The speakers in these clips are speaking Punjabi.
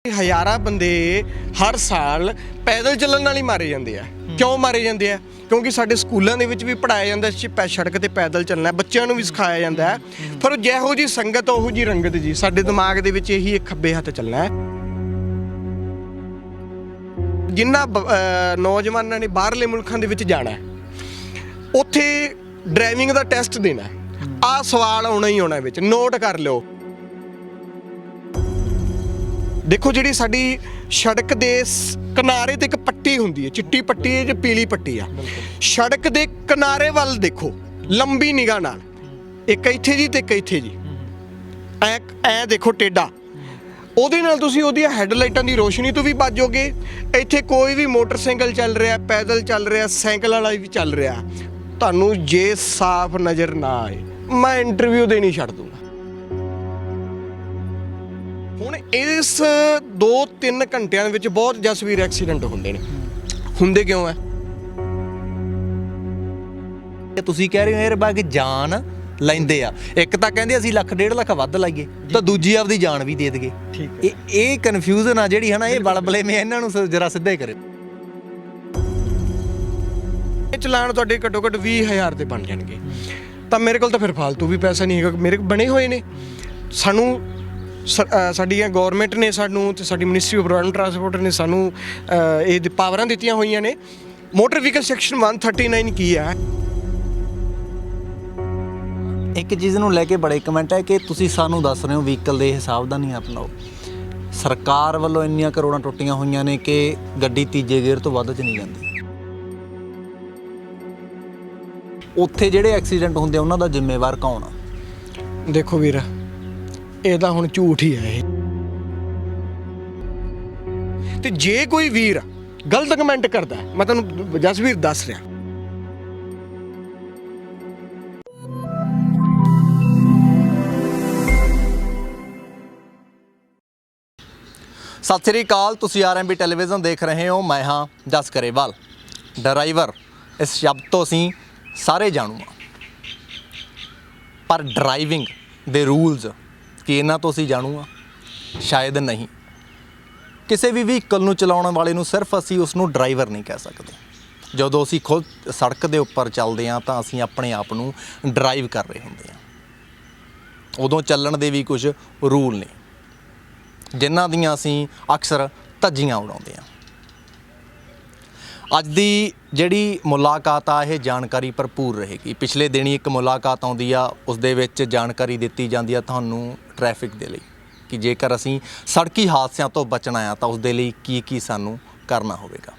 हज़ारां बंदे हर साल पैदल ਚੱਲਣ ਨਾਲ ਹੀ ਮਾਰੇ ਜਾਂਦੇ ਆ। ਕਿਉਂ ਮਾਰੇ ਜਾਂਦੇ ਆ? ਕਿਉਂਕਿ ਸਾਡੇ ਸਕੂਲਾਂ ਦੇ ਵਿੱਚ ਵੀ ਪੜ੍ਹਾਇਆ ਜਾਂਦਾ ਸੜਕ ਤੇ ਪੈਦਲ ਚੱਲਣਾ, ਬੱਚਿਆਂ ਨੂੰ ਵੀ ਸਿਖਾਇਆ ਜਾਂਦਾ ਹੈ। ਪਰ ਜਿਹੋ ਜੀ ਸੰਗਤ ਉਹੋ ਜੀ ਰੰਗਤ ਜੀ, ਸਾਡੇ ਦਿਮਾਗ ਦੇ ਵਿੱਚ ਇਹੀ ਇੱਕ ਖੱਬੇ ਹੱਥ ਚੱਲਣਾ ਹੈ। ਜਿਨ੍ਹਾਂ ਨੌਜਵਾਨਾਂ ਨੇ ਬਾਹਰਲੇ ਮੁਲਕਾਂ ਦੇ ਵਿੱਚ ਜਾਣਾ ਉੱਥੇ ਡਰਾਈਵਿੰਗ ਦਾ ਟੈਸਟ ਦੇਣਾ, ਆਹ ਸਵਾਲ ਆਉਣਾ ਹੀ ਆਉਣਾ ਵਿੱਚ, ਨੋਟ ਕਰ ਲਿਓ। देखो जी साड़ी सड़क के किनारे तो एक पट्टी होंगी है, चिट्टी पट्टी है जो पीली पट्टी है। सड़क के किनारे वाल देखो लंबी निगाह नाल, एक इत्थे जी ते एक इत्थे जी, ऐ देखो टेढ़ा, ਉਹਦੇ ਨਾਲ ਤੁਸੀਂ ਉਹਦੀਆਂ ਹੈਡਲਾਈਟਾਂ ਦੀ ਰੋਸ਼ਨੀ ਤੋਂ ਵੀ ਬਚੋਗੇ। ਇੱਥੇ ਕੋਈ ਵੀ ਮੋਟਰਸਾਈਕਲ ਚੱਲ ਰਿਹਾ, ਪੈਦਲ ਚੱਲ ਰਿਹਾ, ਸਾਈਕਲ ਵਾਲਾ ਵੀ ਚੱਲ ਰਿਹਾ, ਤੁਹਾਨੂੰ ਜੇ ਸਾਫ਼ ਨਜ਼ਰ ਨਾ ਆਏ ਮੈਂ ਇੰਟਰਵਿਊ ਦੇਣੀ ਛੱਡ ਦੂੰਗਾ। ਹੁਣ ਇਸ 2-3 ਘੰਟਿਆਂ ਦੇ ਵਿੱਚ ਬਹੁਤ ਜਸਵੀਰ ਐਕਸੀਡੈਂਟ ਹੁੰਦੇ ਨੇ। ਹੁੰਦੇ ਕਿਉਂ ਹੈ? ਤੁਸੀਂ ਕਹਿ ਰਹੇ ਹੋ 에ਅਰਬੈਗ ਜਾਨ ਲੈਂਦੇ ਆ, ਇੱਕ ਤਾਂ ਕਹਿੰਦੇ ਅਸੀਂ 1.5 ਲੱਖ ਵੱਧ ਲਾਈਏ, ਤਾਂ ਦੂਜੀ ਆਪਦੀ ਜਾਨ ਵੀ ਦੇ ਦਈਏ। ਇਹ ਕਨਫਿਊਜ਼ਨ ਆ ਜਿਹੜੀ ਹੈ ਨਾ, ਇਹ ਬਲਬਲੇ ਮੈਂ ਇਹਨਾਂ ਨੂੰ ਜਰਾ ਸਿੱਧਾ ਹੀ ਕਰੇ। ਇਹ ਚਲਾਨ ਤੁਹਾਡੇ ਘੱਟੋ ਘੱਟ 20,000 ਦੇ ਬਣ ਜਾਣਗੇ, ਤਾਂ ਮੇਰੇ ਕੋਲ ਤਾਂ ਫਿਰ ਫਾਲਤੂ ਵੀ ਪੈਸਾ ਨਹੀਂ ਹੈਗਾ। ਮੇਰੇ ਬਣੇ ਹੋਏ ਨੇ, ਸਾਨੂੰ ਸਾਡੀਆਂ ਗੌਰਮੈਂਟ ਨੇ ਸਾਨੂੰ ਤੇ ਸਾਡੀ ministry of road and transport ਨੇ ਸਾਨੂੰ ਇਹ ਪਾਵਰਾਂ ਦਿੱਤੀਆਂ ਹੋਈਆਂ ਨੇ। ਮੋਟਰ ਵਹੀਕਲ ਸੈਕਸ਼ਨ 139 ਕੀ ਹੈ? ਇੱਕ ਚੀਜ਼ ਨੂੰ ਲੈ ਕੇ ਬੜੇ ਕਮੈਂਟ ਹੈ ਕਿ ਤੁਸੀਂ ਸਾਨੂੰ ਦੱਸ ਰਹੇ ਹੋ ਵਹੀਕਲ ਦੇ ਹਿਸਾਬ ਦਾ ਨਹੀਂ ਅਪਣਾਓ। ਸਰਕਾਰ ਵੱਲੋਂ ਇੰਨੀਆਂ ਕਰੋੜਾਂ ਟੁੱਟੀਆਂ ਹੋਈਆਂ ਨੇ ਕਿ ਗੱਡੀ ਤੀਜੇ ਗੇਅਰ ਤੋਂ ਵੱਧ 'ਚ ਨਹੀਂ ਜਾਂਦੀ। ਉੱਥੇ ਜਿਹੜੇ ਐਕਸੀਡੈਂਟ ਹੁੰਦੇ ਉਹਨਾਂ ਦਾ ਜ਼ਿੰਮੇਵਾਰ ਕੌਣ ਆ? ਦੇਖੋ ਵੀਰ, ਇਹ ਤਾਂ ਹੁਣ ਝੂਠ ਹੀ ਹੈ ਇਹ। ਤੇ ਜੇ ਕੋਈ ਵੀਰ ਗਲਤ ਕਮੈਂਟ ਕਰਦਾ, ਮੈਂ ਤੁਹਾਨੂੰ ਜਸਵੀਰ ਦੱਸ ਰਿਹਾ, ਸਤਿ ਸ੍ਰੀ ਅਕਾਲ। ਤੁਸੀਂ ਆਰਐਮਬੀ ਟੈਲੀਵਿਜ਼ਨ ਦੇਖ ਰਹੇ ਹੋ, ਮੈਂ ਹਾਂ ਜਸ ਕਰੇਵਾਲ। ਡਰਾਈਵਰ ਇਸ ਸ਼ਬਦ ਤੋਂ ਅਸੀਂ ਸਾਰੇ ਜਾਣੂ ਹਾਂ, ਪਰ ਡਰਾਈਵਿੰਗ ਦੇ ਰੂਲਸ ਕਿ ਇਹਨਾਂ ਤੋਂ ਅਸੀਂ ਜਾਣੂ ਹਾਂ ਸ਼ਾਇਦ ਨਹੀਂ। ਕਿਸੇ ਵੀ ਵਹੀਕਲ ਨੂੰ ਚਲਾਉਣ ਵਾਲੇ ਨੂੰ ਸਿਰਫ ਅਸੀਂ ਉਸ ਨੂੰ ਡਰਾਈਵਰ ਨਹੀਂ ਕਹਿ ਸਕਦੇ। ਜਦੋਂ ਅਸੀਂ ਖੁਦ ਸੜਕ ਦੇ ਉੱਪਰ ਚੱਲਦੇ ਹਾਂ ਤਾਂ ਅਸੀਂ ਆਪਣੇ ਆਪ ਨੂੰ ਡਰਾਈਵ ਕਰ ਰਹੇ ਹੁੰਦੇ ਹਾਂ। ਉਦੋਂ ਚੱਲਣ ਦੇ ਵੀ ਕੁਝ ਰੂਲ ਨੇ ਜਿਨ੍ਹਾਂ ਦੀਆਂ ਅਸੀਂ ਅਕਸਰ ਧੱਜੀਆਂ ਉਡਾਉਂਦੇ ਹਾਂ। ਅੱਜ ਦੀ ਜਿਹੜੀ ਮੁਲਾਕਾਤ ਆ ਇਹ ਜਾਣਕਾਰੀ ਭਰਪੂਰ ਰਹੇਗੀ। ਪਿਛਲੇ ਦਿਨੀ ਇੱਕ ਮੁਲਾਕਾਤ ਆਉਂਦੀ ਆ, ਉਸ ਦੇ ਵਿੱਚ ਜਾਣਕਾਰੀ ਦਿੱਤੀ ਜਾਂਦੀ ਆ ਤੁਹਾਨੂੰ ਟ੍ਰੈਫਿਕ ਦੇ ਲਈ ਕਿ ਜੇਕਰ ਅਸੀਂ ਸੜਕੀ ਹਾਦਸਿਆਂ ਤੋਂ ਬਚਣਾ ਆ ਤਾਂ ਉਸ ਦੇ ਲਈ ਕੀ ਸਾਨੂੰ ਕਰਨਾ ਹੋਵੇਗਾ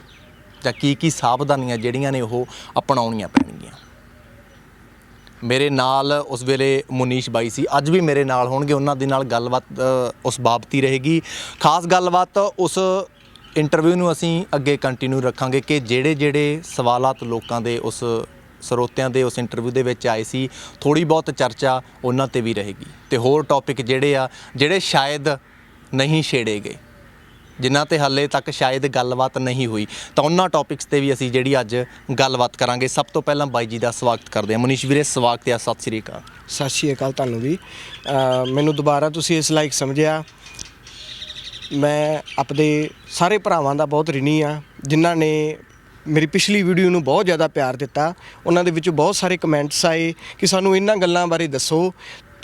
ਜਾਂ ਕੀ ਸਾਵਧਾਨੀਆਂ ਜਿਹੜੀਆਂ ਨੇ ਉਹ ਅਪਣਾਉਣੀਆਂ ਪੈਣਗੀਆਂ। ਮੇਰੇ ਨਾਲ ਉਸ ਵੇਲੇ ਮੁਨੀਸ਼ ਬਾਈ ਸੀ, ਅੱਜ ਵੀ ਮੇਰੇ ਨਾਲ ਹੋਣਗੇ। ਉਹਨਾਂ ਦੇ ਨਾਲ ਗੱਲਬਾਤ ਉਸ ਬਾਬਤ ਹੀ ਰਹੇਗੀ। ਖਾਸ ਗੱਲਬਾਤ ਉਸ ਇੰਟਰਵਿਊ ਨੂੰ ਅਸੀਂ ਅੱਗੇ ਕੰਟੀਨਿਊ ਰੱਖਾਂਗੇ ਕਿ ਜਿਹੜੇ ਸਵਾਲਾਤ ਲੋਕਾਂ ਦੇ ਉਸ ਸਰੋਤਿਆਂ ਦੇ ਉਸ ਇੰਟਰਵਿਊ ਦੇ ਵਿੱਚ ਆਏ ਸੀ, ਥੋੜ੍ਹੀ ਬਹੁਤ ਚਰਚਾ ਉਹਨਾਂ 'ਤੇ ਵੀ ਰਹੇਗੀ। ਅਤੇ ਹੋਰ ਟੌਪਿਕ ਜਿਹੜੇ ਸ਼ਾਇਦ ਨਹੀਂ ਛੇੜੇ ਗਏ, ਜਿਨ੍ਹਾਂ 'ਤੇ ਹਾਲੇ ਤੱਕ ਸ਼ਾਇਦ ਗੱਲਬਾਤ ਨਹੀਂ ਹੋਈ, ਤਾਂ ਉਹਨਾਂ ਟੌਪਿਕਸ 'ਤੇ ਵੀ ਅਸੀਂ ਜਿਹੜੀ ਅੱਜ ਗੱਲਬਾਤ ਕਰਾਂਗੇ। ਸਭ ਤੋਂ ਪਹਿਲਾਂ ਬਾਈ ਜੀ ਦਾ ਸਵਾਗਤ ਕਰਦੇ ਹਾਂ। ਮਨੀਸ਼ ਵੀਰੇ ਸਵਾਗਤ ਹੈ, ਸਤਿ ਸ਼੍ਰੀ ਅਕਾਲ। ਸਤਿ ਸ਼੍ਰੀ ਅਕਾਲ ਤੁਹਾਨੂੰ ਵੀ। ਮੈਨੂੰ ਦੁਬਾਰਾ ਤੁਸੀਂ ਇਸ ਲਾਇਕ ਸਮਝਿਆ। ਮੈਂ ਆਪਣੇ ਸਾਰੇ ਭਰਾਵਾਂ ਦਾ ਬਹੁਤ ਰਿਣੀ ਆ ਜਿਨ੍ਹਾਂ ਨੇ ਮੇਰੀ ਪਿਛਲੀ ਵੀਡੀਓ ਨੂੰ ਬਹੁਤ ਜ਼ਿਆਦਾ ਪਿਆਰ ਦਿੱਤਾ। ਉਹਨਾਂ ਦੇ ਵਿੱਚੋਂ ਬਹੁਤ ਸਾਰੇ ਕਮੈਂਟਸ ਆਏ ਕਿ ਸਾਨੂੰ ਇਹਨਾਂ ਗੱਲਾਂ ਬਾਰੇ ਦੱਸੋ।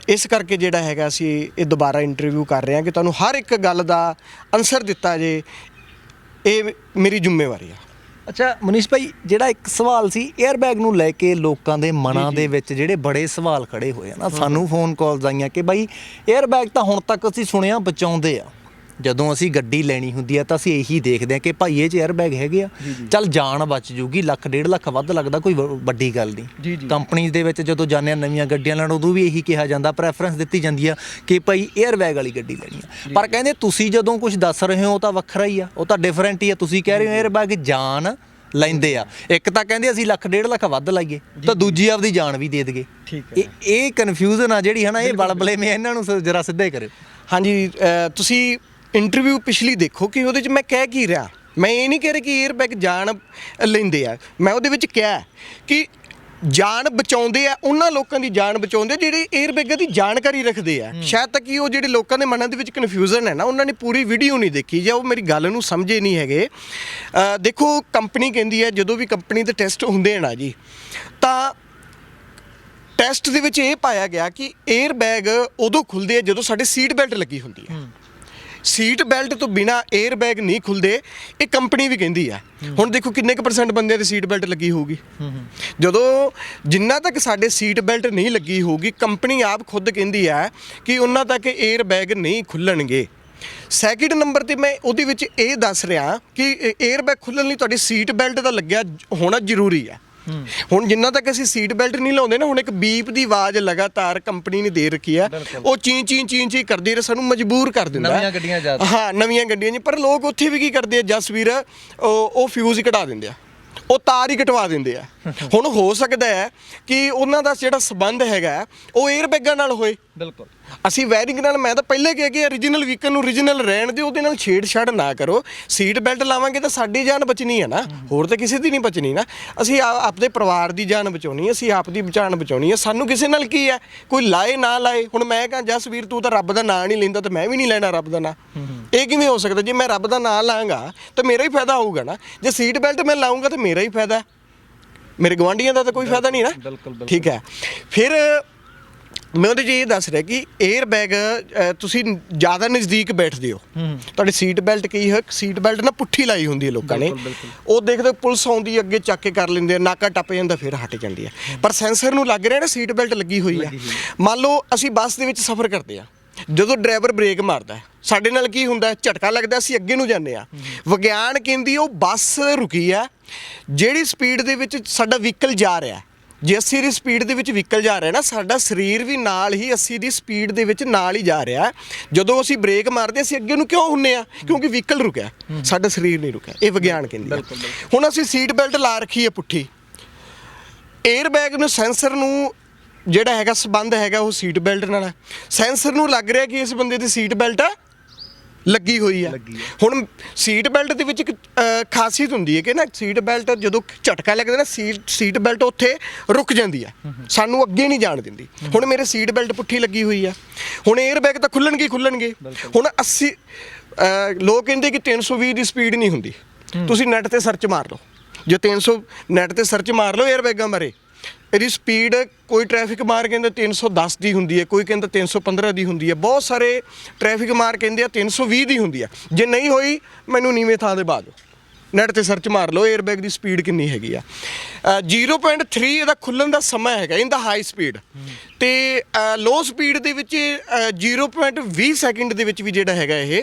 ਇਸ ਕਰਕੇ ਜਿਹੜਾ ਹੈਗਾ ਅਸੀਂ ਇਹ ਦੁਬਾਰਾ ਇੰਟਰਵਿਊ ਕਰ ਰਹੇ ਹਾਂ ਕਿ ਤੁਹਾਨੂੰ ਹਰ ਇੱਕ ਗੱਲ ਦਾ ਆਨਸਰ ਦਿੱਤਾ ਜੇ, ਇਹ ਮੇਰੀ ਜ਼ਿੰਮੇਵਾਰੀ ਆ। ਅੱਛਾ ਮਨੀਸ਼ ਭਾਈ, ਜਿਹੜਾ ਇੱਕ ਸਵਾਲ ਸੀ 에ਅਰਬੈਗ ਨੂੰ ਲੈ ਕੇ ਲੋਕਾਂ ਦੇ ਮਨਾਂ ਦੇ ਵਿੱਚ ਜਿਹੜੇ ਬੜੇ ਸਵਾਲ ਖੜੇ ਹੋਏ ਆ ਨਾ, ਸਾਨੂੰ ਫੋਨ ਕਾਲਸ ਆਈਆਂ ਕਿ ਬਾਈ 에ਅਰਬੈਗ ਤਾਂ ਹੁਣ ਤੱਕ ਅਸੀਂ ਸੁਣਿਆ ਬਚਾਉਂਦੇ ਆ, ਜਦੋਂ ਅਸੀਂ ਗੱਡੀ ਲੈਣੀ ਹੁੰਦੀ ਆ ਤਾਂ ਅਸੀਂ ਇਹੀ ਦੇਖਦੇ ਹਾਂ ਕਿ ਭਾਈ ਇਹ 'ਚ 에ਅਰਬੈਗ ਹੈਗੇ ਆ, ਚੱਲ ਜਾਨ ਬਚ ਜੂਗੀ, 1.5 ਲੱਖ ਵੱਧ ਲੱਗਦਾ, ਕੋਈ ਵੱਡੀ ਗੱਲ ਨਹੀਂ। ਕੰਪਨੀ ਦੇ ਵਿੱਚ ਜਦੋਂ ਜਾਂਦੇ ਹਾਂ ਨਵੀਆਂ ਗੱਡੀਆਂ ਲੈਣ, ਉਦੋਂ ਵੀ ਇਹੀ ਕਿਹਾ ਜਾਂਦਾ, ਪ੍ਰੈਫਰੈਂਸ ਦਿੱਤੀ ਜਾਂਦੀ ਆ ਕਿ ਭਾਈ 에ਅਰਬੈਗ ਵਾਲੀ ਗੱਡੀ ਲੈਣੀ ਆ। ਪਰ ਕਹਿੰਦੇ ਤੁਸੀਂ ਜਦੋਂ ਕੁਝ ਦੱਸ ਰਹੇ ਹੋ ਤਾਂ ਵੱਖਰਾ ਹੀ ਆ, ਉਹ ਤਾਂ ਡਿਫਰੈਂਟ ਹੀ ਆ। ਤੁਸੀਂ ਕਹਿ ਰਹੇ ਹੋ 에ਅਰਬੈਗ ਜਾਨ ਲੈਂਦੇ ਆ, ਇੱਕ ਤਾਂ ਕਹਿੰਦੇ ਅਸੀਂ 1.5 ਲੱਖ ਵੱਧ ਲਾਈਏ, ਤਾਂ ਦੂਜੀ ਆਪਦੀ ਜਾਨ ਵੀ ਦੇ ਦਈਏ। ਇਹ ਕਨਫਿਊਜ਼ਨ ਆ ਜਿਹੜੀ ਹੈ ਨਾ, ਇਹ ਬਲਬਲੇ ਮੈਂ ਇਹਨਾਂ ਨੂੰ ਜਰਾ ਸਿੱਧਾ ਹੀ ਕਰਿਓ। ਹਾਂਜੀ, ਤੁਸੀਂ ਇੰਟਰਵਿਊ ਪਿਛਲੀ ਦੇਖੋ ਕਿ ਉਹਦੇ 'ਚ ਮੈਂ ਕਹਿ ਕੀ ਰਿਹਾ। ਮੈਂ ਇਹ ਨਹੀਂ ਕਹਿ ਰਿਹਾ ਕਿ 에ਅਰਬੈਗ ਜਾਨ ਲੈਂਦੇ ਆ, ਮੈਂ ਉਹਦੇ ਵਿੱਚ ਕਿਹਾ ਕਿ ਜਾਨ ਬਚਾਉਂਦੇ ਆ, ਉਹਨਾਂ ਲੋਕਾਂ ਦੀ ਜਾਨ ਬਚਾਉਂਦੇ ਆ ਜਿਹੜੇ 에ਅਰ ਬੈਗਾਂ ਦੀ ਜਾਣਕਾਰੀ ਰੱਖਦੇ ਆ। ਸ਼ਾਇਦ ਤੱਕ ਕਿ ਉਹ ਜਿਹੜੇ ਲੋਕਾਂ ਦੇ ਮਨਾਂ ਦੇ ਵਿੱਚ ਕਨਫਿਊਜ਼ਨ ਹੈ ਨਾ, ਉਹਨਾਂ ਨੇ ਪੂਰੀ ਵੀਡੀਓ ਨਹੀਂ ਦੇਖੀ ਜਾਂ ਉਹ ਮੇਰੀ ਗੱਲ ਨੂੰ ਸਮਝੇ ਨਹੀਂ ਹੈਗੇ। ਦੇਖੋ, ਕੰਪਨੀ ਕਹਿੰਦੀ ਹੈ, ਜਦੋਂ ਵੀ ਕੰਪਨੀ ਦੇ ਟੈਸਟ ਹੁੰਦੇ ਆ ਨਾ ਜੀ, ਤਾਂ ਟੈਸਟ ਦੇ ਵਿੱਚ ਇਹ ਪਾਇਆ ਗਿਆ ਕਿ 에ਅਰ ਬੈਗ ਉਦੋਂ ਖੁੱਲਦੇ ਆ ਜਦੋਂ ਸਾਡੇ ਸੀਟ ਬੈਲਟ ਲੱਗੀ ਹੁੰਦੀ ਹੈ। ਸੀਟ ਬੈਲਟ ਤੋਂ ਬਿਨਾ 에ਅਰ ਬੈਗ ਨਹੀਂ ਖੁੱਲਦੇ, ਇਹ ਕੰਪਨੀ ਵੀ ਕਹਿੰਦੀ ਆ। ਹੁਣ ਦੇਖੋ ਕਿੰਨੇ ਕੁ % ਬੰਦਿਆਂ ਦੀ ਸੀਟ ਬੈਲਟ ਲੱਗੀ ਹੋਊਗੀ। ਜਦੋਂ ਜਿੰਨਾ ਤੱਕ ਸਾਡੇ ਸੀਟ ਬੈਲਟ ਨਹੀਂ ਲੱਗੀ ਹੋਊਗੀ, ਕੰਪਨੀ ਆਪ ਖੁਦ ਕਹਿੰਦੀ ਆ ਕਿ ਉਹਨਾਂ ਤੱਕ 에ਅਰ ਬੈਗ ਨਹੀਂ ਖੁੱਲਣਗੇ। ਸੈਕਿੰਡ ਨੰਬਰ ਤੇ ਮੈਂ ਉਹਦੇ ਵਿੱਚ ਇਹ ਦੱਸ ਰਿਹਾ ਕਿ 에ਅਰ ਬੈਗ ਖੁੱਲਣ ਲਈ ਤੁਹਾਡੀ ਸੀਟ ਬੈਲਟ ਦਾ ਲੱਗਿਆ ਹੋਣਾ ਜ਼ਰੂਰੀ ਆ। ਹੁਣ ਜਿੰਨਾ ਤੱਕ ਅਸੀਂ ਸੀਟ ਬੈਲਟ ਨਹੀਂ ਲਾਉਂਦੇ ਨਾ, ਹੁਣ ਇੱਕ ਬੀਪ ਦੀ ਆਵਾਜ਼ ਲਗਾਤਾਰ ਕੰਪਨੀ ਨੇ ਦੇ ਰੱਖੀ ਆ, ਉਹ ਚੀਂ ਕਰਦੀ ਰਹੇ, ਸਾਨੂੰ ਮਜਬੂਰ ਕਰ ਦਿੰਦਾ। ਨਵੀਆਂ ਗੱਡੀਆਂ ਜ਼ਿਆਦਾ, ਹਾਂ ਨਵੀਆਂ ਗੱਡੀਆਂ ਜੀ, ਪਰ ਲੋਕ ਉੱਥੇ ਵੀ ਕੀ ਕਰਦੇ ਆ ਜਸਵੀਰ, ਉਹ ਫਿਊਜ਼ ਹੀ ਕਢਾ ਦਿੰਦੇ ਆ, ਉਹ ਤਾਰ ਹੀ ਕਟਵਾ ਦਿੰਦੇ ਆ। ਹੁਣ ਹੋ ਸਕਦਾ ਹੈ ਕਿ ਉਹਨਾਂ ਦਾ ਜਿਹੜਾ ਸਬੰਧ ਹੈਗਾ ਉਹ 에ਅਰ ਬੈਗਾਂ ਨਾਲ ਹੋਏ। ਬਿਲਕੁਲ, ਅਸੀਂ ਵਾਇਰਿੰਗ ਨਾਲ, ਮੈਂ ਤਾਂ ਪਹਿਲੇ ਕਿਹਾ ਕਿ ਓਰੀਜਨਲ ਵਹੀਕਲ ਨੂੰ ਓਰੀਜਨਲ ਰਹਿਣ ਦਿਓ, ਉਹਦੇ ਨਾਲ ਛੇੜਛਾੜ ਨਾ ਕਰੋ। ਸੀਟ ਬੈਲਟ ਲਾਵਾਂਗੇ ਤਾਂ ਸਾਡੀ ਜਾਨ ਬਚਣੀ ਹੈ ਨਾ, ਹੋਰ ਤਾਂ ਕਿਸੇ ਦੀ ਨਹੀਂ ਬਚਣੀ ਨਾ। ਅਸੀਂ ਆਪਦੇ ਪਰਿਵਾਰ ਦੀ ਜਾਨ ਬਚਾਉਣੀ ਹੈ, ਅਸੀਂ ਆਪ ਦੀ ਜਾਨ ਬਚਾਉਣੀ ਹੈ। ਸਾਨੂੰ ਕਿਸੇ ਨਾਲ ਕੀ ਹੈ, ਕੋਈ ਲਾਏ ਨਾ ਲਾਏ। ਹੁਣ ਮੈਂ ਕਹਾਂ ਜਸਵੀਰ ਤੂੰ ਤਾਂ ਰੱਬ ਦਾ ਨਾਂ ਨਹੀਂ ਲੈਂਦਾ, ਤਾਂ ਮੈਂ ਵੀ ਨਹੀਂ ਲੈਣਾ ਰੱਬ ਦਾ ਨਾਂ। ਇਹ ਕਿਵੇਂ ਹੋ ਸਕਦਾ? ਜੇ ਮੈਂ ਰੱਬ ਦਾ ਨਾਂ ਲਾਂਗਾ ਤਾਂ ਮੇਰਾ ਹੀ ਫਾਇਦਾ ਹੋਊਗਾ ਨਾ। ਜੇ ਸੀਟ ਬੈਲਟ ਮੈਂ ਲਾਊਂਗਾ ਤਾਂ ਮੇਰਾ ਹੀ ਫਾਇਦਾ, ਮੇਰੇ ਗਵਾਂਢੀਆਂ ਦਾ ਤਾਂ ਕੋਈ ਫਾਇਦਾ ਨਹੀਂ ਨਾ। ਠੀਕ ਹੈ, ਫਿਰ ਮੈਂ ਉਹਦੇ 'ਚ ਇਹ ਦੱਸ ਰਿਹਾ ਕਿ 에ਅਰ ਬੈਗ ਤੁਸੀਂ ਜ਼ਿਆਦਾ ਨਜ਼ਦੀਕ ਬੈਠਦੇ ਹੋ, ਤੁਹਾਡੀ ਸੀਟ ਬੈਲਟ ਕੀ ਹੈ, ਸੀਟ ਬੈਲਟ ਨਾ ਪੁੱਠੀ ਲਾਈ ਹੁੰਦੀ ਹੈ ਲੋਕਾਂ ਨੇ, ਉਹ ਦੇਖਦੇ ਪੁਲਿਸ ਆਉਂਦੀ ਅੱਗੇ ਚੱਕ ਕੇ ਕਰ ਲੈਂਦੇ ਆ, ਨਾਕਾ ਟੱਪ ਜਾਂਦਾ, ਫਿਰ ਹਟ ਜਾਂਦੀ ਹੈ। ਪਰ ਸੈਂਸਰ ਨੂੰ ਲੱਗ ਰਿਹਾ ਨਾ ਸੀਟ ਬੈਲਟ ਲੱਗੀ ਹੋਈ ਆ। ਮੰਨ ਲਓ ਅਸੀਂ ਬੱਸ ਦੇ ਵਿੱਚ ਸਫ਼ਰ ਕਰਦੇ ਆ, ਜਦੋਂ ਡਰਾਈਵਰ ਬ੍ਰੇਕ ਮਾਰਦਾ ਸਾਡੇ ਨਾਲ ਕੀ ਹੁੰਦਾ, ਝਟਕਾ ਲੱਗਦਾ, ਅਸੀਂ ਅੱਗੇ ਨੂੰ ਜਾਂਦੇ ਆ। ਵਿਗਿਆਨ ਕਹਿੰਦੀ ਉਹ ਬੱਸ ਰੁਕੀ ਆ, ਜਿਹੜੀ ਸਪੀਡ ਦੇ ਵਿੱਚ ਸਾਡਾ ਵਹੀਕਲ ਜਾ ਰਿਹਾ, ਜੇ 80 ਦੀ ਸਪੀਡ ਦੇ ਵਿੱਚ ਵਹੀਕਲ ਜਾ ਰਿਹਾ ਨਾ, ਸਾਡਾ ਸਰੀਰ ਵੀ ਨਾਲ ਹੀ 80 ਦੀ ਸਪੀਡ ਦੇ ਵਿੱਚ ਨਾਲ ਹੀ ਜਾ ਰਿਹਾ। ਜਦੋਂ ਅਸੀਂ ਬ੍ਰੇਕ ਮਾਰਦੇ ਅਸੀਂ ਅੱਗੇ ਨੂੰ ਕਿਉਂ ਹੁੰਨੇ ਆ? ਕਿਉਂਕਿ ਵਹੀਕਲ ਰੁਕਿਆ, ਸਾਡਾ ਸਰੀਰ ਨਹੀਂ ਰੁਕਿਆ। ਇਹ ਵਿਗਿਆਨ ਕਹਿੰਦੀ। ਹੁਣ ਅਸੀਂ ਸੀਟ ਬੈਲਟ ਲਾ ਰੱਖੀ ਹੈ ਪੁੱਠੀ, 에ਅਰ ਬੈਗ ਨੂੰ, ਸੈਂਸਰ ਨੂੰ ਜਿਹੜਾ ਹੈਗਾ ਸਬੰਧ ਹੈਗਾ ਉਹ ਸੀਟ ਬੈਲਟ ਨਾਲ ਹੈ। ਸੈਂਸਰ ਨੂੰ ਲੱਗ ਰਿਹਾ ਕਿ ਇਸ ਬੰਦੇ ਦੀ ਸੀਟ ਬੈਲਟ ਲੱਗੀ ਹੋਈ ਆ। ਹੁਣ ਸੀਟ ਬੈਲਟ ਦੇ ਵਿੱਚ ਇੱਕ ਖਾਸੀਅਤ ਹੁੰਦੀ ਹੈ ਕਿ ਨਾ, ਸੀਟ ਬੈਲਟ ਜਦੋਂ ਝਟਕਾ ਲੱਗਦਾ ਨਾ, ਸੀਟ ਬੈਲਟ ਉੱਥੇ ਰੁਕ ਜਾਂਦੀ ਆ, ਸਾਨੂੰ ਅੱਗੇ ਨਹੀਂ ਜਾਣ ਦਿੰਦੀ। ਹੁਣ ਮੇਰੇ ਸੀਟ ਬੈਲਟ ਪੁੱਠੀ ਲੱਗੀ ਹੋਈ ਆ, ਹੁਣ 에ਅਰ ਬੈਗ ਤਾਂ ਖੁੱਲਣਗੇ। ਹੁਣ 80 ਲੋਕ ਕਹਿੰਦੇ ਕਿ 320 ਦੀ ਸਪੀਡ ਨਹੀਂ ਹੁੰਦੀ। ਤੁਸੀਂ ਨੈਟ ਤੇ ਸਰਚ ਮਾਰ ਲਓ, ਜੇ 300 ਨੈਟ ਤੇ ਸਰਚ ਮਾਰ ਲਓ 에ਅਰ ਬੈਗਾਂ ਬਾਰੇ, ਇਹਦੀ ਸਪੀਡ ਕੋਈ ਟ੍ਰੈਫਿਕ ਮਾਰ ਕਹਿੰਦਾ 310 ਦੀ ਹੁੰਦੀ ਹੈ, ਕੋਈ ਕਹਿੰਦਾ 315 ਦੀ ਹੁੰਦੀ ਹੈ, ਬਹੁਤ ਸਾਰੇ ਟ੍ਰੈਫਿਕ ਮਾਰ ਕਹਿੰਦੇ ਆ 320 ਦੀ ਹੁੰਦੀ ਹੈ। ਜੇ ਨਹੀਂ ਹੋਈ ਮੈਨੂੰ ਨੀਵੇਂ ਥਾਂ ਦੇ ਬਾਅਦ ਨੈਟ ਤੇ ਸਰਚ ਮਾਰ ਲਓ 에ਅਰ ਬੈਗ ਦੀ ਸਪੀਡ ਕਿੰਨੀ ਹੈਗੀ ਆ। 0.3 ਇਹਦਾ ਖੁੱਲਣ ਦਾ ਸਮਾਂ ਹੈਗਾ ਇਨ ਦਾ ਹਾਈ ਸਪੀਡ, ਤੇ ਲੋ ਸਪੀਡ ਦੇ ਵਿੱਚ 0.20 ਸੈਕਿੰਡ ਦੇ ਵਿੱਚ ਵੀ ਜਿਹੜਾ ਹੈਗਾ ਇਹ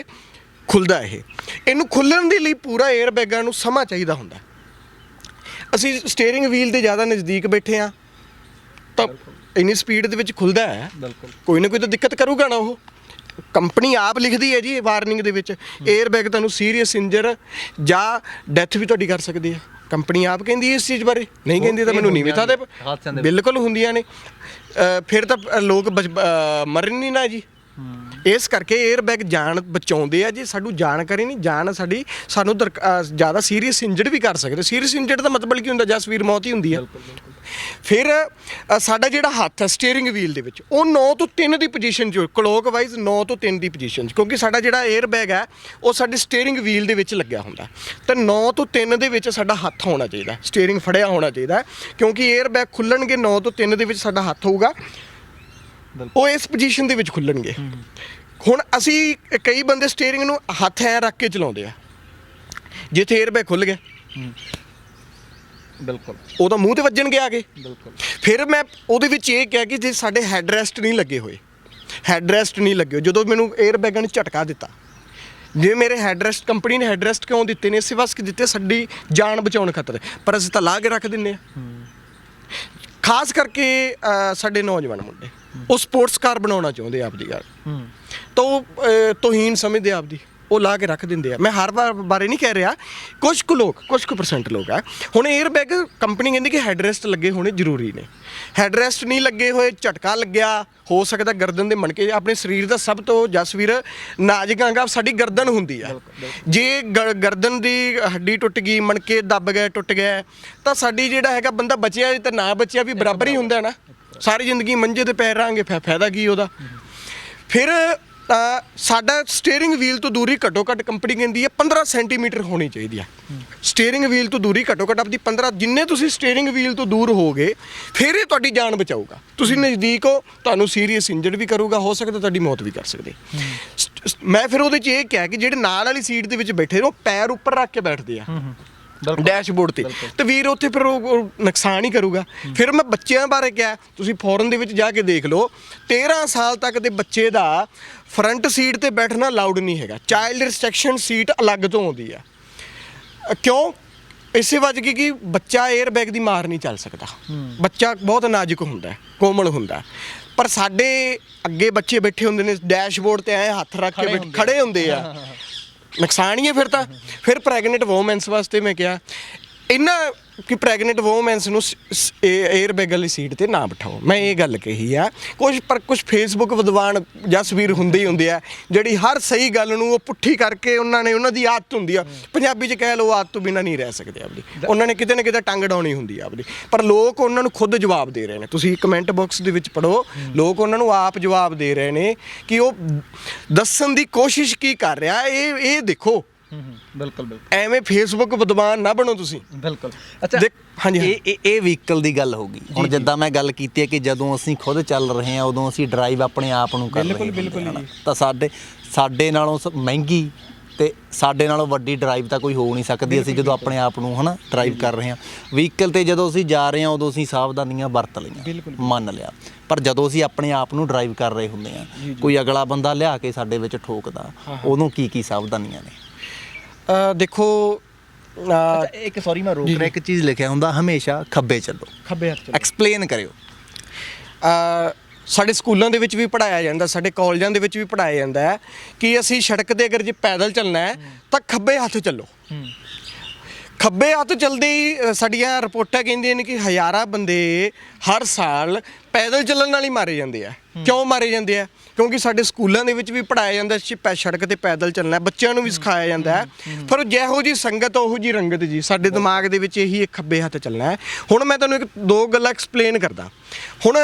ਖੁੱਲਦਾ। ਇਹਨੂੰ ਖੁੱਲਣ ਦੇ ਲਈ ਪੂਰਾ 에ਅਰ ਬੈਗਾਂ ਨੂੰ ਸਮਾਂ ਚਾਹੀਦਾ ਹੁੰਦਾ। ਅਸੀਂ ਸਟੀਅਰਿੰਗ ਵੀਲ ਦੇ ਜ਼ਿਆਦਾ ਨਜ਼ਦੀਕ ਬੈਠੇ ਆ ਤਾਂ ਇੰਨੀ ਸਪੀਡ ਦੇ ਵਿੱਚ ਖੁੱਲਦਾ ਹੈ, ਕੋਈ ਨਾ ਕੋਈ ਤਾਂ ਦਿੱਕਤ ਕਰੂਗਾ ਨਾ। ਉਹ ਕੰਪਨੀ ਆਪ ਲਿਖਦੀ ਹੈ ਜੀ ਵਾਰਨਿੰਗ ਦੇ ਵਿੱਚ, 에ਅਰ ਬੈਗ ਤੁਹਾਨੂੰ ਸੀਰੀਅਸ ਇੰਜਰ ਜਾਂ ਡੈਥ ਵੀ ਤੁਹਾਡੀ ਕਰ ਸਕਦੀ ਹੈ। ਕੰਪਨੀ ਆਪ ਕਹਿੰਦੀ ਹੈ ਇਸ ਚੀਜ਼ ਬਾਰੇ, ਨਹੀਂ ਕਹਿੰਦੀ ਤਾਂ ਮੈਨੂੰ ਨੀਵੇਂ ਥਾਂ ਤੇ ਬਿਲਕੁਲ ਹੁੰਦੀਆਂ ਨੇ। ਫਿਰ ਤਾਂ ਲੋਕ ਮਰਨ ਨਹੀਂ ਨਾ ਜੀ। ਇਸ ਕਰਕੇ 에ਅਰ ਬੈਗ ਜਾਨ ਬਚਾਉਂਦੇ ਆ ਜੀ, ਸਾਨੂੰ ਜਾਣਕਾਰੀ ਨਹੀਂ, ਜਾਨ ਸਾਡੀ ਸਾਨੂੰ ਜ਼ਿਆਦਾ ਸੀਰੀਅਸ ਇੰਜਰਡ ਵੀ ਕਰ ਸਕਦੇ। ਸੀਰੀਅਸ ਇੰਜਰਡ ਦਾ ਮਤਲਬ ਕੀ ਹੁੰਦਾ? ਜਸਵੀਰ ਮੌਤ ਹੀ ਹੁੰਦੀ ਹੈ। ਫਿਰ ਸਾਡਾ ਜਿਹੜਾ ਹੱਥ ਹੈ ਸਟੀਅਰਿੰਗ ਵੀਲ ਦੇ ਵਿੱਚ, ਉਹ 9 ਤੋਂ 3 ਦੀ ਪੋਜੀਸ਼ਨ 'ਚ, ਕਲੋਕ ਵਾਈਜ਼ 9 ਤੋਂ 3 ਦੀ ਪੋਜੀਸ਼ਨ 'ਚ, ਕਿਉਂਕਿ ਸਾਡਾ ਜਿਹੜਾ 에ਅਰ ਬੈਗ ਹੈ ਉਹ ਸਾਡੇ ਸਟੀਅਰਿੰਗ ਵੀਲ ਦੇ ਵਿੱਚ ਲੱਗਿਆ ਹੁੰਦਾ, ਤਾਂ 9 ਤੋਂ 3 ਦੇ ਵਿੱਚ ਸਾਡਾ ਹੱਥ ਹੋਣਾ ਚਾਹੀਦਾ, ਸਟੀਅਰਿੰਗ ਫੜਿਆ ਹੋਣਾ ਚਾਹੀਦਾ, ਕਿਉਂਕਿ 에ਅਰ ਬੈਗ ਖੁੱਲਣਗੇ 9 ਤੋਂ 3 ਦੇ ਵਿੱਚ ਸਾਡਾ ਹੱਥ ਹੋਊਗਾ, ਉਹ ਇਸ ਪੋਜੀਸ਼ਨ ਦੇ ਵਿੱਚ ਖੁੱਲਣਗੇ। ਹੁਣ ਅਸੀਂ ਕਈ ਬੰਦੇ ਸਟੀਅਰਿੰਗ ਨੂੰ ਹੱਥ ਐ ਰੱਖ ਕੇ ਚਲਾਉਂਦੇ ਆ, ਜਿੱਥੇ 에ਅਰ ਬੈਗ ਖੁੱਲ ਗਿਆ ਉਹ ਤਾਂ ਮੂੰਹ ਤੇ ਵੱਜਣਗੇ ਆ ਕੇ। ਫਿਰ ਮੈਂ ਉਹਦੇ ਵਿੱਚ ਇਹ ਕਿਹਾ ਕਿ ਜੇ ਸਾਡੇ ਹੈਡ ਰੈਸਟ ਨਹੀਂ ਲੱਗੇ ਹੋਏ, ਜਦੋਂ ਮੈਨੂੰ 에ਅਰ ਬੈਗਾਂ ਨੇ ਝਟਕਾ ਦਿੱਤਾ, ਜੇ ਮੇਰੇ ਹੈਡ ਰੈਸਟ, ਕੰਪਨੀ ਨੇ ਹੈਡ ਰੈਸਟ ਕਿਉਂ ਦਿੱਤੇ ਨੇ? ਇਸੇ ਵਾਸਤੇ ਦਿੱਤੇ ਸਾਡੀ ਜਾਨ ਬਚਾਉਣ ਖਾਤਰ, ਪਰ ਅਸੀਂ ਤਾਂ ਲਾ ਕੇ ਰੱਖ ਦਿੰਦੇ ਆ। ਖਾਸ ਕਰਕੇ ਸਾਡੇ ਨੌਜਵਾਨ ਮੁੰਡੇ ਉਹ ਸਪੋਰਟਸ ਕਾਰ ਬਣਾਉਣਾ ਚਾਹੁੰਦੇ ਆਪਦੀ ਗੱਲ, ਤਾਂ ਉਹ ਤੋਹੀਨ ਸਮਝਦੇ ਆਪਦੀ, ਉਹ ਲਾ ਕੇ ਰੱਖ ਦਿੰਦੇ ਆ। ਮੈਂ ਹਰ ਵਾਰ ਬਾਰੇ ਨਹੀਂ ਕਹਿ ਰਿਹਾ, ਕੁਝ ਕੁ ਪਰਸੈਂਟ ਲੋਕ ਆ। ਹੁਣ 에ਅਰ ਬੈਗ ਕੰਪਨੀ ਕਹਿੰਦੀ ਕਿ ਹੈਡਰੈਸਟ ਲੱਗੇ ਹੋਣੇ ਜ਼ਰੂਰੀ ਨੇ। ਹੈਡਰੈਸਟ ਨਹੀਂ ਲੱਗੇ ਹੋਏ, ਝਟਕਾ ਲੱਗਿਆ, ਹੋ ਸਕਦਾ ਗਰਦਨ ਦੇ ਮਣਕੇ, ਆਪਣੇ ਸਰੀਰ ਦਾ ਸਭ ਤੋਂ ਜਸਵੀਰ ਨਾਜ਼ੁਕ ਅੰਗ ਸਾਡੀ ਗਰਦਨ ਹੁੰਦੀ ਆ। ਜੇ ਗਰਦਨ ਦੀ ਹੱਡੀ ਟੁੱਟ ਗਈ, ਮਣਕੇ ਦੱਬ ਗਏ, ਟੁੱਟ ਗਏ, ਤਾਂ ਸਾਡੀ ਜਿਹੜਾ ਹੈਗਾ ਬੰਦਾ ਬਚਿਆ ਤੇ ਨਾ ਬਚਿਆ ਵੀ ਬਰਾਬਰ ਹੀ ਹੁੰਦਾ ਨਾ। ਸਾਰੀ ਜ਼ਿੰਦਗੀ ਮੰਜੇ ਤੇ ਪੈ ਰਹਾਂਗੇ, ਫਾਇਦਾ ਕੀ ਉਹਦਾ। ਫਿਰ ਸਾਡਾ ਸਟੀਅਰਿੰਗ ਵੀਲ ਤੋਂ ਦੂਰੀ ਘੱਟੋ ਘੱਟ ਕੰਪਨੀ ਕਹਿੰਦੀ ਹੈ 15 ਸੈਂਟੀਮੀਟਰ ਹੋਣੀ ਚਾਹੀਦੀ ਆ। ਸਟੀਅਰਿੰਗ ਵੀਲ ਤੋਂ ਦੂਰੀ ਘੱਟੋ ਘੱਟ ਆਪਣੀ 15, ਜਿੰਨੇ ਤੁਸੀਂ ਸਟੀਅਰਿੰਗ ਵੀਲ ਤੋਂ ਦੂਰ ਹੋਗੇ ਫਿਰ ਇਹ ਤੁਹਾਡੀ ਜਾਨ ਬਚਾਊਗਾ। ਤੁਸੀਂ ਨਜ਼ਦੀਕ ਹੋ, ਤੁਹਾਨੂੰ ਸੀਰੀਅਸ ਇੰਜਰਡ ਵੀ ਕਰੂਗਾ, ਹੋ ਸਕਦਾ ਤੁਹਾਡੀ ਮੌਤ ਵੀ ਕਰ ਸਕਦੇ। ਮੈਂ ਫਿਰ ਉਹਦੇ 'ਚ ਇਹ ਕਿਹਾ ਕਿ ਜਿਹੜੇ ਨਾਲ ਵਾਲੀ ਸੀਟ ਦੇ ਵਿੱਚ ਬੈਠੇ ਨੇ ਉਹ ਪੈਰ ਉੱਪਰ ਰੱਖ ਕੇ ਬੈਠਦੇ ਆ ਡੈਸ਼ਬੋਰਡ ਤੇ ਵੀਰ ਉੱਥੇ ਫਿਰ ਉਹ ਨੁਕਸਾਨ ਹੀ ਕਰੂਗਾ। ਫਿਰ ਮੈਂ ਬੱਚਿਆਂ ਬਾਰੇ ਕਿਹਾ, ਤੁਸੀਂ ਫੋਰਨ ਦੇ ਵਿੱਚ ਜਾ ਕੇ ਦੇਖ ਲਓ, 13 ਸਾਲ ਤੱਕ ਦੇ ਬੱਚੇ ਦਾ ਫਰੰਟ ਸੀਟ ਤੇ ਬੈਠਣਾ ਅਲਾਉਡ ਨਹੀਂ ਹੈਗਾ। ਚਾਈਲਡ ਰਿਸਟ੍ਰਿਕਸ਼ਨ ਸੀਟ ਅਲੱਗ ਤੋਂ ਆਉਂਦੀ ਆ। ਕਿਉਂ? ਇਸੇ ਵਜ੍ਹਾ ਕਿ ਬੱਚਾ 에ਅਰ ਬੈਗ ਦੀ ਮਾਰ ਨਹੀਂ ਚੱਲ ਸਕਦਾ। ਬੱਚਾ ਬਹੁਤ ਨਾਜ਼ੁਕ ਹੁੰਦਾ, ਕੋਮਲ ਹੁੰਦਾ। ਪਰ ਸਾਡੇ ਅੱਗੇ ਬੱਚੇ ਬੈਠੇ ਹੁੰਦੇ ਨੇ ਡੈਸ਼ਬੋਰਡ ਤੇ ਐ ਹੱਥ ਰੱਖ ਕੇ ਖੜੇ ਹੁੰਦੇ ਆ, ਨੁਕਸਾਨ ਹੀ ਹੈ ਫਿਰ ਤਾਂ। ਫਿਰ ਪ੍ਰੈਗਨੈਂਟ ਵੂਮੈਨਸ ਵਾਸਤੇ ਮੈਂ ਕਿਹਾ ਇਹਨਾਂ ਕਿ ਪ੍ਰੈਗਨੈਂਟ ਵੂਮੈਨਸ ਨੂੰ 에ਅਰ ਬੈਗ ਵਾਲੀ ਸੀਟ ਤੇ ਨਾ ਬਿਠਾਓ। ਮੈਂ ਇਹ ਗੱਲ ਕਹੀ ਆ। ਕੁਝ ਫੇਸਬੁੱਕ ਵਿਦਵਾਨ ਜਸਵੀਰ ਹੁੰਦੇ ਆ ਜਿਹੜੀ ਹਰ ਸਹੀ ਗੱਲ ਨੂੰ ਉਹ ਪੁੱਠੀ ਕਰਕੇ ਉਹਨਾਂ ਦੀ ਆਦਤ ਹੁੰਦੀ ਆ, ਪੰਜਾਬੀ 'ਚ ਕਹਿ ਲਓ ਆਦਤ ਤੋਂ ਬਿਨਾਂ ਨਹੀਂ ਰਹਿ ਸਕਦੇ ਆਪਣੀ। ਉਹਨਾਂ ਨੇ ਕਿਤੇ ਨਾ ਕਿਤੇ ਟੰਗ ਡਾਉਣੀ ਹੁੰਦੀ ਆ ਆਪਣੀ। ਪਰ ਲੋਕ ਉਹਨਾਂ ਨੂੰ ਖੁਦ ਜਵਾਬ ਦੇ ਰਹੇ ਨੇ। ਤੁਸੀਂ ਕਮੈਂਟ ਬਾਕਸ ਦੇ ਵਿੱਚ ਪੜ੍ਹੋ, ਲੋਕ ਉਹਨਾਂ ਨੂੰ ਆਪ ਜਵਾਬ ਦੇ ਰਹੇ ਨੇ ਕਿ ਉਹ ਦੱਸਣ ਦੀ ਕੋਸ਼ਿਸ਼ ਕੀ ਕਰ ਰਿਹਾ। ਇਹ ਦੇਖੋ। ਬਿਲਕੁਲ ਐਵੇਂ ਫੇਸਬੁੱਕ ਵਿਦਵਾਨ ਨਾ ਬਣੋ ਤੁਸੀਂ। ਬਿਲਕੁਲ। ਅੱਛਾ, ਹਾਂਜੀ, ਇਹ ਵਹੀਕਲ ਦੀ ਗੱਲ ਹੋ ਗਈ। ਹੁਣ ਜਿੱਦਾਂ ਮੈਂ ਗੱਲ ਕੀਤੀ ਹੈ ਕਿ ਜਦੋਂ ਅਸੀਂ ਖੁਦ ਚੱਲ ਰਹੇ ਹਾਂ ਉਦੋਂ ਅਸੀਂ ਡਰਾਈਵ ਆਪਣੇ ਆਪ ਨੂੰ ਕਰ ਰਹੇ ਹਾਂ, ਤਾਂ ਸਾਡੇ ਨਾਲੋਂ ਮਹਿੰਗੀ ਤੇ ਸਾਡੇ ਨਾਲੋਂ ਵੱਡੀ ਡਰਾਈਵ ਤਾਂ ਕੋਈ ਹੋ ਨਹੀਂ ਸਕਦੀ। ਅਸੀਂ ਜਦੋਂ ਆਪਣੇ ਆਪ ਨੂੰ ਡਰਾਈਵ ਕਰ ਰਹੇ ਹਾਂ ਵਹੀਕਲ ਤੇ, ਜਦੋਂ ਅਸੀਂ ਜਾ ਰਹੇ ਹਾਂ ਉਦੋਂ ਅਸੀਂ ਸਾਵਧਾਨੀਆਂ ਵਰਤ ਲਈਆਂ, ਮੰਨ ਲਿਆ। ਪਰ ਜਦੋਂ ਅਸੀਂ ਆਪਣੇ ਆਪ ਨੂੰ ਡਰਾਈਵ ਕਰ ਰਹੇ ਹੁੰਦੇ ਹਾਂ, ਕੋਈ ਅਗਲਾ ਬੰਦਾ ਲਿਆ ਕੇ ਸਾਡੇ ਵਿੱਚ ਠੋਕਦਾ, ਉਦੋਂ ਕੀ ਸਾਵਧਾਨੀਆਂ ਨੇ? ਦੇਖੋ, ਇੱਕ ਸੌਰੀ ਮੈਂ ਰੋਕ ਰਿਹਾ, ਇੱਕ ਚੀਜ਼ ਲਿਖਿਆ ਹੁੰਦਾ ਹਮੇਸ਼ਾ ਖੱਬੇ ਚੱਲੋ। ਖੱਬੇ ਹੱਥ ਐਕਸਪਲੇਨ ਕਰਿਓ। ਸਾਡੇ ਸਕੂਲਾਂ ਦੇ ਵਿੱਚ ਵੀ ਪੜ੍ਹਾਇਆ ਜਾਂਦਾ, ਸਾਡੇ ਕਾਲਜਾਂ ਦੇ ਵਿੱਚ ਵੀ ਪੜ੍ਹਾਇਆ ਜਾਂਦਾ ਹੈ ਕਿ ਅਸੀਂ ਸੜਕ 'ਤੇ ਅਗਰ ਜੇ ਪੈਦਲ ਚੱਲਣਾ ਹੈ ਤਾਂ ਖੱਬੇ ਹੱਥ ਚੱਲੋ। ਖੱਬੇ ਹੱਥ ਚੱਲਦੇ ਹੀ ਸਾਡੀਆਂ ਰਿਪੋਰਟਾਂ ਕਹਿੰਦੀਆਂ ਨੇ ਕਿ ਹਜ਼ਾਰਾਂ ਬੰਦੇ ਹਰ ਸਾਲ ਪੈਦਲ ਚੱਲਣ ਨਾਲ ਹੀ ਮਾਰੇ ਜਾਂਦੇ ਆ। ਕਿਉਂ ਮਾਰੇ ਜਾਂਦੇ ਆ? ਕਿਉਂਕਿ ਸਾਡੇ ਸਕੂਲਾਂ ਦੇ ਵਿੱਚ ਵੀ ਪੜ੍ਹਾਇਆ ਜਾਂਦਾ ਸੜਕ 'ਤੇ ਪੈਦਲ ਚੱਲਣਾ, ਬੱਚਿਆਂ ਨੂੰ ਵੀ ਸਿਖਾਇਆ ਜਾਂਦਾ ਹੈ। ਪਰ ਜਿਹੋ ਜਿਹੀ ਸੰਗਤ ਉਹੋ ਜਿਹੀ ਰੰਗਤ ਜੀ। ਸਾਡੇ ਦਿਮਾਗ ਦੇ ਵਿੱਚ ਇਹੀ ਇੱਕ ਖੱਬੇ ਹੱਥ ਚੱਲਣਾ ਹੈ। ਹੁਣ ਮੈਂ ਤੁਹਾਨੂੰ ਦੋ ਗੱਲਾਂ ਐਕਸਪਲੇਨ ਕਰਦਾ। ਹੁਣ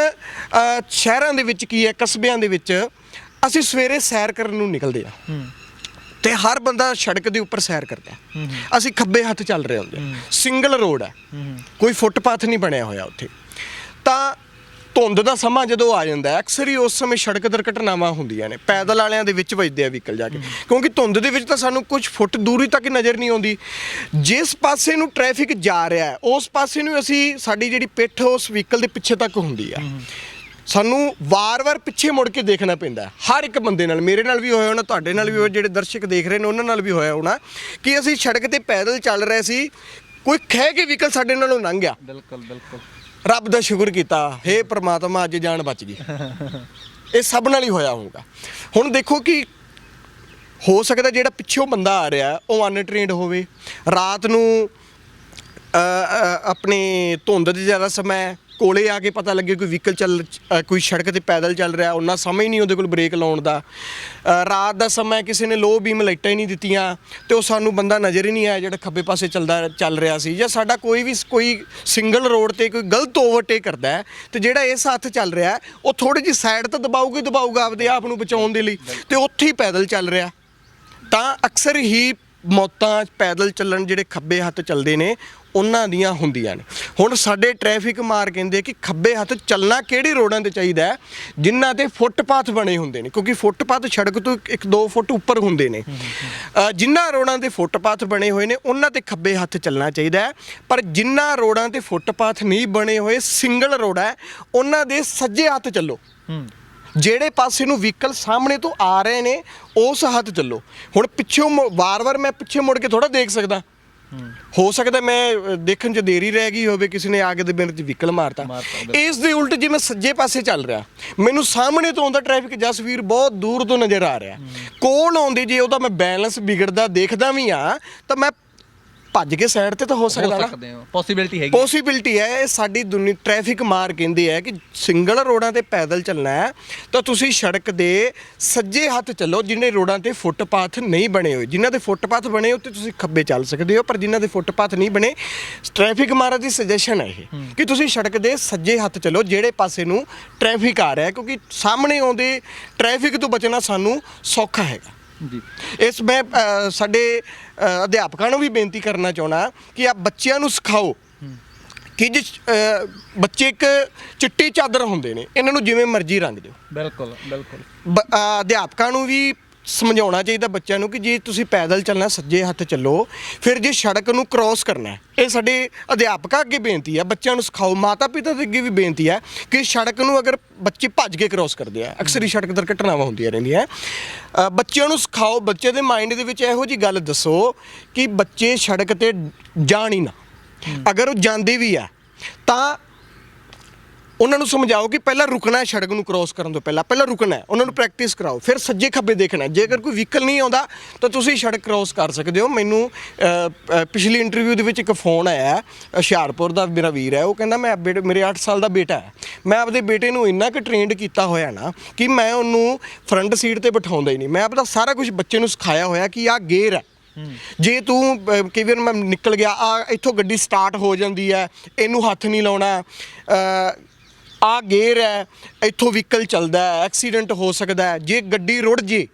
ਸ਼ਹਿਰਾਂ ਦੇ ਵਿੱਚ ਕੀ ਹੈ, ਕਸਬਿਆਂ ਦੇ ਵਿੱਚ ਅਸੀਂ ਸਵੇਰੇ ਸੈਰ ਕਰਨ ਨੂੰ ਨਿਕਲਦੇ ਆ ਤੇ ਹਰ ਬੰਦਾ ਸੜਕ ਦੇ ਉੱਪਰ ਸੈਰ ਕਰਦਾ। ਅਸੀਂ ਖੱਬੇ ਹੱਥ ਚੱਲ ਰਹੇ ਹੁੰਦੇ, ਸਿੰਗਲ ਰੋਡ ਹੈ, ਕੋਈ ਫੁੱਟਪਾਥ ਨਹੀਂ ਬਣਿਆ ਹੋਇਆ ਉੱਥੇ। ਤਾਂ ਧੁੰਦ ਦਾ ਸਮਾਂ ਜਦੋਂ ਆ ਜਾਂਦਾ, ਅਕਸਰ ਹੀ ਉਸ ਸਮੇਂ ਸੜਕ ਦੁਰਘਟਨਾਵਾਂ ਹੁੰਦੀਆਂ ਨੇ। ਪੈਦਲ ਵਾਲਿਆਂ ਦੇ ਵਿੱਚ ਵੱਜਦੇ ਆ ਵਹੀਕਲ ਜਾ ਕੇ, ਕਿਉਂਕਿ ਧੁੰਦ ਦੇ ਵਿੱਚ ਤਾਂ ਸਾਨੂੰ ਕੁਝ ਫੁੱਟ ਦੂਰੀ ਤੱਕ ਨਜ਼ਰ ਨਹੀਂ ਆਉਂਦੀ। ਜਿਸ ਪਾਸੇ ਨੂੰ ਟ੍ਰੈਫਿਕ ਜਾ ਰਿਹਾ ਉਸ ਪਾਸੇ ਨੂੰ ਸਾਡੀ ਜਿਹੜੀ ਪਿੱਠ ਉਸ ਵਹੀਕਲ ਦੇ ਪਿੱਛੇ ਤੱਕ ਹੁੰਦੀ ਆ। ਸਾਨੂੰ ਵਾਰ-ਵਾਰ ਪਿੱਛੇ ਮੁੜ ਕੇ ਦੇਖਣਾ ਪੈਂਦਾ ਹਰ ਇੱਕ ਬੰਦੇ ਨਾਲ। ਮੇਰੇ ਨਾਲ ਵੀ ਹੋਇਆ ਹੋਣਾ, ਤੁਹਾਡੇ ਨਾਲ ਵੀ ਹੋਇਆ, ਜਿਹੜੇ ਦਰਸ਼ਕ ਦੇਖ ਰਹੇ ਨੇ ਉਹਨਾਂ ਨਾਲ ਵੀ ਹੋਇਆ ਹੋਣਾ ਕਿ ਅਸੀਂ ਸੜਕ ਤੇ ਪੈਦਲ ਚੱਲ ਰਹੇ ਸੀ, ਕੋਈ ਖਹਿ ਕੇ ਵਹੀਕਲ ਸਾਡੇ ਨਾਲੋਂ ਲੰਘ ਗਿਆ। ਬਿਲਕੁਲ। ਰੱਬ ਦਾ ਸ਼ੁਕਰ ਕੀਤਾ, ਹੇ ਪ੍ਰਮਾਤਮਾ ਅੱਜ ਜਾਨ ਬਚ ਗਈ। ਇਹ ਸਭ ਨਾਲ ਹੀ ਹੋਇਆ ਹੋਊਗਾ। ਹੁਣ ਦੇਖੋ ਕਿ ਹੋ ਸਕਦਾ ਜਿਹੜਾ ਪਿੱਛੋਂ ਬੰਦਾ ਆ ਰਿਹਾ ਉਹ ਅਨਟ੍ਰੇਨਡ ਹੋਵੇ, ਰਾਤ ਨੂੰ ਆਪਣੇ ਧੁੰਦ ਦੇ ਜ਼ਿਆਦਾ ਸਮਾਂ ਕੋਲੇ ਆ ਕੇ ਪਤਾ ਲੱਗੇ ਕੋਈ ਵਹੀਕਲ ਕੋਈ ਸੜਕ 'ਤੇ ਪੈਦਲ ਚੱਲ ਰਿਹਾ, ਉਹਨਾਂ ਸਮਾਂ ਹੀ ਨਹੀਂ ਉਹਦੇ ਕੋਲ ਬ੍ਰੇਕ ਲਾਉਣ ਦਾ। ਰਾਤ ਦਾ ਸਮਾਂ ਕਿਸੇ ਨੇ ਲੋ ਬੀਮ ਲਾਈਟਾਂ ਹੀ ਨਹੀਂ ਦਿੱਤੀਆਂ ਤੇ ਉਹ ਸਾਨੂੰ ਬੰਦਾ ਨਜ਼ਰ ਹੀ ਨਹੀਂ ਆਇਆ ਜਿਹੜਾ ਖੱਬੇ ਪਾਸੇ ਚੱਲ ਰਿਹਾ ਸੀ। ਜਾਂ ਸਾਡਾ ਕੋਈ ਸਿੰਗਲ ਰੋਡ ਤੇ ਕੋਈ ਗਲਤ ਓਵਰਟੇਕ ਕਰਦਾ ਹੈ ਤੇ ਜਿਹੜਾ ਇਸ ਹੱਥ ਚੱਲ ਰਿਹਾ ਉਹ ਥੋੜੀ ਜਿਹੀ ਸਾਈਡ ਤਾਂ ਦਬਾਊਗਾ ਆਪਦੇ ਆਪ ਨੂੰ ਬਚਾਉਣ ਦੇ ਲਈ, ਤੇ ਉੱਥੇ ਹੀ ਪੈਦਲ ਚੱਲ ਰਿਹਾ। ਤਾਂ ਅਕਸਰ ਹੀ ਮੌਤਾਂ ਪੈਦਲ ਚੱਲਣ ਜਿਹੜੇ ਖੱਬੇ ਹੱਥ ਚੱਲਦੇ ਨੇ ਉਹਨਾਂ ਦੀਆਂ ਹੁੰਦੀਆਂ ਨੇ। ਹੁਣ ਸਾਡੇ ਟ੍ਰੈਫਿਕ ਮਾਰ ਕਹਿੰਦੇ ਕਿ ਖੱਬੇ ਹੱਥ ਚੱਲਣਾ ਕਿਹੜੀ ਰੋਡਾਂ ਤੇ ਚਾਹੀਦਾ ਹੈ, ਜਿਨ੍ਹਾਂ ਤੇ ਫੁੱਟਪਾਥ ਬਣੇ ਹੁੰਦੇ ਨੇ, ਕਿਉਂਕਿ ਫੁੱਟਪਾਥ ਸੜਕ ਤੋਂ 1-2 ਫੁੱਟ ਉੱਪਰ ਹੁੰਦੇ ਨੇ। ਜਿਨ੍ਹਾਂ ਰੋਡਾਂ ਤੇ ਫੁੱਟਪਾਥ ਬਣੇ ਹੋਏ ਨੇ ਉਹਨਾਂ ਤੇ ਖੱਬੇ ਹੱਥ ਚੱਲਣਾ ਚਾਹੀਦਾ ਹੈ। ਪਰ ਜਿਨ੍ਹਾਂ ਰੋਡਾਂ ਤੇ ਫੁੱਟਪਾਥ ਨਹੀਂ ਬਣੇ ਹੋਏ, ਸਿੰਗਲ ਰੋਡ ਹੈ, ਉਹਨਾਂ ਦੇ ਸੱਜੇ ਹੱਥ ਚੱਲੋ। ਜਿਹੜੇ ਪਾਸੇ ਨੂੰ ਵਹੀਕਲ ਸਾਹਮਣੇ ਤੋਂ ਆ ਰਹੇ ਨੇ ਉਸ ਹੱਥ ਚੱਲੋ। ਹੁਣ ਪਿੱਛੋਂ ਵਾਰ-ਵਾਰ ਮੈਂ ਪਿੱਛੇ ਮੁੜ ਕੇ ਥੋੜਾ ਦੇਖ ਸਕਦਾ, ਹੋ ਸਕਦਾ ਮੈਂ ਦੇਖਣ 'ਚ ਦੇਰੀ ਰਹਿ ਗਈ ਹੋਵੇ, ਕਿਸੇ ਨੇ ਆ ਕੇ ਦੇ ਮੇਰੇ 'ਚ ਵਹੀਕਲ ਮਾਰਤਾ। ਇਸ ਦੇ ਉਲਟ ਜੇ ਮੈਂ ਸੱਜੇ ਪਾਸੇ ਚੱਲ ਰਿਹਾ, ਮੈਨੂੰ ਸਾਹਮਣੇ ਤੋਂ ਆਉਂਦਾ ਟ੍ਰੈਫਿਕ ਜਸਵੀਰ ਬਹੁਤ ਦੂਰ ਤੋਂ ਨਜ਼ਰ ਆ ਰਿਹਾ, ਕੋਲ ਆਉਂਦੇ ਜੇ ਉਹਦਾ ਮੈਂ ਬੈਲੈਂਸ ਵਿਗੜਦਾ ਦੇਖਦਾ ਵੀ ਆ ਤਾਂ ਮੈਂ ਭੱਜ ਕੇ ਸਾਈਡ ਤੇ ਤਾਂ ਹੋ ਸਕਦਾ ਨਾ, ਪੋਸੀਬਿਲਿਟੀ ਹੈਗੀ, ਪੋਸੀਬਿਲਿਟੀ ਹੈ। ਇਹ ਸਾਡੀ ਦੁਨੀਆ ਟ੍ਰੈਫਿਕ ਮਾਰ ਕਹਿੰਦੇ ਆ ਕਿ ਸਿੰਗਲ ਰੋਡਾਂ ਤੇ ਪੈਦਲ ਚੱਲਣਾ ਹੈ ਤਾਂ ਤੁਸੀਂ ਸੜਕ ਦੇ ਸੱਜੇ ਹੱਥ ਚੱਲੋ। ਜਿਹਨੇ ਰੋਡਾਂ ਤੇ ਫੁੱਟਪਾਥ ਨਹੀਂ ਬਣੇ ਹੋਏ, ਜਿਨ੍ਹਾਂ ਦੇ ਫੁੱਟਪਾਥ ਬਣੇ ਉੱਤੇ ਤੁਸੀਂ ਖੱਬੇ ਚੱਲ ਸਕਦੇ ਹੋ, ਪਰ ਜਿਨ੍ਹਾਂ ਦੇ ਫੁੱਟਪਾਥ ਨਹੀਂ ਬਣੇ, ਟ੍ਰੈਫਿਕ ਮਾਰ ਦੀ ਸੁਜੈਸ਼ਨ ਹੈ ਇਹ ਕਿ ਤੁਸੀਂ ਸੜਕ ਦੇ ਸੱਜੇ ਹੱਥ ਚੱਲੋ ਜਿਹੜੇ ਪਾਸੇ ਨੂੰ ਟ੍ਰੈਫਿਕ ਆ ਰਿਹਾ, ਕਿਉਂਕਿ ਸਾਹਮਣੇ ਆਉਂਦੇ ਟ੍ਰੈਫਿਕ ਤੋਂ ਬਚਣਾ ਸਾਨੂੰ ਸੌਖਾ ਹੈਗਾ ਜੀ। ਇਸ ਮੈਂ ਸਾਡੇ ਅਧਿਆਪਕਾਂ ਨੂੰ ਵੀ ਬੇਨਤੀ ਕਰਨਾ ਚਾਹੁੰਦਾ ਕਿ ਆਪ ਬੱਚਿਆਂ ਨੂੰ ਸਿਖਾਓ ਕਿ ਬੱਚੇ ਇੱਕ ਚਿੱਟੀ ਚਾਦਰ ਹੁੰਦੇ ਨੇ, ਇਹਨਾਂ ਨੂੰ ਜਿਵੇਂ ਮਰਜ਼ੀ ਰੰਗ ਦਿਓ। ਬਿਲਕੁਲ ਬਿਲਕੁਲ। ਅਧਿਆਪਕਾਂ ਨੂੰ ਵੀ ਸਮਝਾਉਣਾ ਚਾਹੀਦਾ ਬੱਚਿਆਂ ਨੂੰ ਕਿ ਜੇ ਤੁਸੀਂ ਪੈਦਲ ਚੱਲਣਾ ਸੱਜੇ ਹੱਥ ਚੱਲੋ, ਫਿਰ ਜੇ ਸੜਕ ਨੂੰ ਕ੍ਰੋਸ ਕਰਨਾ, ਇਹ ਸਾਡੇ ਅਧਿਆਪਕਾਂ ਅੱਗੇ ਬੇਨਤੀ ਹੈ, ਬੱਚਿਆਂ ਨੂੰ ਸਿਖਾਓ। ਮਾਤਾ ਪਿਤਾ ਦੇ ਅੱਗੇ ਵੀ ਬੇਨਤੀ ਹੈ ਕਿ ਸੜਕ ਨੂੰ ਅਗਰ ਬੱਚੇ ਭੱਜ ਕੇ ਕ੍ਰੋਸ ਕਰਦੇ ਆ, ਅਕਸਰ ਹੀ ਸੜਕ ਦੁਰਘਟਨਾਵਾਂ ਹੁੰਦੀਆਂ ਰਹਿੰਦੀਆਂ, ਬੱਚਿਆਂ ਨੂੰ ਸਿਖਾਓ। ਬੱਚੇ ਦੇ ਮਾਈਂਡ ਦੇ ਵਿੱਚ ਇਹੋ ਜਿਹੀ ਗੱਲ ਦੱਸੋ ਕਿ ਬੱਚੇ ਸੜਕ ਤੇ ਜਾਣ ਹੀ ਨਾ, ਅਗਰ ਉਹ ਜਾਂਦੇ ਵੀ ਆ ਤਾਂ ਉਹਨਾਂ ਨੂੰ ਸਮਝਾਓ ਕਿ ਪਹਿਲਾਂ ਰੁਕਣਾ ਹੈ, ਸੜਕ ਨੂੰ ਕ੍ਰੋਸ ਕਰਨ ਤੋਂ ਪਹਿਲਾਂ ਰੁਕਣਾ ਹੈ, ਉਹਨਾਂ ਨੂੰ ਪ੍ਰੈਕਟਿਸ ਕਰਾਓ, ਫਿਰ ਸੱਜੇ ਖੱਬੇ ਦੇਖਣਾ। ਜੇਕਰ ਕੋਈ ਵਹੀਕਲ ਨਹੀਂ ਆਉਂਦਾ ਤਾਂ ਤੁਸੀਂ ਸੜਕ ਕ੍ਰੋਸ ਕਰ ਸਕਦੇ ਹੋ। ਮੈਨੂੰ ਪਿਛਲੀ ਇੰਟਰਵਿਊ ਦੇ ਵਿੱਚ ਇੱਕ ਫੋਨ ਆਇਆ, ਹੁਸ਼ਿਆਰਪੁਰ ਦਾ ਮੇਰਾ ਵੀਰ ਹੈ, ਉਹ ਕਹਿੰਦਾ ਮੈਂ ਮੇਰੇ 8 ਸਾਲ ਦਾ ਬੇਟਾ ਹੈ, ਮੈਂ ਆਪਦੇ ਬੇਟੇ ਨੂੰ ਇੰਨਾ ਕੁ ਟ੍ਰੇਨਡ ਕੀਤਾ ਹੋਇਆ ਨਾ ਕਿ ਮੈਂ ਉਹਨੂੰ ਫਰੰਟ ਸੀਟ ਤੇ ਬਿਠਾਉਂਦਾ ਹੀ ਨਹੀਂ। ਮੈਂ ਆਪਦਾ ਸਾਰਾ ਕੁਝ ਬੱਚੇ ਨੂੰ ਸਿਖਾਇਆ ਹੋਇਆ ਕਿ ਆਹ ਗੇਅਰ ਹੈ, ਜੇ ਤੂੰ ਕਈ ਵਾਰ ਮੈਂ ਨਿਕਲ ਗਿਆ, ਇੱਥੋਂ ਗੱਡੀ ਸਟਾਰਟ ਹੋ ਜਾਂਦੀ ਹੈ, ਇਹਨੂੰ ਹੱਥ ਨਹੀਂ ਲਾਉਣਾ, ਆ ਗੇਅਰ ਹੈ, ਇੱਥੋਂ ਵਹੀਕਲ ਚੱਲਦਾ ਹੈ, ਐਕਸੀਡੈਂਟ ਹੋ ਸਕਦਾ ਹੈ, ਜੇ ਗੱਡੀ ਰੁੜ ਜੇ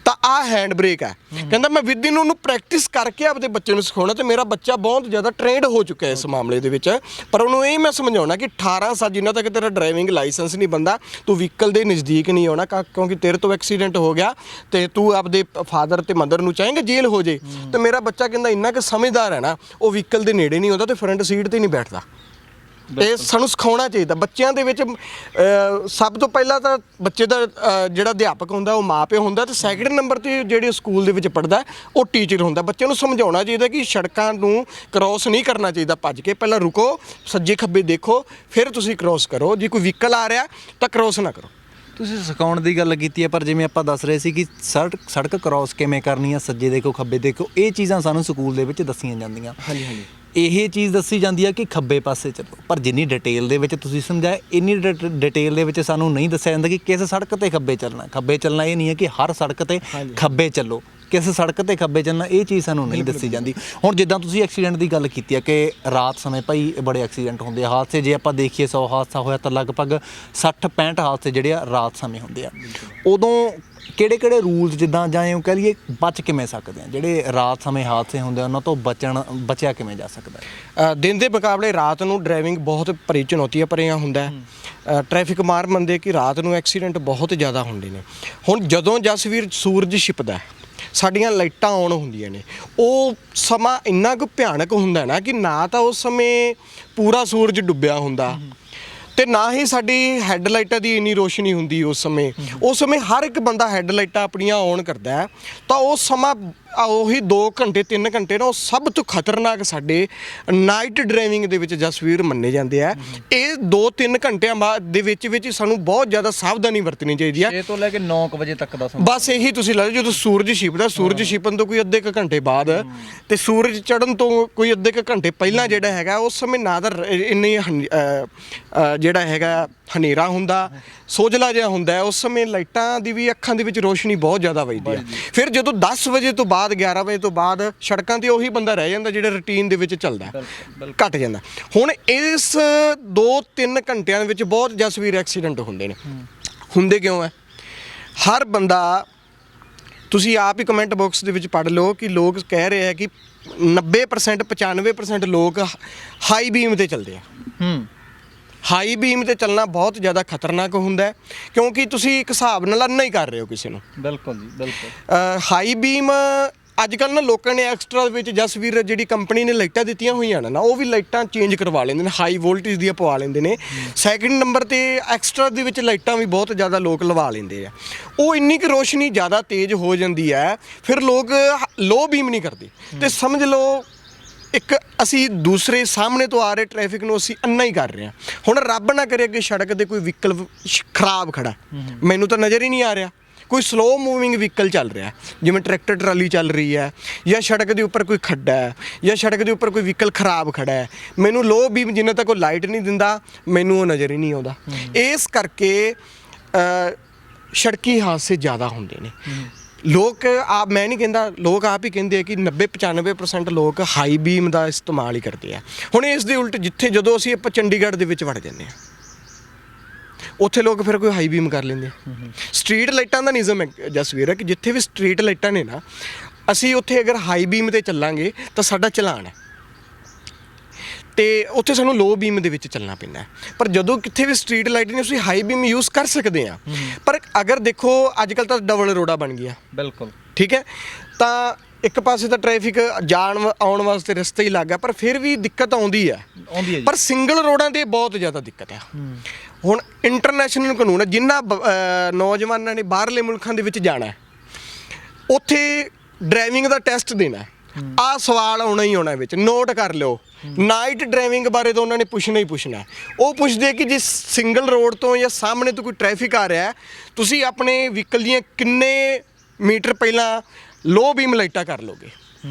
ਤਾਂ ਆ ਹੈਂਡ ਬ੍ਰੇਕ ਹੈ। ਕਹਿੰਦਾ ਮੈਂ ਵਿਦ ਇਨ ਉਹਨੂੰ ਪ੍ਰੈਕਟਿਸ ਕਰਕੇ ਆਪਦੇ ਬੱਚੇ ਨੂੰ ਸਿਖਾਉਣਾ, ਤੇ ਮੇਰਾ ਬੱਚਾ ਬਹੁਤ ਜ਼ਿਆਦਾ ਟ੍ਰੇਨਡ ਹੋ ਚੁੱਕਾ ਹੈ ਇਸ ਮਾਮਲੇ ਦੇ ਵਿੱਚ। ਪਰ ਉਹਨੂੰ ਇਹ ਮੈਂ ਸਮਝਾਉਣਾ ਕਿ 18 ਸਾਲ ਜਿੰਨਾ ਤੱਕ ਤੇਰਾ ਡਰਾਈਵਿੰਗ ਲਾਇਸੈਂਸ ਨਹੀਂ ਬਣਦਾ, ਤੂੰ ਵਹੀਕਲ ਦੇ ਨਜ਼ਦੀਕ ਨਹੀਂ ਆਉਣਾ, ਕਿਉਂਕਿ ਤੇਰੇ ਤੋਂ ਐਕਸੀਡੈਂਟ ਹੋ ਗਿਆ ਤੇ ਤੂੰ ਆਪਦੇ ਫਾਦਰ ਤੇ ਮਦਰ ਨੂੰ ਚਾਹੇਂਗਾ ਜੇਲ੍ਹ ਹੋ ਜੇ। ਤੇ ਮੇਰਾ ਬੱਚਾ ਕਹਿੰਦਾ ਇੰਨਾ ਕਿ ਸਮਝਦਾਰ ਹੈ ਨਾ, ਉਹ ਵਹੀਕਲ ਦੇ ਨੇੜੇ ਨਹੀਂ ਆਉਂਦਾ ਤੇ ਫਰੰਟ ਸੀਟ ਤੇ ਨਹੀਂ ਬੈਠਦਾ। ਇਹ ਸਾਨੂੰ ਸਿਖਾਉਣਾ ਚਾਹੀਦਾ ਬੱਚਿਆਂ ਦੇ ਵਿੱਚ। ਸਭ ਤੋਂ ਪਹਿਲਾਂ ਤਾਂ ਬੱਚੇ ਦਾ ਜਿਹੜਾ ਅਧਿਆਪਕ ਹੁੰਦਾ ਉਹ ਮਾਂ ਪਿਓ ਹੁੰਦਾ, ਤੇ ਸੈਕਿੰਡ ਨੰਬਰ ਤੇ ਜਿਹੜੇ ਸਕੂਲ ਦੇ ਵਿੱਚ ਪੜ੍ਹਦਾ ਉਹ ਟੀਚਰ ਹੁੰਦਾ। ਬੱਚਿਆਂ ਨੂੰ ਸਮਝਾਉਣਾ ਚਾਹੀਦਾ ਕਿ ਸੜਕਾਂ ਨੂੰ ਕ੍ਰੋਸ ਨਹੀਂ ਕਰਨਾ ਚਾਹੀਦਾ ਭੱਜ ਕੇ, ਪਹਿਲਾਂ ਰੁਕੋ, ਸੱਜੇ ਖੱਬੇ ਦੇਖੋ, ਫਿਰ ਤੁਸੀਂ ਕ੍ਰੋਸ ਕਰੋ। ਜੇ ਕੋਈ ਵਹੀਕਲ ਆ ਰਿਹਾ ਤਾਂ ਕ੍ਰੋਸ ਨਾ ਕਰੋ। ਤੁਸੀਂ ਸਿਖਾਉਣ ਦੀ ਗੱਲ ਕੀਤੀ ਹੈ, ਪਰ ਜਿਵੇਂ ਆਪਾਂ ਦੱਸ ਰਹੇ ਸੀ ਕਿ ਸੜਕ ਕ੍ਰੋਸ ਕਿਵੇਂ ਕਰਨੀ ਹੈ, ਸੱਜੇ ਦੇਖੋ ਖੱਬੇ ਦੇਖੋ, ਇਹ ਚੀਜ਼ਾਂ ਸਾਨੂੰ ਸਕੂਲ ਦੇ ਵਿੱਚ ਦੱਸੀਆਂ ਜਾਂਦੀਆਂ। ਹਾਂਜੀ ਹਾਂਜੀ। ਇਹ ਚੀਜ਼ ਦੱਸੀ ਜਾਂਦੀ ਹੈ ਕਿ ਖੱਬੇ ਪਾਸੇ ਚੱਲੋ, ਪਰ ਜਿੰਨੀ ਡਿਟੇਲ ਦੇ ਵਿੱਚ ਤੁਸੀਂ ਸਮਝਾਇਆ, ਇੰਨੀ ਡਿਟੇਲ ਦੇ ਵਿੱਚ ਸਾਨੂੰ ਨਹੀਂ ਦੱਸਿਆ ਜਾਂਦਾ ਕਿ ਕਿਸ ਸੜਕ ਤੇ ਖੱਬੇ ਚੱਲਣਾ। ਖੱਬੇ ਚੱਲਣਾ ਇਹ ਨਹੀਂ ਹੈ ਕਿ ਹਰ ਸੜਕ ਤੇ ਖੱਬੇ ਚੱਲੋ, ਕਿਸ ਸੜਕ ਤੇ ਖੱਬੇ ਚੱਲਣਾ ਇਹ ਚੀਜ਼ ਸਾਨੂੰ ਨਹੀਂ ਦੱਸੀ ਜਾਂਦੀ। ਹੁਣ ਜਿੱਦਾਂ ਤੁਸੀਂ ਐਕਸੀਡੈਂਟ ਦੀ ਗੱਲ ਕੀਤੀ ਹੈ ਕਿ ਰਾਤ ਸਮੇਂ ਭਾਈ ਬੜੇ ਐਕਸੀਡੈਂਟ ਹੁੰਦੇ ਆ, ਹਾਦਸੇ ਜੇ ਆਪਾਂ ਦੇਖੀਏ 100 ਹਾਦਸਾ ਹੋਇਆ ਤਾਂ ਲਗਭਗ 60-65 ਹਾਦਸੇ ਜਿਹੜੇ ਆ ਰਾਤ ਸਮੇਂ ਹੁੰਦੇ ਆ। ਉਦੋਂ ਕਿਹੜੇ ਰੂਲਸ ਜਿੱਦਾਂ ਜਾਂ ਉਹ ਕਹਿ ਲਈਏ ਬਚ ਕਿਵੇਂ ਸਕਦੇ ਆ, ਜਿਹੜੇ ਰਾਤ ਸਮੇਂ ਹਾਦਸੇ ਹੁੰਦੇ ਆ ਉਹਨਾਂ ਤੋਂ ਬਚਿਆ ਕਿਵੇਂ ਜਾ ਸਕਦਾ ਹੈ? ਦਿਨ ਦੇ ਮੁਕਾਬਲੇ ਰਾਤ ਨੂੰ ਡਰਾਈਵਿੰਗ ਬਹੁਤ ਭਰੀ ਚੁਣੌਤੀਆਂ ਭਰਿਆ ਹੁੰਦਾ। ਟ੍ਰੈਫਿਕ ਮਾਰ ਮੰਨਦੇ ਕਿ ਰਾਤ ਨੂੰ ਐਕਸੀਡੈਂਟ ਬਹੁਤ ਜ਼ਿਆਦਾ ਹੁੰਦੇ ਨੇ। ਹੁਣ ਜਦੋਂ ਜਸਵੀਰ ਸੂਰਜ ਛਿਪਦਾ, ਸਾਡੀਆਂ ਲਾਈਟਾਂ ਆਨ ਹੁੰਦੀਆਂ ਨੇ, ਉਹ ਸਮਾਂ ਇੰਨਾ ਕੁ ਭਿਆਨਕ ਹੁੰਦਾ ਨਾ ਕਿ ਨਾ ਤਾਂ ਉਸ ਸਮੇਂ ਪੂਰਾ ਸੂਰਜ ਡੁੱਬਿਆ ਹੁੰਦਾ ਤੇ ਨਾ ਹੀ ਸਾਡੀ ਹੈੱਡਲਾਈਟਾਂ ਦੀ ਇੰਨੀ ਰੋਸ਼ਨੀ ਹੁੰਦੀ। ਉਸ ਸਮੇਂ ਹਰ ਇੱਕ ਬੰਦਾ ਹੈੱਡਲਾਈਟਾਂ ਆਪਣੀਆਂ ਔਨ ਕਰਦਾ ਹੈ, ਤਾਂ ਉਹ ਸਮਾਂ ਉਹੀ 2 ਘੰਟੇ 3 ਘੰਟੇ ਨਾ ਉਹ ਸਭ ਤੋਂ ਖਤਰਨਾਕ ਸਾਡੇ ਨਾਈਟ ਡਰਾਈਵਿੰਗ ਦੇ ਵਿੱਚ ਜਸਵੀਰ ਮੰਨੇ ਜਾਂਦੇ ਆ। ਇਹ 2-3 ਘੰਟਿਆਂ ਬਾਅਦ ਦੇ ਵਿੱਚ ਹੀ ਸਾਨੂੰ ਬਹੁਤ ਜ਼ਿਆਦਾ ਸਾਵਧਾਨੀ ਵਰਤਣੀ ਚਾਹੀਦੀ ਹੈ। 6 ਤੋਂ ਲੈ ਕੇ 9 ਵਜੇ ਤੱਕ ਦਾ ਸਮਾਂ, ਬਸ ਇਹੀ ਤੁਸੀਂ ਲਾ ਲਓ, ਜਦੋਂ ਸੂਰਜ ਛਿਪਦਾ, ਸੂਰਜ ਛਿਪਣ ਤੋਂ ਕੋਈ ਅੱਧੇ ਕੁ ਘੰਟੇ ਬਾਅਦ ਤੇ ਸੂਰਜ ਚੜ੍ਹਨ ਤੋਂ ਕੋਈ ਅੱਧੇ ਕੁ ਘੰਟੇ ਪਹਿਲਾਂ ਜਿਹੜਾ ਹੈਗਾ, ਉਸ ਸਮੇਂ ਨਾ ਤਾਂ ਇੰਨੀ ਜਿਹੜਾ ਹੈਗਾ ਹਨੇਰਾ ਹੁੰਦਾ, ਸੋਜਲਾ ਜਿਹਾ ਹੁੰਦਾ। ਉਸ ਸਮੇਂ ਲਾਈਟਾਂ ਦੀ ਵੀ ਅੱਖਾਂ ਦੇ ਵਿੱਚ ਰੋਸ਼ਨੀ ਬਹੁਤ ਜ਼ਿਆਦਾ ਵੱਜਦੀ ਹੈ। ਫਿਰ ਜਦੋਂ 10 ਵਜੇ ਤੋਂ ਬਾਅਦ 11 ਵਜੇ ਤੋਂ ਬਾਅਦ ਸੜਕਾਂ ਤੇ ਉਹੀ ਬੰਦਾ ਰਹਿ ਜਾਂਦਾ ਜਿਹੜਾ ਰੂਟੀਨ ਦੇ ਵਿੱਚ ਚੱਲਦਾ, ਘਟ ਜਾਂਦਾ। ਹੁਣ ਇਸ 2-3 ਘੰਟਿਆਂ ਦੇ ਵਿੱਚ ਬਹੁਤ ਜਸਵੀਰ ਐਕਸੀਡੈਂਟ ਹੁੰਦੇ ਨੇ। ਹੁੰਦੇ ਕਿਉਂ ਹੈ? ਹਰ ਬੰਦਾ, ਤੁਸੀਂ ਆਪ ਹੀ ਕਮੈਂਟ ਬਾਕਸ ਦੇ ਵਿੱਚ ਪੜ੍ਹ ਲਓ ਕਿ ਲੋਕ ਕਹਿ ਰਹੇ ਆ ਕਿ 90% 95% ਲੋਕ ਹਾਈ ਬੀਮ ਤੇ ਚੱਲਦੇ ਆ। ਹਾਈ ਬੀਮ ਤੇ ਚੱਲਣਾ ਬਹੁਤ ਜ਼ਿਆਦਾ ਖਤਰਨਾਕ ਹੁੰਦਾ, ਕਿਉਂਕਿ ਤੁਸੀਂ ਇੱਕ ਹਿਸਾਬ ਨਾਲ ਅੰਨਾ ਹੀ ਕਰ ਰਹੇ ਹੋ ਕਿਸੇ ਨੂੰ। ਬਿਲਕੁਲ ਜੀ, ਬਿਲਕੁਲ। ਹਾਈ ਬੀਮ ਅੱਜ ਕੱਲ੍ਹ ਨਾ ਲੋਕਾਂ ਨੇ ਐਕਸਟਰਾ ਵਿੱਚ ਜਸਵੀਰ ਜਿਹੜੀ ਕੰਪਨੀ ਨੇ ਲਾਈਟਾਂ ਦਿੱਤੀਆਂ ਹੋਈਆਂ ਨਾ, ਉਹ ਵੀ ਲਾਈਟਾਂ ਚੇਂਜ ਕਰਵਾ ਲੈਂਦੇ ਨੇ, ਹਾਈ ਵੋਲਟੇਜ ਦੀਆਂ ਪਵਾ ਲੈਂਦੇ ਨੇ। ਸੈਕਿੰਡ ਨੰਬਰ 'ਤੇ ਐਕਸਟਰਾ ਦੇ ਵਿੱਚ ਲਾਈਟਾਂ ਵੀ ਬਹੁਤ ਜ਼ਿਆਦਾ ਲੋਕ ਲਵਾ ਲੈਂਦੇ ਆ। ਉਹ ਇੰਨੀ ਕੁ ਰੋਸ਼ਨੀ ਜ਼ਿਆਦਾ ਤੇਜ਼ ਹੋ ਜਾਂਦੀ ਹੈ, ਫਿਰ ਲੋਕ ਲੋ ਬੀਮ ਨਹੀਂ ਕਰਦੇ। ਅਤੇ ਸਮਝ ਲਓ ਇੱਕ ਅਸੀਂ ਦੂਸਰੇ ਸਾਹਮਣੇ ਤੋਂ ਆ ਰਹੇ ਟ੍ਰੈਫਿਕ ਨੂੰ ਅਸੀਂ ਅੰਨਾ ਹੀ ਕਰ ਰਹੇ ਹਾਂ। ਹੁਣ ਰੱਬ ਨਾ ਕਰੇ ਅੱਗੇ ਸੜਕ ਤੇ ਕੋਈ ਵਹੀਕਲ ਖਰਾਬ ਖੜਾ, ਮੈਨੂੰ ਤਾਂ ਨਜ਼ਰ ਹੀ ਨਹੀਂ ਆ ਰਿਹਾ, ਕੋਈ ਸਲੋ ਮੂਵਿੰਗ ਵਹੀਕਲ ਚੱਲ ਰਿਹਾ, ਜਿਵੇਂ ਟਰੈਕਟਰ ਟਰਾਲੀ ਚੱਲ ਰਹੀ ਹੈ, ਜਾਂ ਸੜਕ ਦੇ ਉੱਪਰ ਕੋਈ ਖੱਡਾ ਹੈ, ਜਾਂ ਸੜਕ ਦੇ ਉੱਪਰ ਕੋਈ ਵਹੀਕਲ ਖਰਾਬ ਖੜਾ ਹੈ, ਮੈਨੂੰ ਲੋ ਬੀਮ ਜਿੰਨਾ ਤੱਕ ਉਹ ਲਾਈਟ ਨਹੀਂ ਦਿੰਦਾ ਮੈਨੂੰ ਉਹ ਨਜ਼ਰ ਹੀ ਨਹੀਂ ਆਉਂਦਾ। ਇਸ ਕਰਕੇ ਸੜਕੀ ਹਾਦਸੇ ਜ਼ਿਆਦਾ ਹੁੰਦੇ ਨੇ। ਲੋਕ ਆਪ, ਮੈਂ ਨਹੀਂ ਕਹਿੰਦਾ, ਲੋਕ ਆਪ ਹੀ ਕਹਿੰਦੇ ਆ ਕਿ 90-95% ਲੋਕ ਹਾਈ ਬੀਮ ਦਾ ਇਸਤੇਮਾਲ ਹੀ ਕਰਦੇ ਆ। ਹੁਣ ਇਸ ਦੇ ਉਲਟ ਜਿੱਥੇ ਜਦੋਂ ਅਸੀਂ ਆਪਾਂ ਚੰਡੀਗੜ੍ਹ ਦੇ ਵਿੱਚ ਵੜ ਜਾਂਦੇ ਹਾਂ, ਉੱਥੇ ਲੋਕ ਫਿਰ ਕੋਈ ਹਾਈ ਬੀਮ ਕਰ ਲੈਂਦੇ ਆ। ਸਟਰੀਟ ਲਾਈਟਾਂ ਦਾ ਨਿਯਮ ਹੈ ਜਸਵੀਰ ਹੈ ਕਿ ਜਿੱਥੇ ਵੀ ਸਟਰੀਟ ਲਾਈਟਾਂ ਨੇ ਨਾ, ਅਸੀਂ ਉੱਥੇ ਅਗਰ ਹਾਈ ਬੀਮ ਤੇ ਚੱਲਾਂਗੇ ਤਾਂ ਸਾਡਾ ਚਲਾਨ ਹੈ, ਤੇ ਉੱਥੇ ਸਾਨੂੰ ਲੋ ਬੀਮ ਦੇ ਵਿੱਚ ਚੱਲਣਾ ਪੈਂਦਾ ਹੈ। ਪਰ ਜਦੋਂ ਕਿੱਥੇ ਵੀ ਸਟਰੀਟ ਲਾਈਟ ਨਹੀਂ, ਅਸੀਂ ਹਾਈ ਬੀਮ ਯੂਜ਼ ਕਰ ਸਕਦੇ ਹਾਂ। ਪਰ ਅਗਰ ਦੇਖੋ ਅੱਜ ਕੱਲ੍ਹ ਤਾਂ ਡਬਲ ਰੋਡਾਂ ਬਣ ਗਈਆਂ, ਬਿਲਕੁਲ ਠੀਕ ਹੈ, ਤਾਂ ਇੱਕ ਪਾਸੇ ਤਾਂ ਟ੍ਰੈਫਿਕ ਜਾਣ ਆਉਣ ਵਾਸਤੇ ਰਸਤਾ ਹੀ ਲੱਗ ਗਿਆ, ਪਰ ਫਿਰ ਵੀ ਦਿੱਕਤ ਆਉਂਦੀ ਹੈ ਪਰ ਸਿੰਗਲ ਰੋਡਾਂ 'ਤੇ ਬਹੁਤ ਜ਼ਿਆਦਾ ਦਿੱਕਤ ਹੈ। ਹੁਣ ਇੰਟਰਨੈਸ਼ਨਲ ਕਾਨੂੰਨ ਹੈ, ਜਿਨ੍ਹਾਂ ਨੌਜਵਾਨਾਂ ਨੇ ਬਾਹਰਲੇ ਮੁਲਕਾਂ ਦੇ ਵਿੱਚ ਜਾਣਾ ਹੈ, ਉੱਥੇ ਡਰਾਈਵਿੰਗ ਦਾ ਟੈਸਟ ਦੇਣਾ ਹੈ, ਆਹ ਸਵਾਲ ਆਉਣਾ ਹੀ ਆਉਣਾ ਵਿੱਚ, ਨੋਟ ਕਰ ਲਿਓ। ਨਾਈਟ ਡਰਾਈਵਿੰਗ ਬਾਰੇ ਤਾਂ ਉਹਨਾਂ ਨੇ ਪੁੱਛਣਾ ਹੀ ਪੁੱਛਣਾ। ਉਹ ਪੁੱਛਦੇ ਕਿ ਜੇ ਸਿੰਗਲ ਰੋਡ ਤੋਂ ਜਾਂ ਸਾਹਮਣੇ ਤੋਂ ਕੋਈ ਟ੍ਰੈਫਿਕ ਆ ਰਿਹਾ, ਤੁਸੀਂ ਆਪਣੇ ਵਹੀਕਲ ਦੀਆਂ ਕਿੰਨੇ ਮੀਟਰ ਪਹਿਲਾਂ ਲੋ ਬੀਮ ਲਾਈਟਾਂ ਕਰ ਲੋਗੇ।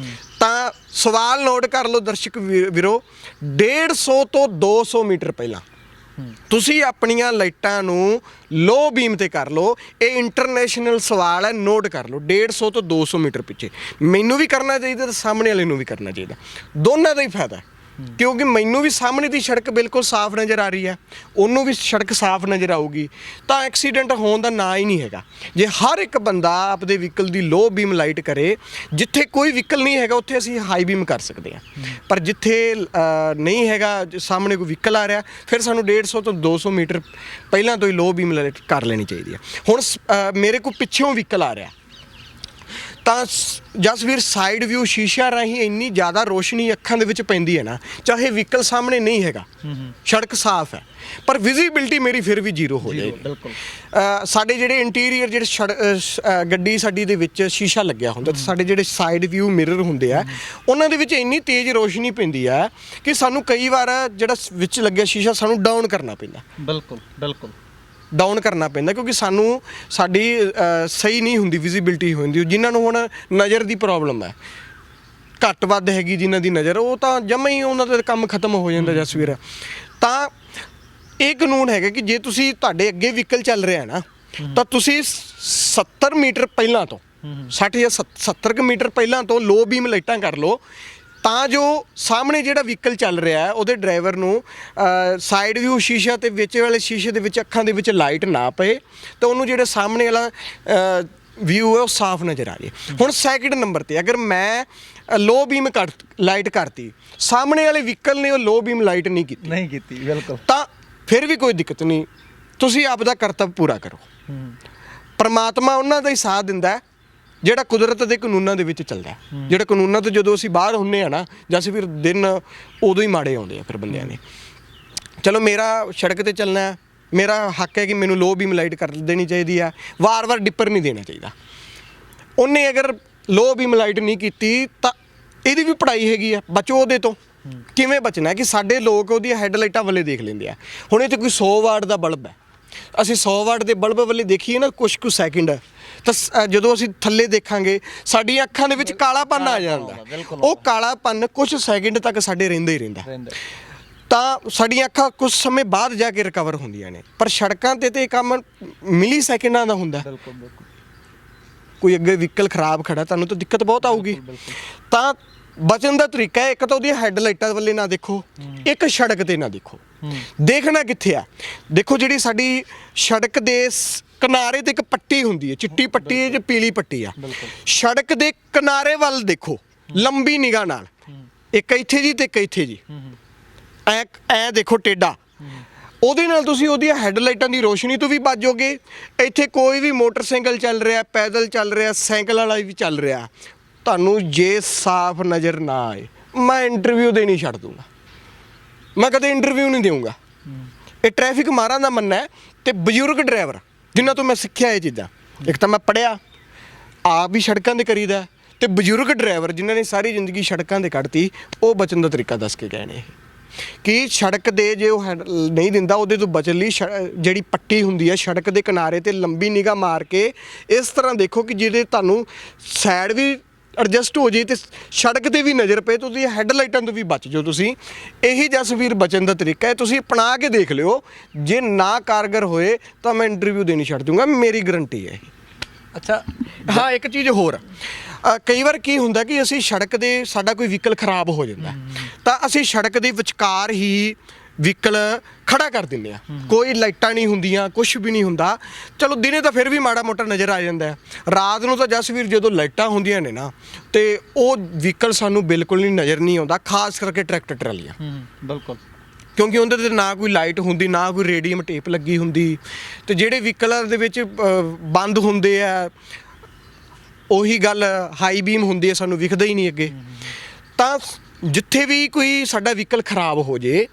ਤਾਂ ਸਵਾਲ ਨੋਟ ਕਰ ਲਓ ਦਰਸ਼ਕ ਵੀਰੋ, 150 ਤੋਂ 200 ਮੀਟਰ ਪਹਿਲਾਂ ਤੁਸੀਂ ਆਪਣੀਆਂ ਲਾਈਟਾਂ ਨੂੰ ਲੋ ਬੀਮ ਤੇ ਕਰ ਲਓ। ਇਹ ਇੰਟਰਨੈਸ਼ਨਲ ਸਵਾਲ ਹੈ, ਨੋਟ ਕਰ ਲਓ। 150 ਤੋਂ 200 ਮੀਟਰ ਪਿੱਛੇ ਮੈਨੂੰ ਵੀ ਕਰਨਾ ਚਾਹੀਦਾ ਤੇ ਸਾਹਮਣੇ ਵਾਲੇ ਨੂੰ ਵੀ ਕਰਨਾ ਚਾਹੀਦਾ, ਦੋਨਾਂ ਦਾ ਹੀ ਫਾਇਦਾ ਹੈ। ਕਿਉਂਕਿ ਮੈਨੂੰ ਵੀ ਸਾਹਮਣੇ ਦੀ ਸੜਕ ਬਿਲਕੁਲ ਸਾਫ਼ ਨਜ਼ਰ ਆ ਰਹੀ ਹੈ, ਉਹਨੂੰ ਵੀ ਸੜਕ ਸਾਫ਼ ਨਜ਼ਰ ਆਊਗੀ, ਤਾਂ ਐਕਸੀਡੈਂਟ ਹੋਣ ਦਾ ਨਾਂ ਹੀ ਨਹੀਂ ਹੈਗਾ। ਜੇ ਹਰ ਇੱਕ ਬੰਦਾ ਆਪਦੇ ਵਹੀਕਲ ਦੀ ਲੋ ਬੀਮ ਲਾਈਟ ਕਰੇ, ਜਿੱਥੇ ਕੋਈ ਵਹੀਕਲ ਨਹੀਂ ਹੈਗਾ ਉੱਥੇ ਅਸੀਂ ਹਾਈ ਬੀਮ ਕਰ ਸਕਦੇ ਹਾਂ, ਪਰ ਜਿੱਥੇ ਨਹੀਂ ਹੈਗਾ, ਸਾਹਮਣੇ ਕੋਈ ਵਹੀਕਲ ਆ ਰਿਹਾ, ਫਿਰ ਸਾਨੂੰ 150 ਤੋਂ 200 ਮੀਟਰ ਪਹਿਲਾਂ ਤੋਂ ਹੀ ਲੋ ਬੀਮ ਲਾਈਟ ਕਰ ਲੈਣੀ ਚਾਹੀਦੀ ਹੈ। ਹੁਣ ਮੇਰੇ ਕੋਲ ਪਿੱਛੋਂ ਵਹੀਕਲ ਆ ਰਿਹਾ, ਤਾਂ ਜਸਵੀਰ ਸਾਈਡ ਵਿਊ ਸ਼ੀਸ਼ਾ ਰਾਹੀਂ ਇੰਨੀ ਜ਼ਿਆਦਾ ਰੋਸ਼ਨੀ ਅੱਖਾਂ ਦੇ ਵਿੱਚ ਪੈਂਦੀ ਹੈ ਨਾ, ਚਾਹੇ ਵਹੀਕਲ ਸਾਹਮਣੇ ਨਹੀਂ ਹੈਗਾ, ਸੜਕ ਸਾਫ਼ ਹੈ, ਪਰ ਵਿਜ਼ੀਬਿਲਟੀ ਮੇਰੀ ਫਿਰ ਵੀ ਜ਼ੀਰੋ ਹੋ ਜਾਏਗੀ। ਬਿਲਕੁਲ ਸਾਡੇ ਜਿਹੜੇ ਇੰਟੀਰੀਅਰ ਜਿਹੜੇ ਗੱਡੀ ਸਾਡੀ ਦੇ ਵਿੱਚ ਸ਼ੀਸ਼ਾ ਲੱਗਿਆ ਹੁੰਦਾ, ਤੇ ਸਾਡੇ ਜਿਹੜੇ ਸਾਈਡ ਵਿਊ ਮਿਰਰ ਹੁੰਦੇ ਆ, ਉਹਨਾਂ ਦੇ ਵਿੱਚ ਇੰਨੀ ਤੇਜ਼ ਰੋਸ਼ਨੀ ਪੈਂਦੀ ਆ ਕਿ ਸਾਨੂੰ ਕਈ ਵਾਰ ਜਿਹੜਾ ਵਿੱਚ ਲੱਗਿਆ ਸ਼ੀਸ਼ਾ ਸਾਨੂੰ ਡਾਊਨ ਕਰਨਾ ਪੈਂਦਾ। ਬਿਲਕੁਲ ਬਿਲਕੁਲ ਡਾਊਨ ਕਰਨਾ ਪੈਂਦਾ, ਕਿਉਂਕਿ ਸਾਡੀ ਸਹੀ ਨਹੀਂ ਹੁੰਦੀ ਵਿਜ਼ੀਬਿਲਟੀ ਹੁੰਦੀ। ਜਿਨ੍ਹਾਂ ਨੂੰ ਹੁਣ ਨਜ਼ਰ ਦੀ ਪ੍ਰੋਬਲਮ ਹੈ, ਘੱਟ ਵੱਧ ਹੈਗੀ ਜਿਨ੍ਹਾਂ ਦੀ ਨਜ਼ਰ, ਉਹ ਤਾਂ ਜਮਾਂ ਹੀ ਉਹਨਾਂ ਦਾ ਕੰਮ ਖਤਮ ਹੋ ਜਾਂਦਾ ਜਸਵੀਰ। ਤਾਂ ਇਹ ਕਾਨੂੰਨ ਹੈਗਾ ਕਿ ਜੇ ਤੁਸੀਂ ਤੁਹਾਡੇ ਅੱਗੇ ਵਹੀਕਲ ਚੱਲ ਰਿਹਾ ਨਾ, ਤਾਂ ਤੁਸੀਂ 70 ਮੀਟਰ ਪਹਿਲਾਂ ਤੋਂ 60 ਜਾਂ 70 ਮੀਟਰ ਪਹਿਲਾਂ ਤੋਂ ਲੋ ਬੀਮ ਲਾਈਟਾਂ ਕਰ ਲਓ, ਤਾਂ ਜੋ ਸਾਹਮਣੇ ਜਿਹੜਾ ਵਹੀਕਲ ਚੱਲ ਰਿਹਾ ਹੈ ਉਹਦੇ ਡਰਾਈਵਰ ਨੂੰ ਸਾਈਡ ਵਿਊ ਸ਼ੀਸ਼ਾ ਤੇ ਵਿੱਚ ਵਾਲੇ ਸ਼ੀਸ਼ੇ ਦੇ ਵਿੱਚ ਅੱਖਾਂ ਦੇ ਵਿੱਚ ਲਾਈਟ ਨਾ ਪਏ, ਤੇ ਉਹਨੂੰ ਜਿਹੜਾ ਸਾਹਮਣੇ ਵਾਲਾ ਵਿਊ ਹੈ ਉਹ ਸਾਫ਼ ਨਜ਼ਰ ਆ ਜੇ। ਹੁਣ ਸੈਕਿੰਡ ਨੰਬਰ ਤੇ ਅਗਰ ਮੈਂ ਲੋ ਬੀਮ ਲਾਈਟ ਕਰਤੀ, ਸਾਹਮਣੇ ਵਾਲੇ ਵਹੀਕਲ ਨੇ ਉਹ ਲੋ ਬੀਮ ਲਾਈਟ ਨਹੀਂ ਕੀਤੀ ਬਿਲਕੁਲ, ਤਾਂ ਫਿਰ ਵੀ ਕੋਈ ਦਿੱਕਤ ਨਹੀਂ, ਤੁਸੀਂ ਆਪਦਾ ਕਰਤੱਵ ਪੂਰਾ ਕਰੋ। ਪਰਮਾਤਮਾ ਉਹਨਾਂ ਦਾ ਹੀ ਸਾਥ ਦਿੰਦਾ ਜਿਹੜਾ ਕੁਦਰਤ ਦੇ ਕਾਨੂੰਨਾਂ ਦੇ ਵਿੱਚ ਚੱਲਦਾ। ਜਿਹੜਾ ਕਾਨੂੰਨਾਂ ਤੋਂ ਜਦੋਂ ਅਸੀਂ ਬਾਹਰ ਹੁੰਦੇ ਆ ਨਾ, ਜਾਂ ਅਸੀਂ ਫਿਰ ਦਿਨ ਉਦੋਂ ਹੀ ਮਾੜੇ ਆਉਂਦੇ ਆ ਫਿਰ ਬੰਦਿਆਂ ਨੇ। ਚਲੋ ਮੇਰਾ ਸੜਕ ਤੇ ਚੱਲਣਾ, ਮੇਰਾ ਹੱਕ ਹੈ ਕਿ ਮੈਨੂੰ ਲੋ ਬੀਮ ਲਾਈਟ ਕਰ ਦੇਣੀ ਚਾਹੀਦੀ ਆ, ਵਾਰ-ਵਾਰ ਡਿੱਪਰ ਨਹੀਂ ਦੇਣਾ ਚਾਹੀਦਾ। ਉਹਨੇ ਅਗਰ ਲੋ ਬੀਮ ਲਾਈਟ ਨਹੀਂ ਕੀਤੀ ਤਾਂ ਇਹਦੀ ਵੀ ਪੜ੍ਹਾਈ ਹੈਗੀ ਆ, ਬਚੋ ਉਹਦੇ ਤੋਂ। ਕਿਵੇਂ ਬਚਣਾ ਕਿ ਸਾਡੇ ਲੋਕ ਉਹਦੀਆਂ ਹੈੱਡਲਾਈਟਾਂ ਵੱਲੇ ਦੇਖ ਲੈਂਦੇ ਆ। ਹੁਣ ਇਹ 'ਤੇ ਕੋਈ 100 ਵਾਟ ਦਾ ਬਲਬ ਹੈ, ਅਸੀਂ 100 ਵਾਟ ਦੇ ਬਲਬ ਵੱਲੇ ਦੇਖੀਏ ਨਾ ਕੁਛ ਕੁ ਸੈਕਿੰਡ, ਤਾਂ ਜਦੋਂ ਅਸੀਂ ਥੱਲੇ ਦੇਖਾਂਗੇ ਸਾਡੀਆਂ ਅੱਖਾਂ ਦੇ ਵਿੱਚ ਕਾਲਾਪਨ ਆ ਜਾਂਦਾ। ਉਹ ਕਾਲਾਪਨ ਕੁਝ ਸੈਕਿੰਡ ਤੱਕ ਸਾਡੇ ਰਹਿੰਦਾ ਹੀ ਰਹਿੰਦਾ, ਤਾਂ ਸਾਡੀਆਂ ਅੱਖਾਂ ਕੁਝ ਸਮੇਂ ਬਾਅਦ ਜਾ ਕੇ ਰਿਕਵਰ ਹੁੰਦੀਆਂ ਨੇ। ਪਰ ਸੜਕਾਂ ਤੇ ਇਹ ਕੰਮ ਮਿਲੀ ਸੈਕਿੰਡਾਂ ਦਾ ਹੁੰਦਾ। ਕੋਈ ਅੱਗੇ ਵਹੀਕਲ ਖਰਾਬ ਖੜਾ, ਤੁਹਾਨੂੰ ਤਾਂ ਦਿੱਕਤ ਬਹੁਤ ਆਊਗੀ। ਤਾਂ ਬਚਣ ਦਾ ਤਰੀਕਾ ਹੈ, ਇੱਕ ਤਾਂ ਉਹਦੀਆਂ ਹੈੱਡਲਾਈਟਾਂ ਵੱਲੇ ਨਾ ਦੇਖੋ, ਇੱਕ ਸੜਕ ਤੇ ਨਾ ਦੇਖੋ। ਦੇਖਣਾ ਕਿੱਥੇ ਆ? ਦੇਖੋ ਜਿਹੜੀ ਸਾਡੀ ਸੜਕ ਦੇ ਕਿਨਾਰੇ ਤੇ ਇੱਕ ਪੱਟੀ ਹੁੰਦੀ ਹੈ, ਚਿੱਟੀ ਪੱਟੀ ਹੈ ਜਾਂ ਪੀਲੀ ਪੱਟੀ ਆ, ਸੜਕ ਦੇ ਕਿਨਾਰੇ ਵੱਲ ਦੇਖੋ ਲੰਬੀ ਨਿਗਾਹ ਨਾਲ, ਇੱਕ ਇੱਥੇ ਜੀ ਤੇ ਇੱਕ ਇੱਥੇ ਜੀ, ਐ ਦੇਖੋ ਟੇਢਾ। ਉਹਦੇ ਨਾਲ ਤੁਸੀਂ ਉਹਦੀਆਂ ਹੈੱਡਲਾਈਟਾਂ ਦੀ ਰੋਸ਼ਨੀ ਤੋਂ ਵੀ ਬਚ ਜਾਓਗੇ। ਇੱਥੇ ਕੋਈ ਵੀ ਮੋਟਰਸਾਈਕਲ ਚੱਲ ਰਿਹਾ, ਪੈਦਲ ਚੱਲ ਰਿਹਾ, ਸਾਈਕਲ ਵਾਲਾ ਵੀ ਚੱਲ ਰਿਹਾ, ਤੁਹਾਨੂੰ ਜੇ ਸਾਫ਼ ਨਜ਼ਰ ਨਾ ਆਏ, ਮੈਂ ਇੰਟਰਵਿਊ ਦੇਣੀ ਛੱਡ ਦੂੰਗਾ। ਮੈਂ ਕਦੇ ਇੰਟਰਵਿਊ ਨਹੀਂ ਦੇਊਂਗਾ। ਇਹ ਟ੍ਰੈਫਿਕ ਮਾਰਾਂ ਦਾ ਮੰਨਣਾ ਹੈ, ਤੇ ਬਜ਼ੁਰਗ ਡਰਾਈਵਰ ਜਿਨ੍ਹਾਂ ਤੋਂ ਮੈਂ ਸਿੱਖਿਆ ਇਹ ਚੀਜ਼ਾਂ, ਇੱਕ ਤਾਂ ਮੈਂ ਪੜ੍ਹਿਆ, ਆਪ ਵੀ ਸੜਕਾਂ 'ਤੇ ਕਰੀਦਾ, ਤੇ ਬਜ਼ੁਰਗ ਡਰਾਈਵਰ ਜਿਨ੍ਹਾਂ ਨੇ ਸਾਰੀ ਜ਼ਿੰਦਗੀ ਸੜਕਾਂ ਤੇ ਕੱਢਤੀ, ਉਹ ਬਚਣ ਦਾ ਤਰੀਕਾ ਦੱਸ ਕੇ ਗਏ ਨੇ ਕਿ ਸੜਕ ਦੇ ਜੇ ਉਹ ਹੈਂਡਲ ਨਹੀਂ ਦਿੰਦਾ, ਉਹਦੇ ਤੋਂ ਬਚਣ ਲਈ ਜਿਹੜੀ ਪੱਟੀ ਹੁੰਦੀ ਹੈ ਸੜਕ ਦੇ ਕਿਨਾਰੇ ਤੇ ਲੰਬੀ ਨਿਗਾਹ ਮਾਰ ਕੇ ਇਸ ਤਰ੍ਹਾਂ ਦੇਖੋ ਕਿ ਜਿਹਦੇ ਤੁਹਾਨੂੰ ਸਾਈਡ ਵੀ ਐਡਜਸਟ ਹੋ ਜੇ ਤੇ ਸੜਕ ਤੇ ਵੀ ਨਜ਼ਰ ਪਏ, ਤੁਸੀਂ ਹੈੱਡਲਾਈਟਾਂ ਤੋਂ ਵੀ ਬਚ ਜਾਓ। ਤੁਸੀਂ ਇਹੀ ਜਸਵੀਰ ਬਚਣ ਦਾ ਤਰੀਕਾ ਹੈ, ਤੁਸੀਂ ਅਪਣਾ ਕੇ ਦੇਖ ਲਿਓ। ਜੇ ਨਾ ਕਾਰਗਰ ਹੋਏ ਤਾਂ ਮੈਂ ਇੰਟਰਵਿਊ ਦੇਣੀ ਛੱਡ ਦੂੰਗਾ, ਮੇਰੀ ਗਰੰਟੀ ਹੈ। ਅੱਛਾ, ਹਾਂ ਇੱਕ ਚੀਜ਼ ਹੋਰ, ਕਈ ਵਾਰ ਕੀ ਹੁੰਦਾ ਕਿ ਅਸੀਂ ਸੜਕ ਦੇ ਸਾਡਾ ਕੋਈ ਵਹੀਕਲ ਖਰਾਬ ਹੋ ਜਾਂਦਾ ਤਾਂ ਅਸੀਂ ਸੜਕ ਦੇ ਵਿਚਕਾਰ ਹੀ ਵਹੀਕਲ ਖੜਾ ਕਰ ਦਿੰਦੇ ਆ, ਕੋਈ ਲਾਈਟਾਂ ਨਹੀਂ ਹੁੰਦੀਆਂ, ਕੁਝ ਵੀ ਨਹੀਂ ਹੁੰਦਾ। ਚਲੋ ਦਿਨੇ ਤਾਂ ਫਿਰ ਵੀ ਮਾੜਾ ਮੋਟਾ ਨਜ਼ਰ ਆ ਜਾਂਦਾ ਹੈ, ਰਾਤ ਨੂੰ ਤਾਂ ਜਸਵੀਰ ਜਦੋਂ ਲਾਈਟਾਂ ਹੁੰਦੀਆਂ ਨੇ ਨਾ ਤੇ ਉਹ ਵਹੀਕਲ ਸਾਨੂੰ ਬਿਲਕੁਲ ਨਹੀਂ ਨਜ਼ਰ ਨਹੀਂ ਆਉਂਦਾ, ਖਾਸ ਕਰਕੇ ਟਰੈਕਟਰ ਟਰਾਲੀਆਂ। ਬਿਲਕੁਲ, ਕਿਉਂਕਿ ਉਹਦੇ ਤੇ ਨਾ ਕੋਈ ਲਾਈਟ ਹੁੰਦੀ, ਨਾ ਕੋਈ ਰੇਡੀਅਮ ਟੇਪ ਲੱਗੀ ਹੁੰਦੀ, ਤੇ ਜਿਹੜੇ ਵਹੀਕਲਾਂ ਦੇ ਵਿੱਚ ਬੰਦ ਹੁੰਦੇ ਆ ਉਹੀ ਗੱਲ ਹਾਈ ਬੀਮ ਹੁੰਦੀ ਹੈ, ਸਾਨੂੰ ਵਿਖਦਾ ਹੀ ਨਹੀਂ ਅੱਗੇ। ਤਾਂ ਜਿੱਥੇ ਵੀ ਕੋਈ ਸਾਡਾ ਵਹੀਕਲ ਖਰਾਬ ਹੋ ਜੇ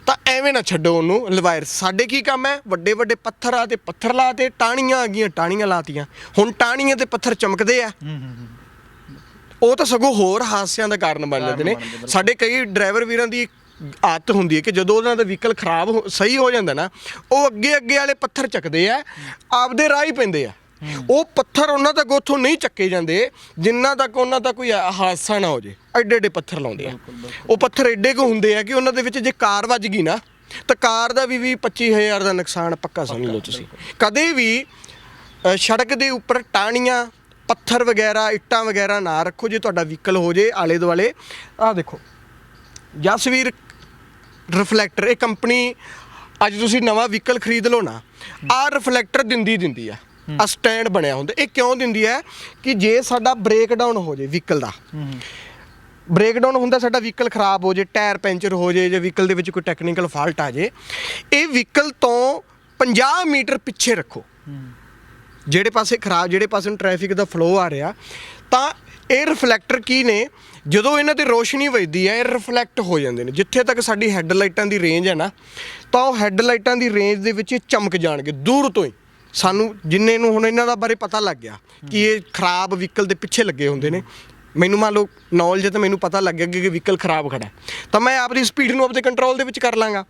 ਤਾਂ ਐਵੇਂ ਨਾ ਛੱਡੋ ਉਹਨੂੰ ਲਵਾਇਰ। ਸਾਡੇ ਕੀ ਕੰਮ ਹੈ, ਵੱਡੇ ਵੱਡੇ ਪੱਥਰ ਆ ਤੇ ਪੱਥਰ ਲਾ ਤੇ, ਟਾਹਣੀਆਂ ਆ ਗਈਆਂ ਟਾਹਣੀਆਂ ਲਾਤੀਆਂ। ਹੁਣ ਟਾਹਣੀਆਂ ਤੇ ਪੱਥਰ ਚਮਕਦੇ ਆ, ਉਹ ਤਾਂ ਸਗੋਂ ਹੋਰ ਹਾਦਸਿਆਂ ਦਾ ਕਾਰਨ ਬਣ ਜਾਂਦੇ ਨੇ। ਸਾਡੇ ਕਈ ਡਰਾਈਵਰ ਵੀਰਾਂ ਦੀ ਆਦਤ ਹੁੰਦੀ ਹੈ ਕਿ ਜਦੋਂ ਉਹਨਾਂ ਦਾ ਵਹੀਕਲ ਖਰਾਬ ਸਹੀ ਹੋ ਜਾਂਦਾ ਨਾ, ਉਹ ਅੱਗੇ ਅੱਗੇ ਵਾਲੇ ਪੱਥਰ ਚੱਕਦੇ ਆ, ਆਪਦੇ ਰਾਹ ਹੀ ਪੈਂਦੇ ਆ। ਉਹ ਪੱਥਰ ਉਹਨਾਂ ਤੱਕ ਉੱਥੋਂ ਨਹੀਂ ਚੱਕੇ ਜਾਂਦੇ ਜਿੰਨਾ ਤੱਕ ਉਹਨਾਂ ਦਾ ਕੋਈ ਹਾਦਸਾ ਨਾ ਹੋ ਜੇ। ਐਡੇ ਐਡੇ ਪੱਥਰ ਲਾਉਂਦੇ ਆ, ਉਹ ਪੱਥਰ ਐਡੇ ਕੁ ਹੁੰਦੇ ਆ ਕਿ ਉਹਨਾਂ ਦੇ ਵਿੱਚ ਜੇ ਕਾਰ ਵੱਜ ਗਈ ਨਾ ਤਾਂ ਕਾਰ ਦਾ ਵੀ 25 ਹਜ਼ਾਰ ਦਾ ਨੁਕਸਾਨ ਪੱਕਾ ਸਮਝ ਲਓ ਤੁਸੀਂ। ਕਦੇ ਵੀ ਸੜਕ ਦੇ ਉੱਪਰ ਟਾਹਣੀਆਂ, ਪੱਥਰ ਵਗੈਰਾ, ਇੱਟਾਂ ਵਗੈਰਾ ਨਾ ਰੱਖੋ ਜੇ ਤੁਹਾਡਾ ਵਹੀਕਲ ਹੋ ਜੇ ਆਲੇ ਦੁਆਲੇ। ਆਹ ਦੇਖੋ ਜਸਵੀਰ ਰਿਫਲੈਕਟਰ, ਇਹ ਕੰਪਨੀ ਅੱਜ ਤੁਸੀਂ ਨਵਾਂ ਵਹੀਕਲ ਖਰੀਦ ਲਓ ਨਾ, ਆਹ ਰਿਫਲੈਕਟਰ ਦਿੰਦੀ ਆ, ਆ ਸਟੈਂਡ ਬਣਿਆ ਹੁੰਦਾ। ਇਹ ਕਿਉਂ ਦਿੰਦੀ ਹੈ ਕਿ ਜੇ ਸਾਡਾ ਬ੍ਰੇਕ ਡਾਊਨ ਹੋ ਜੇ ਵਹੀਕਲ ਦਾ, ਬ੍ਰੇਕ ਡਾਊਨ ਹੁੰਦਾ ਸਾਡਾ ਵਹੀਕਲ ਖਰਾਬ ਹੋ ਜੇ, ਟਾਇਰ ਪੈਂਚਰ ਹੋ ਜੇ, ਜਾਂ ਵਹੀਕਲ ਦੇ ਵਿੱਚ ਕੋਈ ਟੈਕਨੀਕਲ ਫਾਲਟ ਆ ਜੇ, ਇਹ ਵਹੀਕਲ ਤੋਂ 50 ਮੀਟਰ ਪਿੱਛੇ ਰੱਖੋ ਜਿਹੜੇ ਪਾਸੇ ਖਰਾਬ, ਜਿਹੜੇ ਪਾਸੇ ਨੂੰ ਟ੍ਰੈਫਿਕ ਦਾ ਫਲੋ ਆ ਰਿਹਾ। ਤਾਂ ਇਹ ਰਿਫਲੈਕਟਰ ਕੀ ਨੇ, ਜਦੋਂ ਇਹਨਾਂ ਤੇ ਰੋਸ਼ਨੀ ਵੱਜਦੀ ਹੈ ਇਹ ਰਿਫਲੈਕਟ ਹੋ ਜਾਂਦੇ ਨੇ। ਜਿੱਥੇ ਤੱਕ ਸਾਡੀ ਹੈੱਡਲਾਈਟਾਂ ਦੀ ਰੇਂਜ ਹੈ ਨਾ, ਤਾਂ ਉਹ ਹੈੱਡਲਾਈਟਾਂ ਦੀ ਰੇਂਜ ਦੇ ਵਿੱਚ ਇਹ ਚਮਕ ਜਾਣਗੇ ਦੂਰ ਤੋਂ ਹੀ। ਸਾਨੂੰ ਜਿੰਨੇ ਨੂੰ ਹੁਣ ਇਹਨਾਂ ਦਾ ਬਾਰੇ ਪਤਾ ਲੱਗ ਗਿਆ ਕਿ ਇਹ ਖਰਾਬ ਵਹੀਕਲ ਦੇ ਪਿੱਛੇ ਲੱਗੇ ਹੁੰਦੇ ਨੇ, ਮੈਨੂੰ ਮੰਨ ਲਓ ਨੌਲੇਜ ਤਾਂ ਮੈਨੂੰ ਪਤਾ ਲੱਗ ਗਿਆ ਕਿ ਵਹੀਕਲ ਖਰਾਬ ਖੜਾ, ਤਾਂ ਮੈਂ ਆਪਦੀ ਸਪੀਡ ਨੂੰ ਆਪਣੇ ਕੰਟਰੋਲ ਦੇ ਵਿੱਚ ਕਰ ਲਾਂਗਾ।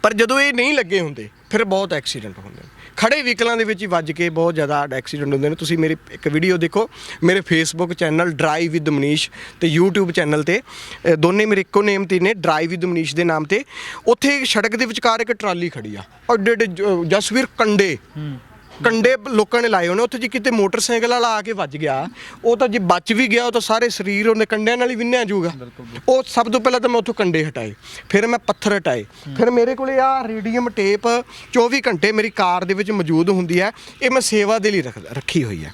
ਪਰ ਜਦੋਂ ਇਹ ਨਹੀਂ ਲੱਗੇ ਹੁੰਦੇ ਫਿਰ ਬਹੁਤ ਐਕਸੀਡੈਂਟ ਹੁੰਦੇ ਨੇ, ਖੜੇ ਵਹੀਕਲਾਂ ਦੇ ਵਿੱਚ ਹੀ ਵੱਜ ਕੇ ਬਹੁਤ ਜ਼ਿਆਦਾ ਐਕਸੀਡੈਂਟ ਹੁੰਦੇ ਨੇ। ਤੁਸੀਂ ਮੇਰੀ ਇੱਕ ਵੀਡੀਓ ਦੇਖੋ, ਮੇਰੇ Facebook channel drive with Manish ਤੇ YouTube ਚੈਨਲ ਤੇ, ਦੋਨੇ ਮੇਰੇ ਇੱਕੋ ਨੇਮ ਤੇ ਨੇ, ਡਰਾਈਵ ਵਿਦ ਮਨੀਸ਼ ਦੇ ਨਾਮ ਤੇ। ਉੱਥੇ ਸੜਕ ਦੇ ਵਿਚਕਾਰ ਇੱਕ ਟਰਾਲੀ ਖੜੀ ਆ, ਔਰ ਏਡੇ ਜਸਵੀਰ ਕੰਡੇ ਲੋਕਾਂ ਨੇ ਲਾਏ ਹੋਣੇ ਉੱਥੇ। ਜੇ ਕਿਤੇ ਮੋਟਰਸਾਈਕਲ ਵਾਲਾ ਆ ਕੇ ਵੱਜ ਗਿਆ, ਉਹ ਤਾਂ ਜੇ ਬਚ ਵੀ ਗਿਆ ਉਹ ਤਾਂ ਸਾਰੇ ਸਰੀਰ ਉਹਨੇ ਕੰਡਿਆਂ ਨਾਲ ਹੀ ਵਿੰਨਿਆ ਜਾਊਗਾ। ਉਹ ਸਭ ਤੋਂ ਪਹਿਲਾਂ ਤਾਂ ਮੈਂ ਉੱਥੋਂ ਕੰਡੇ ਹਟਾਏ, ਫਿਰ ਮੈਂ ਪੱਥਰ ਹਟਾਏ, ਫਿਰ ਮੇਰੇ ਕੋਲੇ ਆ ਰੇਡੀਅਮ ਟੇਪ 24 ਘੰਟੇ ਮੇਰੀ ਕਾਰ ਦੇ ਵਿੱਚ ਮੌਜੂਦ ਹੁੰਦੀ ਹੈ। ਇਹ ਮੈਂ ਸੇਵਾ ਦੇ ਲਈ ਰੱਖੀ ਹੋਈ ਹੈ।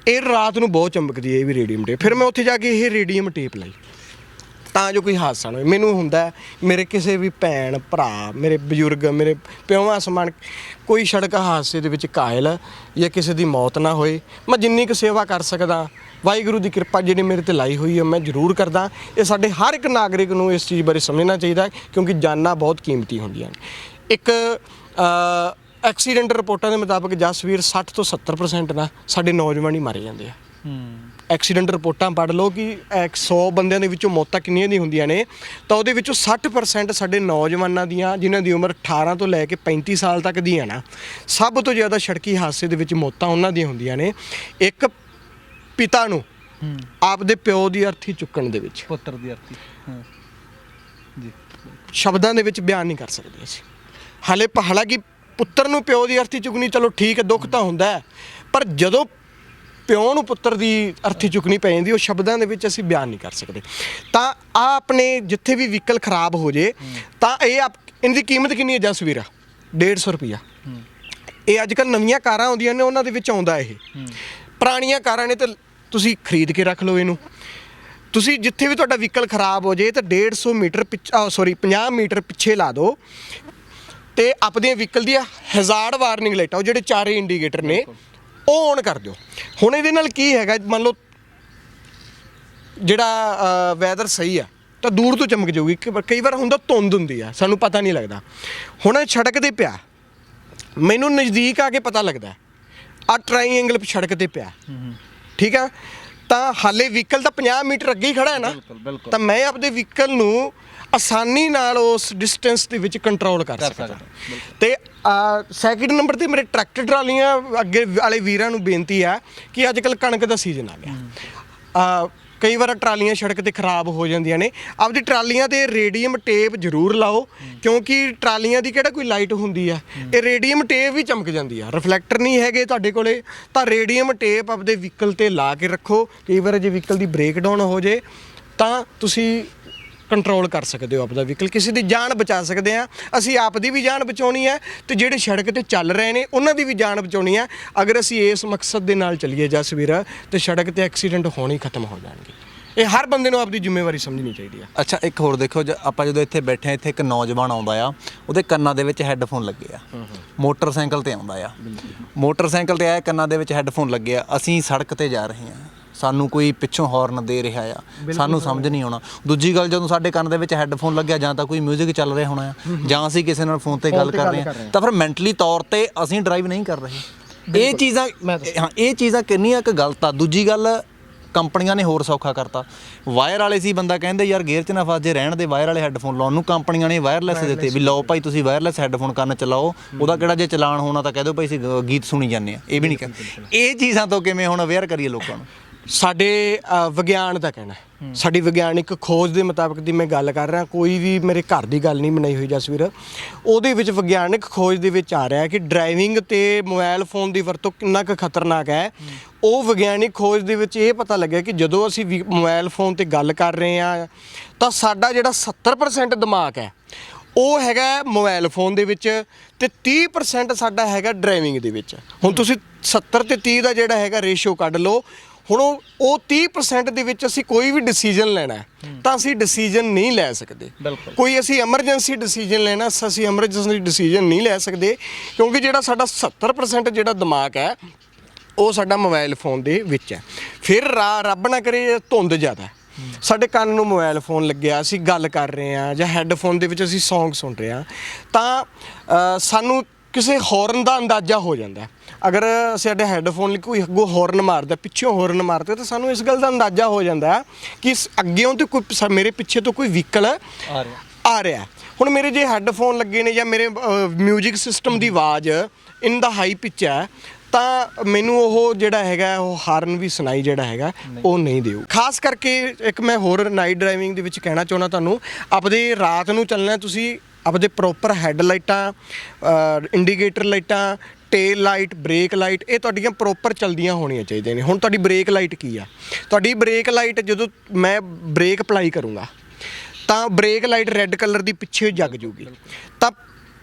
ਇਹ ਰਾਤ ਨੂੰ ਬਹੁਤ ਚਮਕਦੀ ਹੈ ਇਹ ਵੀ ਰੇਡੀਅਮ ਟੇਪ। ਫਿਰ ਮੈਂ ਉੱਥੇ ਜਾ ਕੇ ਇਹ ਰੇਡੀਅਮ ਟੇਪ ਲਈ ਤਾਂ ਜੋ ਕੋਈ ਹਾਦਸਾ ਨਾ ਹੋਵੇ। ਮੈਨੂੰ ਹੁੰਦਾ ਮੇਰੇ ਕਿਸੇ ਵੀ ਭੈਣ ਭਰਾ, ਮੇਰੇ ਬਜ਼ੁਰਗ, ਮੇਰੇ ਪਿਓਾਂ ਸਮਾਨ ਕੋਈ ਸੜਕ ਹਾਦਸੇ ਦੇ ਵਿੱਚ ਘਾਇਲ ਜਾਂ ਕਿਸੇ ਦੀ ਮੌਤ ਨਾ ਹੋਏ। ਮੈਂ ਜਿੰਨੀ ਕੁ ਸੇਵਾ ਕਰ ਸਕਦਾ, ਵਾਹਿਗੁਰੂ ਦੀ ਕਿਰਪਾ ਜਿਹੜੀ ਮੇਰੇ ਤੇ ਲਾਈ ਹੋਈ ਹੈ, ਮੈਂ ਜ਼ਰੂਰ ਕਰਦਾ। ਇਹ ਸਾਡੇ ਹਰ ਇੱਕ ਨਾਗਰਿਕ ਨੂੰ ਇਸ ਚੀਜ਼ ਬਾਰੇ ਸਮਝਣਾ ਚਾਹੀਦਾ, ਕਿਉਂਕਿ ਜਾਨਾਂ ਬਹੁਤ ਕੀਮਤੀ ਹੁੰਦੀਆਂ ਨੇ। ਇੱਕ ਐਕਸੀਡੈਂਟ ਰਿਪੋਰਟਾਂ ਦੇ ਮੁਤਾਬਕ ਜਸਵੀਰ 60 ਤੋਂ 70% ਨਾ ਸਾਡੇ ਨੌਜਵਾਨ ਹੀ ਮਾਰੇ ਜਾਂਦੇ ਆ। ਐਕਸੀਡੈਂਟ ਰਿਪੋਰਟਾਂ ਪੜ੍ਹ ਲਓ ਕਿ 100 ਬੰਦਿਆਂ ਦੇ ਵਿੱਚੋਂ ਮੌਤਾਂ ਕਿੰਨੀਆਂ ਦੀ ਹੁੰਦੀਆਂ ਨੇ, ਤਾਂ ਉਹਦੇ ਵਿੱਚੋਂ 60% ਸਾਡੇ ਨੌਜਵਾਨਾਂ ਦੀਆਂ, ਜਿਨ੍ਹਾਂ ਦੀ ਉਮਰ 18 ਤੋਂ ਲੈ ਕੇ 35 ਸਾਲ ਤੱਕ ਦੀਆਂ ਨਾ। ਸਭ ਤੋਂ ਜ਼ਿਆਦਾ ਸੜਕੀ ਹਾਦਸੇ ਦੇ ਵਿੱਚ ਮੌਤਾਂ ਉਹਨਾਂ ਦੀਆਂ ਹੁੰਦੀਆਂ ਨੇ। ਇੱਕ ਪਿਤਾ ਨੂੰ ਆਪਦੇ ਪਿਓ ਦੀ ਅਰਥੀ ਚੁੱਕਣ ਦੇ ਵਿੱਚ, ਪੁੱਤਰ ਦੀ ਅਰਥੀ ਜੀ, ਸ਼ਬਦਾਂ ਦੇ ਵਿੱਚ ਬਿਆਨ ਨਹੀਂ ਕਰ ਸਕਦੇ ਅਸੀਂ। ਹਾਲਾਂਕਿ ਪੁੱਤਰ ਨੂੰ ਪਿਓ ਦੀ ਅਰਥੀ ਚੁੱਕਣੀ ਚਲੋ ਠੀਕ ਹੈ, ਦੁੱਖ ਤਾਂ ਹੁੰਦਾ ਹੈ, ਪਰ ਜਦੋਂ ਪਿਓ ਨੂੰ ਪੁੱਤਰ ਦੀ ਅਰਥੀ ਚੁੱਕਣੀ ਪੈ ਜਾਂਦੀ, ਉਹ ਸ਼ਬਦਾਂ ਦੇ ਵਿੱਚ ਅਸੀਂ ਬਿਆਨ ਨਹੀਂ ਕਰ ਸਕਦੇ। ਤਾਂ ਆ ਆਪਣੇ ਜਿੱਥੇ ਵੀ ਵਹੀਕਲ ਖਰਾਬ ਹੋ ਜੇ ਤਾਂ ਇਹਦੀ ਕੀਮਤ ਕਿੰਨੀ ਹੈ ਜਸਵੀਰ? 150 ਰੁਪਈਆ। ਇਹ ਅੱਜ ਕੱਲ੍ਹ ਨਵੀਆਂ ਕਾਰਾਂ ਆਉਂਦੀਆਂ ਨੇ ਉਹਨਾਂ ਦੇ ਵਿੱਚ ਆਉਂਦਾ ਇਹ। ਪੁਰਾਣੀਆਂ ਕਾਰਾਂ ਨੇ ਤਾਂ ਤੁਸੀਂ ਖਰੀਦ ਕੇ ਰੱਖ ਲਓ ਇਹਨੂੰ। ਤੁਸੀਂ ਜਿੱਥੇ ਵੀ ਤੁਹਾਡਾ ਵਹੀਕਲ ਖਰਾਬ ਹੋ ਜੇ ਤਾਂ 150 ਮੀਟਰ 50 ਮੀਟਰ ਪਿੱਛੇ ਲਾ ਦਿਓ ਤੇ ਆਪਣੀਆਂ ਵਹੀਕਲ ਦੀਆਂ ਹਜ਼ਾਰਡ ਵਾਰਨਿੰਗ ਲਾਈਟਾਂ, ਉਹ ਜਿਹੜੇ ਚਾਰੇ ਇੰਡੀਕੇਟਰ ਨੇ, ਉਹ ਔਨ ਕਰ ਦਿਓ। ਹੁਣ ਇਹਦੇ ਨਾਲ ਕੀ ਹੈਗਾ, ਮੰਨ ਲਓ ਜਿਹੜਾ ਵੈਦਰ ਸਹੀ ਆ ਤਾਂ ਦੂਰ ਤੋਂ ਚਮਕ ਜਾਊਗੀ। ਕਈ ਵਾਰ ਹੁੰਦਾ ਧੁੰਦ ਹੁੰਦੀ ਆ, ਸਾਨੂੰ ਪਤਾ ਨਹੀਂ ਲੱਗਦਾ। ਹੁਣ ਸੜਕ 'ਤੇ ਪਿਆ, ਮੈਨੂੰ ਨਜ਼ਦੀਕ ਆ ਕੇ ਪਤਾ ਲੱਗਦਾ ਆ ਟਰਾਈਐਂਗਲ ਸੜਕ 'ਤੇ ਪਿਆ, ਠੀਕ ਆ। ਤਾਂ ਹਾਲੇ ਵਹੀਕਲ ਤਾਂ 50 ਮੀਟਰ ਅੱਗੇ ਹੀ ਖੜਾ ਹੈ ਨਾ, ਤਾਂ ਮੈਂ ਆਪਦੇ ਵਹੀਕਲ ਨੂੰ ਆਸਾਨੀ ਨਾਲ ਉਸ ਡਿਸਟੈਂਸ ਦੇ ਵਿੱਚ ਕੰਟਰੋਲ ਕਰ ਸਕਦਾ। ਤੇ ਸੈਕਿੰਡ ਨੰਬਰ ਤੇ ਮੇਰੇ ਟਰੈਕਟਰ ਟਰਾਲੀਆਂ ਅੱਗੇ ਵਾਲੇ ਵੀਰਾਂ ਨੂੰ ਬੇਨਤੀ ਆ ਕਿ ਅੱਜ ਕੱਲ੍ਹ ਕਣਕ ਦਾ ਸੀਜ਼ਨ ਆ ਗਿਆ, ਕਈ ਵਾਰ ਟਰਾਲੀਆਂ ਸੜਕ ਤੇ ਖਰਾਬ ਹੋ ਜਾਂਦੀਆਂ ਨੇ, ਆਪਦੀ ਟਰਾਲੀਆਂ ਤੇ ਰੇਡੀਅਮ ਟੇਪ ਜ਼ਰੂਰ ਲਾਓ, ਕਿਉਂਕਿ ਟਰਾਲੀਆਂ ਦੀ ਕਿਹੜਾ ਕੋਈ ਲਾਈਟ ਹੁੰਦੀ ਆ, ਇਹ ਰੇਡੀਅਮ ਟੇਪ ਵੀ ਚਮਕ ਜਾਂਦੀ ਆ। ਰਿਫਲੈਕਟਰ ਨਹੀਂ ਹੈਗੇ ਤੁਹਾਡੇ ਕੋਲੇ ਤਾਂ ਰੇਡੀਅਮ ਟੇਪ ਆਪਦੇ ਵਹੀਕਲ ਤੇ ਲਾ ਕੇ ਰੱਖੋ। ਕਈ ਵਾਰ ਜੇ ਵਹੀਕਲ ਦੀ ਬ੍ਰੇਕ ਡਾਊਨ ਹੋ ਜੇ ਤਾਂ ਤੁਸੀਂ ਕੰਟਰੋਲ ਕਰ ਸਕਦੇ ਹੋ ਆਪਦਾ ਵਹੀਕਲ, ਕਿਸੇ ਦੀ ਜਾਨ ਬਚਾ ਸਕਦੇ ਆ। ਅਸੀਂ ਆਪ ਦੀ ਵੀ ਜਾਨ ਬਚਾਉਣੀ ਹੈ ਤੇ ਜਿਹੜੇ ਸੜਕ ਤੇ ਚੱਲ ਰਹੇ ਨੇ ਉਹਨਾਂ ਦੀ ਵੀ ਜਾਨ ਬਚਾਉਣੀ ਹੈ। ਅਗਰ ਅਸੀਂ ਇਸ ਮਕਸਦ ਦੇ ਨਾਲ ਚੱਲੀਏ ਜਸਵੀਰ, ਤੇ ਸੜਕ ਤੇ ਐਕਸੀਡੈਂਟ ਹੋਣੇ ਹੀ ਖਤਮ ਹੋ ਜਾਣਗੇ। ਇਹ ਹਰ ਬੰਦੇ ਨੂੰ ਆਪਦੀ ਜ਼ਿੰਮੇਵਾਰੀ ਸਮਝਣੀ ਚਾਹੀਦੀ ਆ। ਅੱਛਾ, ਇੱਕ ਹੋਰ ਦੇਖੋ, ਆਪਾਂ ਜਦੋਂ ਇੱਥੇ ਬੈਠੇ ਆ, ਇੱਥੇ ਇੱਕ ਨੌਜਵਾਨ ਆਉਂਦਾ ਆ, ਉਹਦੇ ਕੰਨਾਂ ਦੇ ਵਿੱਚ ਹੈੱਡਫੋਨ ਲੱਗੇ ਆ, ਮੋਟਰਸਾਈਕਲ ਤੇ ਆਉਂਦਾ ਆ, ਮੋਟਰਸਾਈਕਲ ਤੇ ਆਇਆ, ਕੰਨਾਂ ਦੇ ਵਿੱਚ ਹੈੱਡਫੋਨ ਲੱਗੇ ਆ, ਅਸੀਂ ਸੜਕ ਤੇ ਜਾ ਰਹੇ ਹਾਂ, ਸਾਨੂੰ ਕੋਈ ਪਿੱਛੋਂ ਹਾਰਨ ਦੇ ਰਿਹਾ ਆ, ਸਾਨੂੰ ਸਮਝ ਨਹੀਂ ਆਉਣਾ। ਦੂਜੀ ਗੱਲ, ਜਦੋਂ ਸਾਡੇ ਕੰਨ ਦੇ ਵਿੱਚ ਹੈੱਡਫੋਨ ਲੱਗਿਆ, ਜਾਂ ਤਾਂ ਕੋਈ ਮਿਊਜ਼ਿਕ ਚੱਲ ਰਿਹਾ ਹੋਣਾ ਆ, ਜਾਂ ਅਸੀਂ ਕਿਸੇ ਨਾਲ ਫੋਨ ਤੇ ਗੱਲ ਕਰ ਰਹੇ ਹਾਂ, ਤਾਂ ਫਿਰ ਮੈਂਟਲੀ ਤੌਰ ਤੇ ਅਸੀਂ ਡਰਾਈਵ ਨਹੀਂ ਕਰ ਰਹੇ। ਇਹ ਚੀਜ਼ਾਂ, ਹਾਂ, ਇਹ ਚੀਜ਼ਾਂ ਕਿੰਨੀਆਂ ਕੁ ਗਲਤ ਆ। ਦੂਜੀ ਗੱਲ, ਕੰਪਨੀਆਂ ਨੇ ਹੋਰ ਸੌਖਾ ਕਰਤਾ। ਵਾਇਰ ਵਾਲੇ ਸੀ, ਬੰਦਾ ਕਹਿੰਦੇ ਯਾਰ ਗੇਅਰ 'ਚ ਨਾ ਫਸ ਜੇ, ਰਹਿਣ ਦੇ ਵਾਇਰ ਵਾਲੇ ਹੈੱਡਫੋਨ ਲਾਉਣ ਨੂੰ, ਕੰਪਨੀਆਂ ਨੇ ਵਾਇਰਲੈਸ ਦਿੱਤੇ ਵੀ ਲਓ ਭਾਈ ਤੁਸੀਂ ਵਾਇਰਲੈਸ ਹੈੱਡਫੋਨ ਕੰਨ ਚਲਾਓ, ਉਹਦਾ ਕਿਹੜਾ ਜੇ ਚਲਾਨ ਹੋਣਾ ਤਾਂ ਕਹਿ ਦਿਓ ਭਾਈ ਅਸੀਂ ਗੀਤ ਸੁਣੀ ਜਾਂਦੇ ਆ। ਇਹ ਵੀ ਨਹੀਂ ਕਹਿੰਦੇ। ਇਹ ਚੀਜ਼ਾਂ ਤੋਂ ਕਿਵੇਂ ਹੁਣ ਅਵੇਅਰ ਕਰੀਏ ਲੋਕਾਂ ਨੂੰ? ਸਾਡੇ ਵਿਗਿਆਨ ਦਾ ਕਹਿਣਾ, ਸਾਡੀ ਵਿਗਿਆਨਿਕ ਖੋਜ ਦੇ ਮੁਤਾਬਕ ਦੀ ਮੈਂ ਗੱਲ ਕਰ ਰਿਹਾ, ਕੋਈ ਵੀ ਮੇਰੇ ਘਰ ਦੀ ਗੱਲ ਨਹੀਂ ਬਣਾਈ ਹੋਈ ਜਸਵੀਰ। ਉਹਦੇ ਵਿੱਚ ਵਿਗਿਆਨਿਕ ਖੋਜ ਦੇ ਵਿੱਚ ਆ ਰਿਹਾ ਕਿ ਡਰਾਈਵਿੰਗ ਤੇ ਮੋਬਾਈਲ ਫੋਨ ਦੀ ਵਰਤੋਂ ਕਿੰਨਾ ਕੁ ਖਤਰਨਾਕ ਹੈ। ਉਹ ਵਿਗਿਆਨਿਕ ਖੋਜ ਦੇ ਵਿੱਚ ਇਹ ਪਤਾ ਲੱਗਿਆ ਕਿ ਜਦੋਂ ਅਸੀਂ ਮੋਬਾਈਲ ਫੋਨ ਤੇ ਗੱਲ ਕਰ ਰਹੇ ਹਾਂ ਤਾਂ ਸਾਡਾ ਜਿਹੜਾ 70% ਦਿਮਾਗ ਹੈ ਉਹ ਹੈਗਾ ਮੋਬਾਈਲ ਫੋਨ ਦੇ ਵਿੱਚ, ਤੇ 30% ਸਾਡਾ ਹੈਗਾ ਡਰਾਈਵਿੰਗ ਦੇ ਵਿੱਚ। ਹੁਣ ਤੁਸੀਂ 70 ਤੇ 30 ਦਾ ਜਿਹੜਾ ਹੈਗਾ ਰੇਸ਼ੋ ਕੱਢ ਲਓ। ਹੁਣ ਉਹ 30% ਦੇ ਵਿੱਚ ਅਸੀਂ ਕੋਈ ਵੀ ਡਿਸੀਜਨ ਲੈਣਾ ਤਾਂ ਅਸੀਂ ਡਿਸੀਜਨ ਨਹੀਂ ਲੈ ਸਕਦੇ। ਕੋਈ ਅਸੀਂ ਐਮਰਜੈਂਸੀ ਡਿਸੀਜਨ ਲੈਣਾ, ਅਸੀਂ ਐਮਰਜੈਂਸੀ ਡਿਸੀਜਨ ਨਹੀਂ ਲੈ ਸਕਦੇ, ਕਿਉਂਕਿ ਜਿਹੜਾ ਸਾਡਾ 70% ਜਿਹੜਾ ਦਿਮਾਗ ਹੈ ਉਹ ਸਾਡਾ ਮੋਬਾਈਲ ਫੋਨ ਦੇ ਵਿੱਚ ਹੈ। ਫਿਰ ਰੱਬ ਨਾ ਕਰੇ ਧੁੰਦ ਜ਼ਿਆਦਾ, ਸਾਡੇ ਕੰਨ ਨੂੰ ਮੋਬਾਈਲ ਫੋਨ ਲੱਗਿਆ, ਅਸੀਂ ਗੱਲ ਕਰ ਰਹੇ ਹਾਂ ਜਾਂ ਹੈੱਡਫੋਨ ਦੇ ਵਿੱਚ ਅਸੀਂ ਸੌਂਗ ਸੁਣ ਰਹੇ ਹਾਂ, ਤਾਂ ਸਾਨੂੰ ਕਿਸੇ ਹੌਰਨ ਦਾ ਅੰਦਾਜ਼ਾ ਹੋ ਜਾਂਦਾ। ਅਗਰ ਸਾਡੇ ਹੈੱਡਫੋਨ ਲਈ ਕੋਈ ਅੱਗੋਂ ਹੌਰਨ ਮਾਰਦਾ, ਪਿੱਛੋਂ ਹੌਰਨ ਮਾਰਦਾ, ਤਾਂ ਸਾਨੂੰ ਇਸ ਗੱਲ ਦਾ ਅੰਦਾਜ਼ਾ ਹੋ ਜਾਂਦਾ ਕਿ ਅੱਗਿਓਂ ਤੇ ਕੋਈ ਮੇਰੇ ਪਿੱਛੇ ਤੋਂ ਕੋਈ ਵਹੀਕਲ ਆ ਰਿਹਾ। ਹੁਣ ਮੇਰੇ ਜੇ ਹੈੱਡਫੋਨ ਲੱਗੇ ਨੇ ਜਾਂ ਮੇਰੇ ਮਿਊਜ਼ਿਕ ਸਿਸਟਮ ਦੀ ਆਵਾਜ਼ ਇਨ ਦਾ ਹਾਈ ਪਿਚ ਹੈ, ਤਾਂ ਮੈਨੂੰ ਉਹ ਜਿਹੜਾ ਹੈਗਾ ਉਹ ਹਾਰਨ ਵੀ ਸੁਣਾਈ ਜਿਹੜਾ ਹੈਗਾ ਉਹ ਨਹੀਂ ਦਿਓ। ਖਾਸ ਕਰਕੇ ਇੱਕ ਮੈਂ ਹੋਰ ਨਾਈਟ ਡਰਾਈਵਿੰਗ ਦੇ ਵਿੱਚ ਕਹਿਣਾ ਚਾਹੁੰਦਾ ਤੁਹਾਨੂੰ, ਆਪਦੇ ਰਾਤ ਨੂੰ ਚੱਲਣਾ ਤੁਸੀਂ ਆਪਦੇ ਪ੍ਰੋਪਰ ਹੈੱਡ ਲਾਈਟਾਂ, ਇੰਡੀਕੇਟਰ ਲਾਈਟਾਂ, ਟੇਲ ਲਾਈਟ, ਬ੍ਰੇਕ ਲਾਈਟ, ਇਹ ਤੁਹਾਡੀਆਂ ਪ੍ਰੋਪਰ ਚੱਲਦੀਆਂ ਹੋਣੀਆਂ ਚਾਹੀਦੀਆਂ ਨੇ। ਹੁਣ ਤੁਹਾਡੀ ਬ੍ਰੇਕ ਲਾਈਟ ਕੀ ਆ? ਤੁਹਾਡੀ ਬ੍ਰੇਕ ਲਾਈਟ ਜਦੋਂ ਮੈਂ ਬ੍ਰੇਕ ਅਪਲਾਈ ਕਰੂੰਗਾ ਤਾਂ ਬ੍ਰੇਕ ਲਾਈਟ ਰੈੱਡ ਕਲਰ ਦੀ ਪਿੱਛੇ ਜਗ ਜੂਗੀ, ਤਾਂ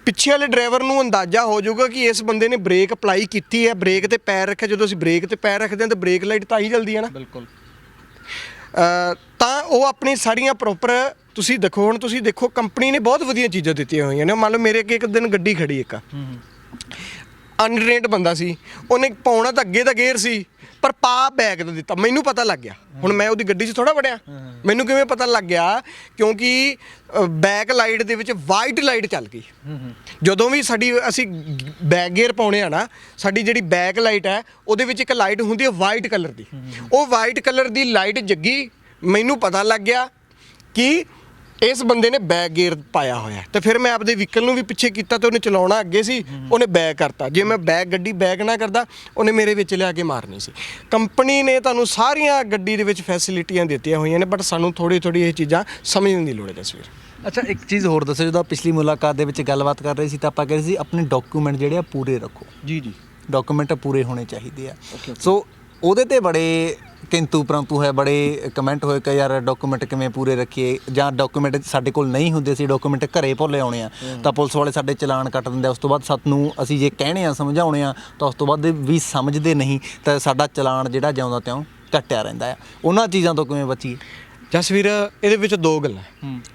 ਪਿੱਛੇ ਵਾਲੇ ਡਰਾਈਵਰ ਨੂੰ ਅੰਦਾਜ਼ਾ ਹੋ ਜਾਊਗਾ ਕਿ ਇਸ ਬੰਦੇ ਨੇ ਬ੍ਰੇਕ ਅਪਲਾਈ ਕੀਤੀ ਹੈ, ਬ੍ਰੇਕ ਤੇ ਪੈਰ ਰੱਖਿਆ। ਜਦੋਂ ਅਸੀਂ ਬ੍ਰੇਕ ਤੇ ਪੈਰ ਰੱਖਦੇ ਹਾਂ ਤਾਂ ਬ੍ਰੇਕ ਲਾਈਟ ਤਾਂ ਹੀ ਜਲਦੀ ਹੈ ਨਾ। ਬਿਲਕੁਲ। ਤਾਂ ਉਹ ਆਪਣੀ ਸਾਰੀਆਂ ਪ੍ਰੋਪਰ ਤੁਸੀਂ ਦੇਖੋ। ਹੁਣ ਤੁਸੀਂ ਦੇਖੋ, ਕੰਪਨੀ ਨੇ ਬਹੁਤ ਵਧੀਆ ਚੀਜ਼ਾਂ ਦਿੱਤੀਆਂ ਹੋਈਆਂ ਨੇ। ਮੰਨ ਲਓ ਮੇਰੇ ਅੱਗੇ ਇੱਕ ਦਿਨ ਗੱਡੀ ਖੜੀ, ਇੱਕ ਅਨਟ੍ਰੇਨਡ ਬੰਦਾ ਸੀ, ਉਹਨੇ ਪਾਉਣਾ ਤਾਂ ਅੱਗੇ ਦਾ ਗੇਅਰ ਸੀ ਪਰ ਪਾ ਬੈਕ ਦਾ ਦਿੱਤਾ। ਮੈਨੂੰ ਪਤਾ ਲੱਗ ਗਿਆ। ਹੁਣ ਮੈਂ ਉਹਦੀ ਗੱਡੀ 'ਚ ਥੋੜ੍ਹਾ ਵੜਿਆ, ਮੈਨੂੰ ਕਿਵੇਂ ਪਤਾ ਲੱਗ ਗਿਆ? ਕਿਉਂਕਿ ਬੈਕ ਲਾਈਟ ਦੇ ਵਿੱਚ ਵਾਈਟ ਲਾਈਟ ਚੱਲ ਗਈ। ਜਦੋਂ ਵੀ ਅਸੀਂ ਬੈਕ ਗੇਅਰ ਪਾਉਣੇ ਆ ਨਾ, ਸਾਡੀ ਜਿਹੜੀ ਬੈਕ ਲਾਈਟ ਹੈ ਉਹਦੇ ਵਿੱਚ ਇੱਕ ਲਾਈਟ ਹੁੰਦੀ ਹੈ ਵਾਈਟ ਕਲਰ ਦੀ। ਉਹ ਵਾਈਟ ਕਲਰ ਦੀ ਲਾਈਟ ਜੱਗੀ, ਮੈਨੂੰ ਪਤਾ ਲੱਗ ਗਿਆ ਕਿ ਇਸ ਬੰਦੇ ਨੇ ਬੈਕ ਗੇਅਰ ਪਾਇਆ ਹੋਇਆ। ਤੇ ਫਿਰ ਮੈਂ ਆਪਦੇ ਵਹੀਕਲ ਨੂੰ ਵੀ ਪਿੱਛੇ ਕੀਤਾ ਤੇ ਉਹਨੇ ਚਲਾਉਣਾ ਅੱਗੇ ਸੀ, ਉਹਨੇ ਬੈਕ ਕਰਤਾ। ਜੇ ਮੈਂ ਗੱਡੀ ਬੈਕ ਨਾ ਕਰਦਾ, ਉਹਨੇ ਮੇਰੇ ਵਿੱਚ ਲਿਆ ਕੇ ਮਾਰਨੀ ਸੀ। ਕੰਪਨੀ ਨੇ ਤੁਹਾਨੂੰ ਸਾਰੀਆਂ ਗੱਡੀ ਦੇ ਵਿੱਚ ਫੈਸਿਲਿਟੀਆਂ ਦਿੱਤੀਆਂ ਹੋਈਆਂ ਨੇ, ਬਟ ਸਾਨੂੰ ਥੋੜ੍ਹੀ ਇਹ ਚੀਜ਼ਾਂ ਸਮਝਣ ਦੀ ਲੋੜ ਹੈ ਤਸਵੀਰ। ਅੱਛਾ, ਇੱਕ ਚੀਜ਼ ਹੋਰ ਦੱਸੋ, ਜਦੋਂ ਪਿਛਲੀ ਮੁਲਾਕਾਤ ਦੇ ਵਿੱਚ ਗੱਲਬਾਤ ਕਰ ਰਹੇ ਸੀ ਤਾਂ ਆਪਾਂ ਕਹਿੰਦੇ ਸੀ ਆਪਣੇ ਡਾਕੂਮੈਂਟ ਜਿਹੜੇ ਆ ਪੂਰੇ ਰੱਖੋ। ਜੀ, ਡਾਕੂਮੈਂਟ ਪੂਰੇ ਹੋਣੇ ਚਾਹੀਦੇ ਆ। ਸੋ ਉਹਦੇ ਤੇ ਬੜੇ ਕਿੰਤੂ ਪਰੰਤੂ ਹੈ, ਬੜੇ ਕਮੈਂਟ ਹੋਏ ਕਿ ਯਾਰ ਡਾਕੂਮੈਂਟ ਕਿਵੇਂ ਪੂਰੇ ਰੱਖੀਏ, ਜਾਂ ਡਾਕੂਮੈਂਟ ਸਾਡੇ ਕੋਲ ਨਹੀਂ ਹੁੰਦੇ ਸੀ, ਡਾਕੂਮੈਂਟ ਘਰੇ ਭੁੱਲੇ ਆਉਣੇ ਆ ਤਾਂ ਪੁਲਿਸ ਵਾਲੇ ਸਾਡੇ ਚਲਾਨ ਕੱਟ ਦਿੰਦੇ। ਉਸ ਤੋਂ ਬਾਅਦ ਸਾਨੂੰ ਅਸੀਂ ਜੇ ਕਹਿਣੇ ਆ, ਸਮਝਾਉਣੇ ਆ, ਤਾਂ ਉਸ ਤੋਂ ਬਾਅਦ ਵੀ ਸਮਝਦੇ ਨਹੀਂ, ਤਾਂ ਸਾਡਾ ਚਲਾਨ ਜਿਹੜਾ ਜਿਉਂਦਾ ਤਿਉਂ ਕੱਟਿਆ ਰਹਿੰਦਾ ਆ। ਉਹਨਾਂ ਚੀਜ਼ਾਂ ਤੋਂ ਕਿਵੇਂ ਬਚੀਏ? ਜਸਵੀਰ, ਇਹਦੇ ਵਿੱਚ ਦੋ ਗੱਲਾਂ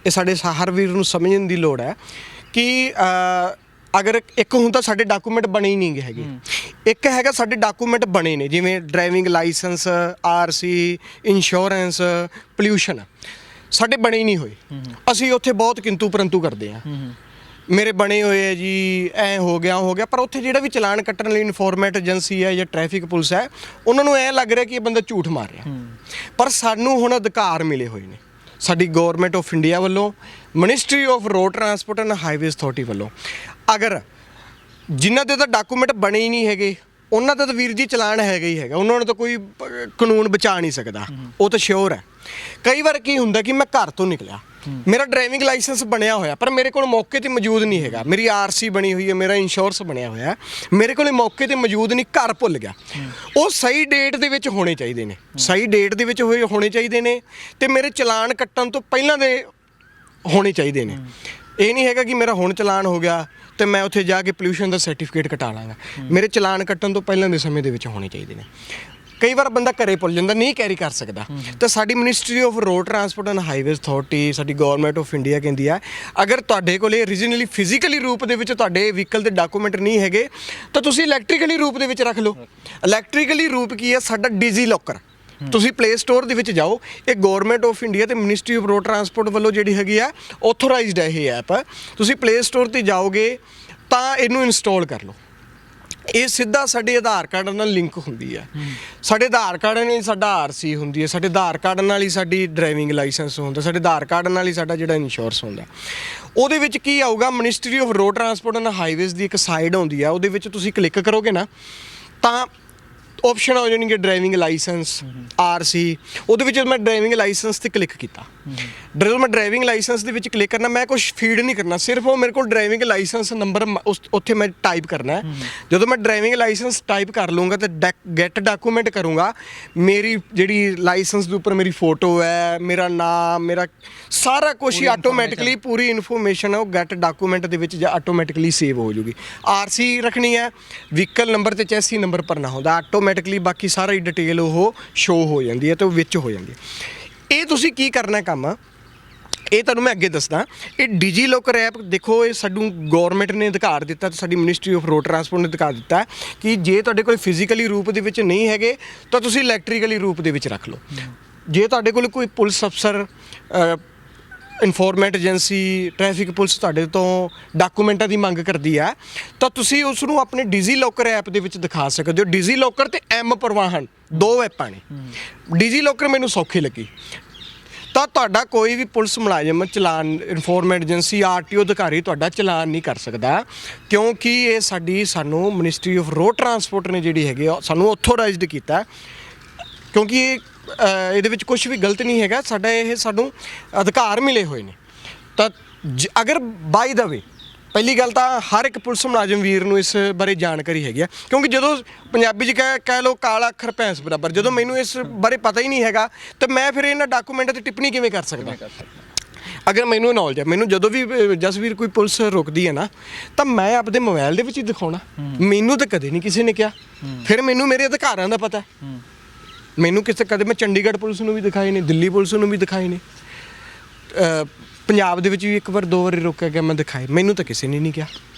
ਇਹ ਸਾਡੇ ਹਰ ਵੀਰ ਨੂੰ ਸਮਝਣ ਦੀ ਲੋੜ ਹੈ ਕਿ ਅਗਰ ਇੱਕ ਹੁੰਦਾ ਸਾਡੇ ਡਾਕੂਮੈਂਟ ਬਣੇ ਹੀ ਨਹੀਂ ਹੈਗੇ, ਇੱਕ ਹੈਗਾ ਸਾਡੇ ਡਾਕੂਮੈਂਟ ਬਣੇ ਨੇ, ਜਿਵੇਂ driving licence, RC, insurance, pollution, ਸਾਡੇ ਬਣੇ ਹੀ ਨਹੀਂ ਹੋਏ। ਅਸੀਂ ਉੱਥੇ ਬਹੁਤ ਕਿੰਤੂ ਪਰੰਤੂ ਕਰਦੇ ਹਾਂ। ਮੇਰੇ ਬਣੇ ਹੋਏ ਹੈ ਜੀ, ਐ ਹੋ ਗਿਆ, ਪਰ ਉੱਥੇ ਜਿਹੜਾ ਵੀ ਚਲਾਨ ਕੱਟਣ ਲਈ ਇਨਫੋਰਮੇਟ ਏਜੰਸੀ ਹੈ ਜਾਂ ਟ੍ਰੈਫਿਕ ਪੁਲਿਸ ਹੈ, ਉਹਨਾਂ ਨੂੰ ਐ ਲੱਗ ਰਿਹਾ ਕਿ ਇਹ ਬੰਦਾ ਝੂਠ ਮਾਰ ਰਿਹਾ। ਪਰ ਸਾਨੂੰ ਹੁਣ ਅਧਿਕਾਰ ਮਿਲੇ ਹੋਏ ਨੇ ਸਾਡੀ ਗਵਰਨਮੈਂਟ ਆਫ ਇੰਡੀਆ ਵੱਲੋਂ, ministry of road transport and highways authority ਵੱਲੋਂ। ਅਗਰ ਜਿਨ੍ਹਾਂ ਦੇ ਤਾਂ ਡਾਕੂਮੈਂਟ ਬਣੇ ਹੀ ਨਹੀਂ ਹੈਗੇ, ਉਹਨਾਂ ਦਾ ਤਾਂ ਵੀਰ ਜੀ ਚਲਾਨ ਹੈਗਾ ਹੀ ਹੈਗਾ, ਉਹਨਾਂ ਨੂੰ ਤਾਂ ਕੋਈ ਕਾਨੂੰਨ ਬਚਾ ਨਹੀਂ ਸਕਦਾ, ਉਹ ਤਾਂ ਸ਼ੋਰ ਹੈ। ਕਈ ਵਾਰ ਕੀ ਹੁੰਦਾ ਕਿ ਮੈਂ ਘਰ ਤੋਂ ਨਿਕਲਿਆ, ਮੇਰਾ ਡਰਾਈਵਿੰਗ ਲਾਇਸੈਂਸ ਬਣਿਆ ਹੋਇਆ, ਪਰ ਮੇਰੇ ਕੋਲ ਮੌਕੇ ਤੇ ਮੌਜੂਦ ਨਹੀਂ ਹੈਗਾ, ਮੇਰੀ ਆਰਸੀ ਬਣੀ ਹੋਈ ਹੈ, ਮੇਰਾ ਇੰਸ਼ੋਰੈਂਸ ਬਣਿਆ ਹੋਇਆ, ਮੇਰੇ ਕੋਲ ਮੌਕੇ ਤੇ ਮੌਜੂਦ ਨਹੀਂ, ਘਰ ਭੁੱਲ ਗਿਆ। ਉਹ ਸਹੀ ਡੇਟ ਦੇ ਵਿੱਚ ਹੋਣੇ ਚਾਹੀਦੇ ਨੇ, ਸਹੀ ਡੇਟ ਦੇ ਵਿੱਚ ਹੋਣੇ ਚਾਹੀਦੇ ਨੇ, ਤੇ ਮੇਰੇ ਚਲਾਨ ਕੱਟਣ ਤੋਂ ਪਹਿਲਾਂ ਦੇ ਹੋਣੇ ਚਾਹੀਦੇ ਨੇ। ਇਹ ਨਹੀਂ ਹੈਗਾ ਕਿ ਮੇਰਾ ਹੁਣ ਚਲਾਨ ਹੋ ਗਿਆ ਤੇ ਮੈਂ ਉੱਥੇ ਜਾ ਕੇ ਪੋਲਿਊਸ਼ਨ ਦਾ ਸਰਟੀਫਿਕੇਟ ਕਟਾ ਲਾਂਗਾ। ਮੇਰੇ ਚਲਾਨ ਕੱਟਣ ਤੋਂ ਪਹਿਲਾਂ ਦੇ ਸਮੇਂ ਦੇ ਵਿੱਚ ਹੋਣੇ ਚਾਹੀਦੇ ਨੇ। ਕਈ ਵਾਰ ਬੰਦਾ ਘਰੇ ਭੁੱਲ ਜਾਂਦਾ, ਨਹੀਂ ਕੈਰੀ ਕਰ ਸਕਦਾ, ਤਾਂ ਸਾਡੀ ministry of road transport and highways authority, ਸਾਡੀ ਗਵਰਨਮੈਂਟ ਆਫ ਇੰਡੀਆ ਕਹਿੰਦੀ ਹੈ, ਅਗਰ ਤੁਹਾਡੇ ਕੋਲੇ ਓਰੀਜਨਲੀ ਫਿਜ਼ੀਕਲੀ ਰੂਪ ਦੇ ਵਿੱਚ ਤੁਹਾਡੇ ਵਹੀਕਲ ਦੇ ਡਾਕੂਮੈਂਟ ਨਹੀਂ ਹੈਗੇ, ਤਾਂ ਤੁਸੀਂ ਇਲੈਕਟ੍ਰੀਕਲੀ ਰੂਪ ਦੇ ਵਿੱਚ ਰੱਖ ਲਓ। ਇਲੈਕਟ੍ਰੀਕਲੀ ਰੂਪ ਕੀ ਹੈ? ਸਾਡਾ ਡੀਜੀ ਲੋਕਰ। ਤੁਸੀਂ ਪਲੇ ਸਟੋਰ ਦੇ ਵਿੱਚ ਜਾਓ, ਇਹ ਗਵਰਨਮੈਂਟ ਆਫ ਇੰਡੀਆ ਤੇ ਮਿਨਿਸਟਰੀ ਆਫ ਰੋਡ ਟਰਾਂਸਪੋਰਟ ਵੱਲੋਂ ਜਿਹੜੀ ਹੈਗੀ ਆ ਆਥੋਰਾਈਜ਼ਡ ਹੈ ਇਹ ਐਪ। ਤੁਸੀਂ ਪਲੇ ਸਟੋਰ ਤੇ ਜਾਓਗੇ ਤਾਂ ਇਹਨੂੰ ਇੰਸਟਾਲ ਕਰ ਲਓ। ਇਹ ਸਿੱਧਾ ਸਾਡੇ ਆਧਾਰ ਕਾਰਡ ਨਾਲ ਲਿੰਕ ਹੁੰਦੀ ਹੈ। ਸਾਡੇ ਆਧਾਰ ਕਾਰਡ ਨਾਲ ਹੀ ਸਾਡਾ ਆਰਸੀ ਹੁੰਦੀ ਹੈ, ਸਾਡੇ ਆਧਾਰ ਕਾਰਡ ਨਾਲ ਹੀ ਸਾਡੀ ਡਰਾਈਵਿੰਗ ਲਾਇਸੈਂਸ ਹੁੰਦਾ, ਸਾਡੇ ਆਧਾਰ ਕਾਰਡ ਨਾਲ ਹੀ ਸਾਡਾ ਜਿਹੜਾ ਇੰਸ਼ੋਰੈਂਸ ਹੁੰਦਾ। ਉਹਦੇ ਵਿੱਚ ਕੀ ਆਊਗਾ? Ministry of road transport and highways ਦੀ ਇੱਕ ਸਾਈਡ ਆਉਂਦੀ ਹੈ, ਉਹਦੇ ਵਿੱਚ ਤੁਸੀਂ ਕਲਿੱਕ ਕਰੋਗੇ ਨਾ ਤਾਂ ਆਪਸ਼ਨ ਹੋ ਜਾਣਗੇ ਡਰਾਈਵਿੰਗ ਲਾਇਸੈਂਸ, ਆਰਸੀ। ਉਹਦੇ ਵਿੱਚ ਮੈਂ ਡਰਾਈਵਿੰਗ ਲਾਇਸੈਂਸ ਤੇ ਕਲਿੱਕ ਕੀਤਾ। ਜਦੋਂ ਮੈਂ ਡਰਾਈਵਿੰਗ ਲਾਇਸੈਂਸ ਦੇ ਵਿੱਚ ਕਲਿੱਕ ਕਰਨਾ, ਮੈਂ ਕੁਝ ਫੀਡ ਨਹੀਂ ਕਰਨਾ, ਸਿਰਫ ਉਹ ਮੇਰੇ ਕੋਲ ਡਰਾਈਵਿੰਗ ਲਾਇਸੈਂਸ ਨੰਬਰ ਉੱਥੇ ਮੈਂ ਟਾਈਪ ਕਰਨਾ ਹੈ। ਜਦੋਂ ਮੈਂ ਡਰਾਈਵਿੰਗ ਲਾਇਸੈਂਸ ਟਾਈਪ ਕਰ ਲੂੰਗਾ ਤੇ ਗੈਟ ਡਾਕੂਮੈਂਟ ਕਰੂੰਗਾ, ਮੇਰੀ ਜਿਹੜੀ ਲਾਇਸੈਂਸ ਦੇ ਉੱਪਰ ਮੇਰੀ ਫੋਟੋ ਹੈ, ਮੇਰਾ ਨਾਮ, ਮੇਰਾ ਸਾਰਾ ਕੁਝ ਹੀ ਆਟੋਮੈਟਿਕਲੀ ਪੂਰੀ ਇਨਫੋਰਮੇਸ਼ਨ ਹੈ ਉਹ ਗੈਟ ਡਾਕੂਮੈਂਟ ਦੇ ਵਿੱਚ ਜਾਂ ਆਟੋਮੈਟਿਕਲੀ ਸੇਵ ਹੋ ਜੂਗੀ। ਆਰਸੀ ਰੱਖਣੀ ਹੈ, ਵਹੀਕਲ ਨੰਬਰ ਤੇ ਚੈਸੀ ਨੰਬਰ ਭਰਨਾ ਹੁੰਦਾ, ਆਟੋਮੈਟਿਕਲੀ ਬਾਕੀ ਸਾਰਾ ਹੀ ਡਿਟੇਲ ਉਹ ਸ਼ੋ ਹੋ ਜਾਂਦੀ ਹੈ ਤੇ ਉਹ ਵਿੱਚ ਹੋ ਜਾਂਦੀ ਹੈ। ਇਹ ਤੁਸੀਂ ਕੀ ਕਰਨਾ ਕੰਮ, ਇਹ ਤੁਹਾਨੂੰ ਮੈਂ ਅੱਗੇ ਦੱਸਦਾ। ਇਹ ਡੀਜੀ ਲੋਕਰ ਐਪ ਦੇਖੋ, ਇਹ ਸਾਨੂੰ ਗਵਰਨਮੈਂਟ ਨੇ ਅਧਿਕਾਰ ਦਿੱਤਾ ਤੇ ਸਾਡੀ ਮਿਨਿਸਟਰੀ ਆਫ ਰੋਡ ਟਰਾਂਸਪੋਰਟ ਨੇ ਅਧਿਕਾਰ ਦਿੱਤਾ ਕਿ ਜੇ ਤੁਹਾਡੇ ਕੋਲ ਫਿਜ਼ੀਕਲੀ ਰੂਪ ਦੇ ਵਿੱਚ ਨਹੀਂ ਹੈਗੇ ਤਾਂ ਤੁਸੀਂ ਇਲੈਕਟ੍ਰੀਕਲੀ ਰੂਪ ਦੇ ਵਿੱਚ ਰੱਖ ਲਓ। ਜੇ ਤੁਹਾਡੇ ਕੋਲ ਕੋਈ ਪੁਲਿਸ ਅਫਸਰ, ਇਨਫੋਰਮੇਟ ਏਜੰਸੀ, ਟ੍ਰੈਫਿਕ ਪੁਲਿਸ ਤੁਹਾਡੇ ਤੋਂ ਡਾਕੂਮੈਂਟਾਂ ਦੀ ਮੰਗ ਕਰਦੀ ਹੈ ਤਾਂ ਤੁਸੀਂ ਉਸ ਨੂੰ ਆਪਣੇ ਡੀਜੀ ਲੋਕਰ ਐਪ ਦੇ ਵਿੱਚ ਦਿਖਾ ਸਕਦੇ ਹੋ। ਡੀਜੀ ਲੋਕਰ ਤੇ ਐਮ ਪਰਿਵਾਹਨ ਦੋ ਐਪਾਂ ਨੇ। ਡੀਜੀ ਲੋਕਰ ਮੈਨੂੰ ਸੌਖੀ ਲੱਗੀ, ਤਾਂ ਤੁਹਾਡਾ ਕੋਈ ਵੀ ਪੁਲਿਸ ਮੁਲਾਜ਼ਮ, ਚਲਾਨ, ਇਨਫੋਰਮੇਟ ਏਜੰਸੀ, ਆਰਟੀਓ ਅਧਿਕਾਰੀ ਤੁਹਾਡਾ ਚਲਾਨ ਨਹੀਂ ਕਰ ਸਕਦਾ, ਕਿਉਂਕਿ ਇਹ ਸਾਨੂੰ ਮਿਨਿਸਟਰੀ ਆਫ ਰੋਡ ਟਰਾਂਸਪੋਰਟ ਨੇ ਜਿਹੜੀ ਹੈਗੀ ਸਾਨੂੰ ਆਥੋਰਾਈਜ਼ਡ ਕੀਤਾ। ਕਿਉਂਕਿ ਇਹਦੇ ਵਿੱਚ ਕੁਝ ਵੀ ਗਲਤ ਨਹੀਂ ਹੈਗਾ, ਸਾਨੂੰ ਅਧਿਕਾਰ ਮਿਲੇ ਹੋਏ ਨੇ। ਤਾਂ ਅਗਰ ਬਾਈ ਦਾ ਵੇ, ਪਹਿਲੀ ਗੱਲ ਤਾਂ ਹਰ ਇੱਕ ਪੁਲਿਸ ਮੁਲਾਜ਼ਮ ਵੀਰ ਨੂੰ ਇਸ ਬਾਰੇ ਜਾਣਕਾਰੀ ਹੈਗੀ ਆ, ਕਿਉਂਕਿ ਜਦੋਂ ਪੰਜਾਬੀ 'ਚ ਕਹਿ ਲਓ ਕਾਲਾ ਅੱਖਰ ਭੈਂਸ ਬਰਾਬਰ, ਜਦੋਂ ਮੈਨੂੰ ਇਸ ਬਾਰੇ ਪਤਾ ਹੀ ਨਹੀਂ ਹੈਗਾ ਤਾਂ ਮੈਂ ਫਿਰ ਇਹਨਾਂ ਡਾਕੂਮੈਂਟ 'ਤੇ ਟਿੱਪਣੀ ਕਿਵੇਂ ਕਰ ਸਕਦਾ? ਅਗਰ ਮੈਨੂੰ ਨੌਲੇਜ ਹੈ, ਮੈਨੂੰ ਜਦੋਂ ਵੀ ਜਸਵੀਰ ਕੋਈ ਪੁਲਿਸ ਰੁਕਦੀ ਹੈ ਨਾ ਤਾਂ ਮੈਂ ਆਪਦੇ ਮੋਬਾਈਲ ਦੇ ਵਿੱਚ ਹੀ ਦਿਖਾਉਣਾ। ਮੈਨੂੰ ਤਾਂ ਕਦੇ ਨਹੀਂ ਕਿਸੇ ਨੇ ਕਿਹਾ, ਫਿਰ ਮੈਨੂੰ ਮੇਰੇ ਅਧਿਕਾਰਾਂ ਦਾ ਪਤਾ। ਮੈਨੂੰ ਕਦੇ ਮੈਂ ਚੰਡੀਗੜ੍ਹ ਪੁਲਿਸ ਨੂੰ ਵੀ ਦਿਖਾਏ ਨੇ, ਦਿੱਲੀ ਪੁਲਿਸ ਨੂੰ ਵੀ ਦਿਖਾਏ ਨੇ, ਪੰਜਾਬ ਦੇ ਵਿੱਚ ਵੀ ਇੱਕ ਵਾਰ ਦੋ ਵਾਰੀ ਰੋਕਿਆ ਗਿਆ, ਮੈਂ ਦਿਖਾਏ, ਮੈਨੂੰ ਤਾਂ ਕਿਸੇ ਨੇ ਨਹੀਂ ਕਿਹਾ,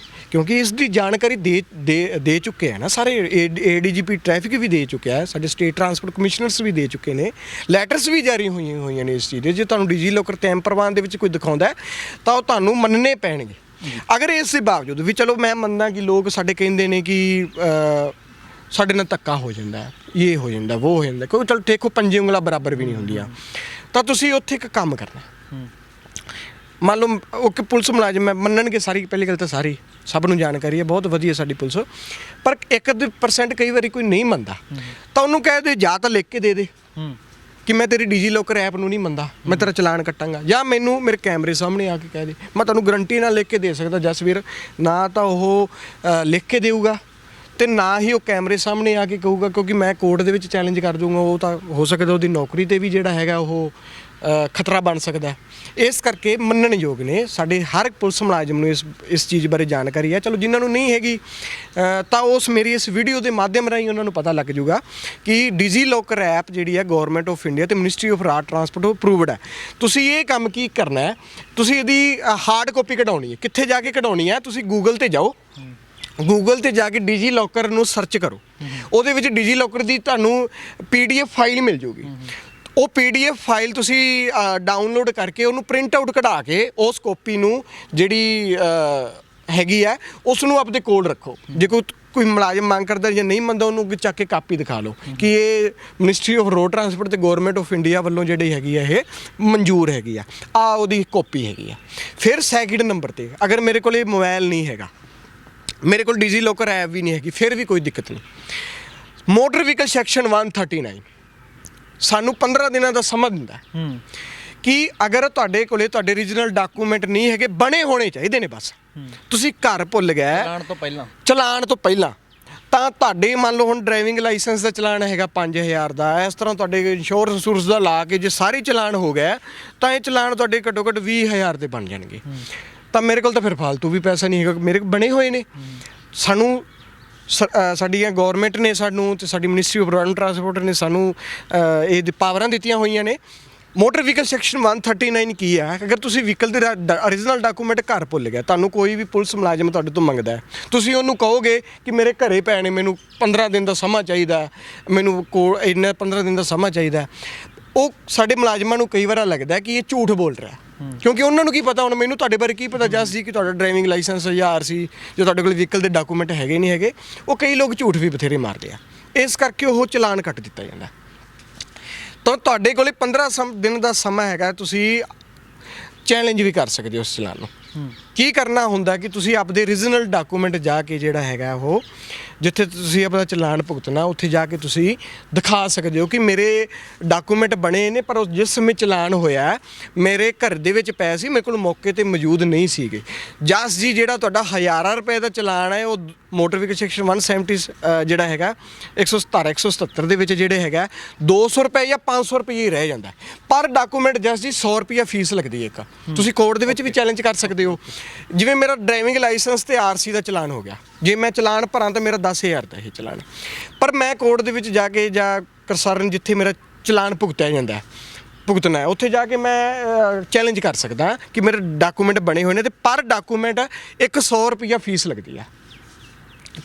ਕਿਉਂਕਿ ਇਸ ਦੀ ਜਾਣਕਾਰੀ ਦੇ ਚੁੱਕੇ ਆ ਨਾ ਸਾਰੇ। ਏਡੀਜੀਪੀ ਟ੍ਰੈਫਿਕ ਵੀ ਦੇ ਚੁੱਕਿਆ ਹੈ, ਸਾਡੇ ਸਟੇਟ ਟਰਾਂਸਪੋਰਟ ਕਮਿਸ਼ਨਰਸ ਵੀ ਦੇ ਚੁੱਕੇ ਨੇ, ਲੈਟਰਸ ਵੀ ਜਾਰੀ ਹੋਈਆਂ ਨੇ ਇਸ ਚੀਜ਼ ਦੇ। ਜੇ ਤੁਹਾਨੂੰ ਡੀਜੀ ਲੋਕਰ ਤੇ ਐਮ ਪ੍ਰਵਾਨ ਦੇ ਵਿੱਚ ਕੋਈ ਦਿਖਾਉਂਦਾ ਹੈ ਤਾਂ ਉਹ ਤੁਹਾਨੂੰ ਮੰਨਣੇ ਪੈਣਗੇ। ਅਗਰ ਇਸ ਦੇ ਬਾਵਜੂਦ ਵੀ, ਚਲੋ ਮੈਂ ਮੰਨਦਾ ਕਿ ਲੋਕ ਸਾਡੇ ਕਹਿੰਦੇ ਨੇ ਕਿ ਸਾਡੇ ਨਾਲ ਧੱਕਾ ਹੋ ਜਾਂਦਾ, ਇਹ ਹੋ ਜਾਂਦਾ, ਉਹ ਹੋ ਜਾਂਦਾ, ਕਿਉਂਕਿ ਚਲ ਦੇਖੋ ਪੰਜੇ ਉਂਗਲਾਂ ਬਰਾਬਰ ਵੀ ਨਹੀਂ ਹੁੰਦੀਆਂ, ਤਾਂ ਤੁਸੀਂ ਉੱਥੇ ਇੱਕ ਕੰਮ ਕਰਨਾ। ਮੰਨ ਲਓ ਉਹ ਪੁਲਿਸ ਮੁਲਾਜ਼ਮ ਹੈ, ਮੰਨਣਗੇ ਸਾਰੀ, ਪਹਿਲੀ ਗੱਲ ਤਾਂ ਸਾਰੀ ਸਭ ਨੂੰ ਜਾਣਕਾਰੀ ਹੈ, ਬਹੁਤ ਵਧੀਆ ਸਾਡੀ ਪੁਲਿਸ, ਪਰ 1% ਕਈ ਵਾਰੀ ਕੋਈ ਨਹੀਂ ਮੰਨਦਾ ਤਾਂ ਉਹਨੂੰ ਕਹਿ ਦੇ, ਜਾਂ ਤਾਂ ਲਿਖ ਕੇ ਦੇ ਦੇ ਕਿ ਮੈਂ ਤੇਰੀ ਡੀਜੀ ਲੋਕਰ ਐਪ ਨੂੰ ਨਹੀਂ ਮੰਨਦਾ, ਮੈਂ ਤੇਰਾ ਚਲਾਨ ਕੱਟਾਂਗਾ, ਜਾਂ ਮੈਨੂੰ ਮੇਰੇ ਕੈਮਰੇ ਸਾਹਮਣੇ ਆ ਕੇ ਕਹਿ ਦੇ। ਮੈਂ ਤੁਹਾਨੂੰ ਗਰੰਟੀ ਨਾਲ ਲਿਖ ਕੇ ਦੇ ਸਕਦਾ ਜਸਵੀਰ, ਨਾ ਤਾਂ ਉਹ ਲਿਖ ਕੇ ਦੇਊਗਾ ਤੇ ਨਾ ਹੀ ਉਹ ਕੈਮਰੇ ਸਾਹਮਣੇ ਆ ਕੇ ਕਹੂਗਾ, ਕਿਉਂਕਿ ਮੈਂ ਕੋਰਟ ਦੇ ਵਿੱਚ ਚੈਲੰਜ ਕਰ ਦੂੰਗਾ। ਉਹ ਤਾਂ ਹੋ ਸਕਦਾ ਉਹਦੀ ਨੌਕਰੀ ਤੇ ਵੀ ਜਿਹੜਾ ਹੈਗਾ ਉਹ ਖਤਰਾ ਬਣ ਸਕਦਾ। ਇਸ ਕਰਕੇ ਮੰਨਣਯੋਗ ਨੇ, ਸਾਡੇ ਹਰ ਪੁਲਿਸ ਮੁਲਾਜ਼ਮ ਨੂੰ ਇਸ ਚੀਜ਼ ਬਾਰੇ ਜਾਣਕਾਰੀ ਹੈ। ਚਲੋ ਜਿਨ੍ਹਾਂ ਨੂੰ ਨਹੀਂ ਹੈਗੀ ਤਾਂ ਮੇਰੀ ਇਸ ਵੀਡੀਓ ਦੇ ਮਾਧਿਅਮ ਰਾਹੀਂ ਉਹਨਾਂ ਨੂੰ ਪਤਾ ਲੱਗ ਜੂਗਾ ਕਿ ਡੀਜੀ ਲੋਕਰ ਐਪ ਜਿਹੜੀ ਹੈ ਗਵਰਨਮੈਂਟ ਆਫ ਇੰਡੀਆ ਤੇ ਮਿਨਿਸਟਰੀ ਆਫ ਰੋਡ ਟਰਾਂਸਪੋਰਟ ਉਹ ਅਪਰੂਵਡ ਹੈ। ਤੁਸੀਂ ਇਹ ਕੰਮ ਕੀ ਕਰਨਾ ਹੈ, ਤੁਸੀਂ ਇਹਦੀ ਹਾਰਡ ਕਾਪੀ ਕਢਾਉਣੀ ਹੈ। ਕਿੱਥੇ ਜਾ ਕੇ ਕਢਾਉਣੀ ਹੈ? ਤੁਸੀਂ ਗੂਗਲ ਤੇ ਜਾਓ, ਗੂਗਲ ਤੇ ਜਾ ਕੇ ਡੀਜੀ ਲੋਕਰ ਨੂੰ ਸਰਚ ਕਰੋ, ਉਹਦੇ ਵਿੱਚ ਡੀਜੀ ਲੋਕਰ ਦੀ ਤੁਹਾਨੂੰ PDF ਫਾਈਲ ਮਿਲ ਜੂਗੀ। ਉਹ PDF ਫਾਈਲ ਤੁਸੀਂ ਡਾਊਨਲੋਡ ਕਰਕੇ ਉਹਨੂੰ ਪ੍ਰਿੰਟ ਆਊਟ ਕਢਾ ਕੇ ਉਸ ਕਾਪੀ ਨੂੰ ਜਿਹੜੀ ਹੈਗੀ ਹੈ ਉਸ ਨੂੰ ਆਪਦੇ ਕੋਲ ਰੱਖੋ। ਜੇ ਕੋਈ ਮੁਲਾਜ਼ਮ ਮੰਗ ਕਰਦਾ ਜਾਂ ਨਹੀਂ ਮੰਨਦਾ ਉਹਨੂੰ ਅੱਗੇ ਚੱਕ ਕੇ ਕਾਪੀ ਦਿਖਾ ਲਓ ਕਿ ਇਹ ਮਿਨਿਸਟਰੀ ਆਫ ਰੋਡ ਟਰਾਂਸਪੋਰਟ ਤੇ ਗਵਰਨਮੈਂਟ ਆਫ ਇੰਡੀਆ ਵੱਲੋਂ ਜਿਹੜੀ ਹੈਗੀ ਆ ਇਹ ਮਨਜ਼ੂਰ ਹੈਗੀ ਆ ਉਹਦੀ ਕਾਪੀ ਹੈਗੀ ਆ। ਫਿਰ ਸੈਕਿੰਡ ਨੰਬਰ ਤੇ ਅਗਰ ਮੇਰੇ ਕੋਲ ਇਹ ਮੋਬਾਈਲ ਨਹੀਂ ਹੈਗਾ, ਮੇਰੇ ਕੋਲ ਡੀਜੀ ਲੋਕਰ ਐਪ ਵੀ ਨਹੀਂ ਹੈਗੀ, ਫਿਰ ਵੀ ਕੋਈ ਦਿੱਕਤ ਨਹੀਂ। ਮੋਟਰ ਵਹੀਕਲ ਸੈਕਸ਼ਨ 139 ਸਾਨੂੰ 15 ਦਿਨਾਂ ਦਾ ਸਮਾਂ ਦਿੰਦਾ ਕਿ ਅਗਰ ਤੁਹਾਡੇ ਕੋਲੇ ਤੁਹਾਡੇ ਰੀਜਨਲ ਡਾਕੂਮੈਂਟ ਨਹੀਂ ਹੈਗੇ, ਬਣੇ ਹੋਣੇ ਚਾਹੀਦੇ ਨੇ ਬਸ। ਤੁਸੀਂ ਘਰ ਭੁੱਲ ਗਏ ਚਲਾਨ ਤੋਂ ਪਹਿਲਾਂ ਤਾਂ ਤੁਹਾਡੇ ਮੰਨ ਲਓ ਹੁਣ ਡਰਾਈਵਿੰਗ ਲਾਇਸੈਂਸ ਦਾ ਚਲਾਨ ਹੈਗਾ 5000 ਦਾ, ਇਸ ਤਰ੍ਹਾਂ ਤੁਹਾਡੇ ਇੰਸ਼ੋਰੈਂਸ ਦਾ ਲਾ ਕੇ ਜੇ ਸਾਰੇ ਚਲਾਨ ਹੋ ਗਏ ਤਾਂ ਇਹ ਚਲਾਨ ਤੁਹਾਡੇ ਘੱਟੋ ਘੱਟ 20000 ਦੇ ਬਣ ਜਾਣਗੇ। ਤਾਂ ਮੇਰੇ ਕੋਲ ਤਾਂ ਫਿਰ ਫਾਲਤੂ ਵੀ ਪੈਸਾ ਨਹੀਂ ਹੈਗਾ, ਮੇਰੇ ਬਣੇ ਹੋਏ ਨੇ। ਸਾਨੂੰ ਸਾਡੀਆਂ ਗੌਰਮੈਂਟ ਨੇ ਸਾਨੂੰ ਤੇ ਸਾਡੀ ਮਿਨਿਸਟਰੀ ਆਫ ਰੋਡ ਟਰਾਂਸਪੋਰਟ ਨੇ ਸਾਨੂੰ ਇਹ ਪਾਵਰਾਂ ਦਿੱਤੀਆਂ ਹੋਈਆਂ ਨੇ। ਮੋਟਰ ਵਹੀਕਲ ਸੈਕਸ਼ਨ 139 ਕੀ ਹੈ? ਅਗਰ ਤੁਸੀਂ ਵਹੀਕਲ ਦੇ ਓਰੀਜਨਲ ਡਾਕੂਮੈਂਟ ਘਰ ਭੁੱਲ ਗਏ, ਤੁਹਾਨੂੰ ਕੋਈ ਵੀ ਪੁਲਿਸ ਮੁਲਾਜ਼ਮ ਤੁਹਾਡੇ ਤੋਂ ਮੰਗਦਾ ਹੈ, ਤੁਸੀਂ ਉਹਨੂੰ ਕਹੋਗੇ ਕਿ ਮੇਰੇ ਘਰੇ ਪਏ ਨੇ, ਮੈਨੂੰ 15 ਦਿਨ ਦਾ ਸਮਾਂ ਚਾਹੀਦਾ, ਮੈਨੂੰ ਇੰਨਾ 15 ਦਿਨ ਦਾ ਸਮਾਂ ਚਾਹੀਦਾ, ਉਹ ਸਾਡੇ ਮੁਲਾਜ਼ਮਾਂ ਨੂੰ ਕਈ ਵਾਰ ਲੱਗਦਾ ਕਿ ਇਹ ਝੂਠ ਬੋਲ ਰਿਹਾ, ਕਿਉਂਕਿ ਉਹਨਾਂ ਨੂੰ ਕੀ ਪਤਾ, ਹੁਣ ਮੈਨੂੰ ਤੁਹਾਡੇ ਬਾਰੇ ਕੀ ਪਤਾ ਜਸ ਜੀ ਕਿ ਤੁਹਾਡਾ ਡਰਾਈਵਿੰਗ ਲਾਇਸੈਂਸ ਜਾਂ RC ਜੋ ਤੁਹਾਡੇ ਕੋਲ ਵਹੀਕਲ ਦੇ ਡਾਕੂਮੈਂਟ ਹੈਗੇ ਨਹੀਂ ਹੈਗੇ। ਉਹ ਕਈ ਲੋਕ ਝੂਠ ਵੀ ਬਥੇਰੇ ਮਾਰਦੇ ਆ, ਇਸ ਕਰਕੇ ਉਹ ਚਲਾਨ ਕੱਟ ਦਿੱਤਾ ਜਾਂਦਾ। ਤਾਂ ਤੁਹਾਡੇ ਕੋਲੇ 15 ਦਿਨ ਦਾ ਸਮਾਂ ਹੈਗਾ, ਤੁਸੀਂ ਚੈਲੰਜ ਵੀ ਕਰ ਸਕਦੇ ਹੋ ਉਸ ਚਲਾਨ ਨੂੰ। ਕੀ ਕਰਨਾ ਹੁੰਦਾ ਕਿ ਤੁਸੀਂ ਆਪਦੇ ਰੀਜਨਲ ਡਾਕੂਮੈਂਟ ਜਾ ਕੇ ਜਿਹੜਾ ਹੈਗਾ ਉਹ ਜਿੱਥੇ ਤੁਸੀਂ ਆਪਣਾ ਚਲਾਨ ਭੁਗਤਣਾ ਉੱਥੇ ਜਾ ਕੇ ਤੁਸੀਂ ਦਿਖਾ ਸਕਦੇ ਹੋ ਕਿ ਮੇਰੇ ਡਾਕੂਮੈਂਟ ਬਣੇ ਨੇ, ਪਰ ਜਿਸ ਸਮੇਂ ਚਲਾਨ ਹੋਇਆ ਮੇਰੇ ਘਰ ਦੇ ਵਿੱਚ ਪਏ ਸੀ, ਮੇਰੇ ਕੋਲ ਮੌਕੇ ਤੇ ਮੌਜੂਦ ਨਹੀਂ ਸੀਗੇ। ਜਸ ਜੀ ਜਿਹੜਾ ਤੁਹਾਡਾ ਹਜ਼ਾਰਾਂ ਰੁਪਏ ਦਾ ਚਲਾਨ ਹੈ ਉਹ ਮੋਟਰ ਵਹੀਕਲ ਸੈਕਸ਼ਨ 170 ਜਿਹੜਾ ਹੈਗਾ 117 177 ਦੇ ਵਿੱਚ ਜਿਹੜੇ ਹੈਗਾ 200 ਰੁਪਏ ਜਾਂ 500 ਰੁਪਏ ਹੀ ਰਹਿ ਜਾਂਦਾ ਪਰ ਡਾਕੂਮੈਂਟ। ਜਸ ਜੀ 100 ਰੁਪਏ ਫੀਸ ਲੱਗਦੀ ਹੈ ਇੱਕ, ਤੁਸੀਂ ਕੋਰਟ ਦੇ ਵਿੱਚ ਵੀ ਚੈਲੰਜ ਕਰ ਸਕਦੇ ਹੋ। ਜਿਵੇਂ ਮੇਰਾ ਡਰਾਈਵਿੰਗ ਲਾਇਸੈਂਸ ਤੇ RC ਦਾ ਚਲਾਨ ਹੋ ਗਿਆ, ਜੇ ਮੈਂ ਚਲਾਨ ਭਰਾਂ ਤਾਂ ਮੇਰਾ 10000 ਦਾ ਇਹ ਚਲਾਨ, ਪਰ ਮੈਂ ਕੋਰਟ ਦੇ ਵਿੱਚ ਜਾ ਕੇ ਜਾਂ ਕਰਸਾਰਨ ਜਿੱਥੇ ਮੇਰਾ ਚਲਾਨ ਭੁਗਤਿਆ ਜਾਂਦਾ ਭੁਗਤਣਾ ਹੈ ਉੱਥੇ ਜਾ ਕੇ ਮੈਂ ਚੈਲੰਜ ਕਰ ਸਕਦਾ ਕਿ ਮੇਰੇ ਡਾਕੂਮੈਂਟ ਬਣੇ ਹੋਏ ਨੇ, ਤੇ ਪਰ ਡਾਕੂਮੈਂਟ 100 ਰੁਪਈਆ ਫੀਸ ਲੱਗਦੀ ਆ।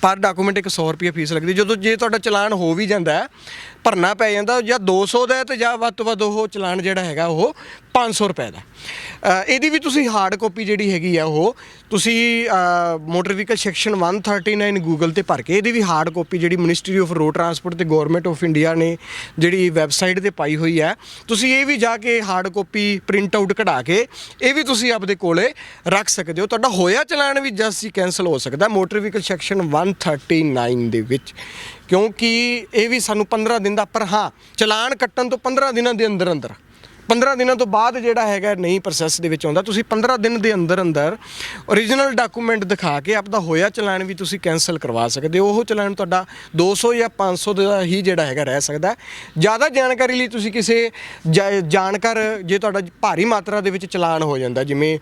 ਪਰ ਡਾਕੂਮੈਂਟ 100 ਰੁਪਏ ਫੀਸ ਲੱਗਦੀ। ਜਦੋਂ ਜੇ ਤੁਹਾਡਾ ਚਲਾਨ ਹੋ ਵੀ ਜਾਂਦਾ ਭਰਨਾ ਪੈ ਜਾਂਦਾ ਜਾਂ 200 ਦਾ ਤੇ ਜਾਂ ਵੱਧ ਤੋਂ ਵੱਧ ਉਹ ਚਲਾਨ ਜਿਹੜਾ ਹੈਗਾ ਉਹ 500 ਰੁਪਏ ਦਾ। ਇਹਦੀ ਵੀ ਤੁਸੀਂ ਹਾਰਡ ਕਾਪੀ ਜਿਹੜੀ ਹੈਗੀ ਆ ਉਹ ਤੁਸੀਂ ਮੋਟਰ ਵਹੀਕਲ ਸੈਕਸ਼ਨ 139 ਗੂਗਲ ਤੇ ਭਰ ਕੇ ਇਹਦੀ ਵੀ ਹਾਰਡ ਕਾਪੀ ਜਿਹੜੀ ਮਿਨਿਸਟਰੀ ਆਫ ਰੋਡ ਟਰਾਂਸਪੋਰਟ ਤੇ ਗਵਰਨਮੈਂਟ ਆਫ ਇੰਡੀਆ ਨੇ ਜਿਹੜੀ ਵੈਬਸਾਈਟ ਤੇ ਪਾਈ ਹੋਈ ਹੈ, ਤੁਸੀਂ ਇਹ ਵੀ ਜਾ ਕੇ ਹਾਰਡ ਕਾਪੀ ਪ੍ਰਿੰਟ ਆਊਟ ਕਢਾ ਕੇ ਇਹ ਵੀ ਤੁਸੀਂ ਆਪਦੇ ਕੋਲੇ ਰੱਖ ਸਕਦੇ ਹੋ। ਤੁਹਾਡਾ ਹੋਇਆ ਚਲਾਨ ਵੀ ਜਸਟ ਹੀ ਕੈਂਸਲ ਹੋ ਸਕਦਾ ਮੋਟਰ ਵਹੀਕਲ ਸੈਕਸ਼ਨ 139 ਦੇ ਵਿੱਚ, ਕਿਉਂਕਿ ਇਹ ਵੀ ਸਾਨੂੰ 15 ਦਿਨ ਦਾ, ਪਰ ਹਾਂ ਚਲਾਨ ਕੱਟਣ ਤੋਂ 15 ਦਿਨਾਂ ਦੇ ਅੰਦਰ 15 ਦਿਨਾਂ ਤੋਂ ਬਾਅਦ ਜਿਹੜਾ ਹੈਗਾ ਨਹੀਂ ਪ੍ਰੋਸੈਸ ਦੇ ਵਿੱਚ ਆਉਂਦਾ। ਤੁਸੀਂ 15 ਦਿਨ ਦੇ ਅੰਦਰ ਓਰੀਜਨਲ ਡਾਕੂਮੈਂਟ ਦਿਖਾ ਕੇ ਆਪਦਾ ਹੋਇਆ ਚਲਾਨ ਵੀ ਤੁਸੀਂ ਕੈਂਸਲ ਕਰਵਾ ਸਕਦੇ ਹੋ। ਉਹ ਚਲਾਨ ਤੁਹਾਡਾ 200 ਜਾਂ 500 ਦਾ ਹੀ ਜਿਹੜਾ ਹੈਗਾ ਰਹਿ ਸਕਦਾ। ਜ਼ਿਆਦਾ ਜਾਣਕਾਰੀ ਲਈ ਤੁਸੀਂ ਕਿਸੇ ਜਾਣਕਾਰ, ਜੇ ਤੁਹਾਡਾ ਭਾਰੀ ਮਾਤਰਾ ਦੇ ਵਿੱਚ ਚਲਾਨ ਹੋ ਜਾਂਦਾ, ਜਿਵੇਂ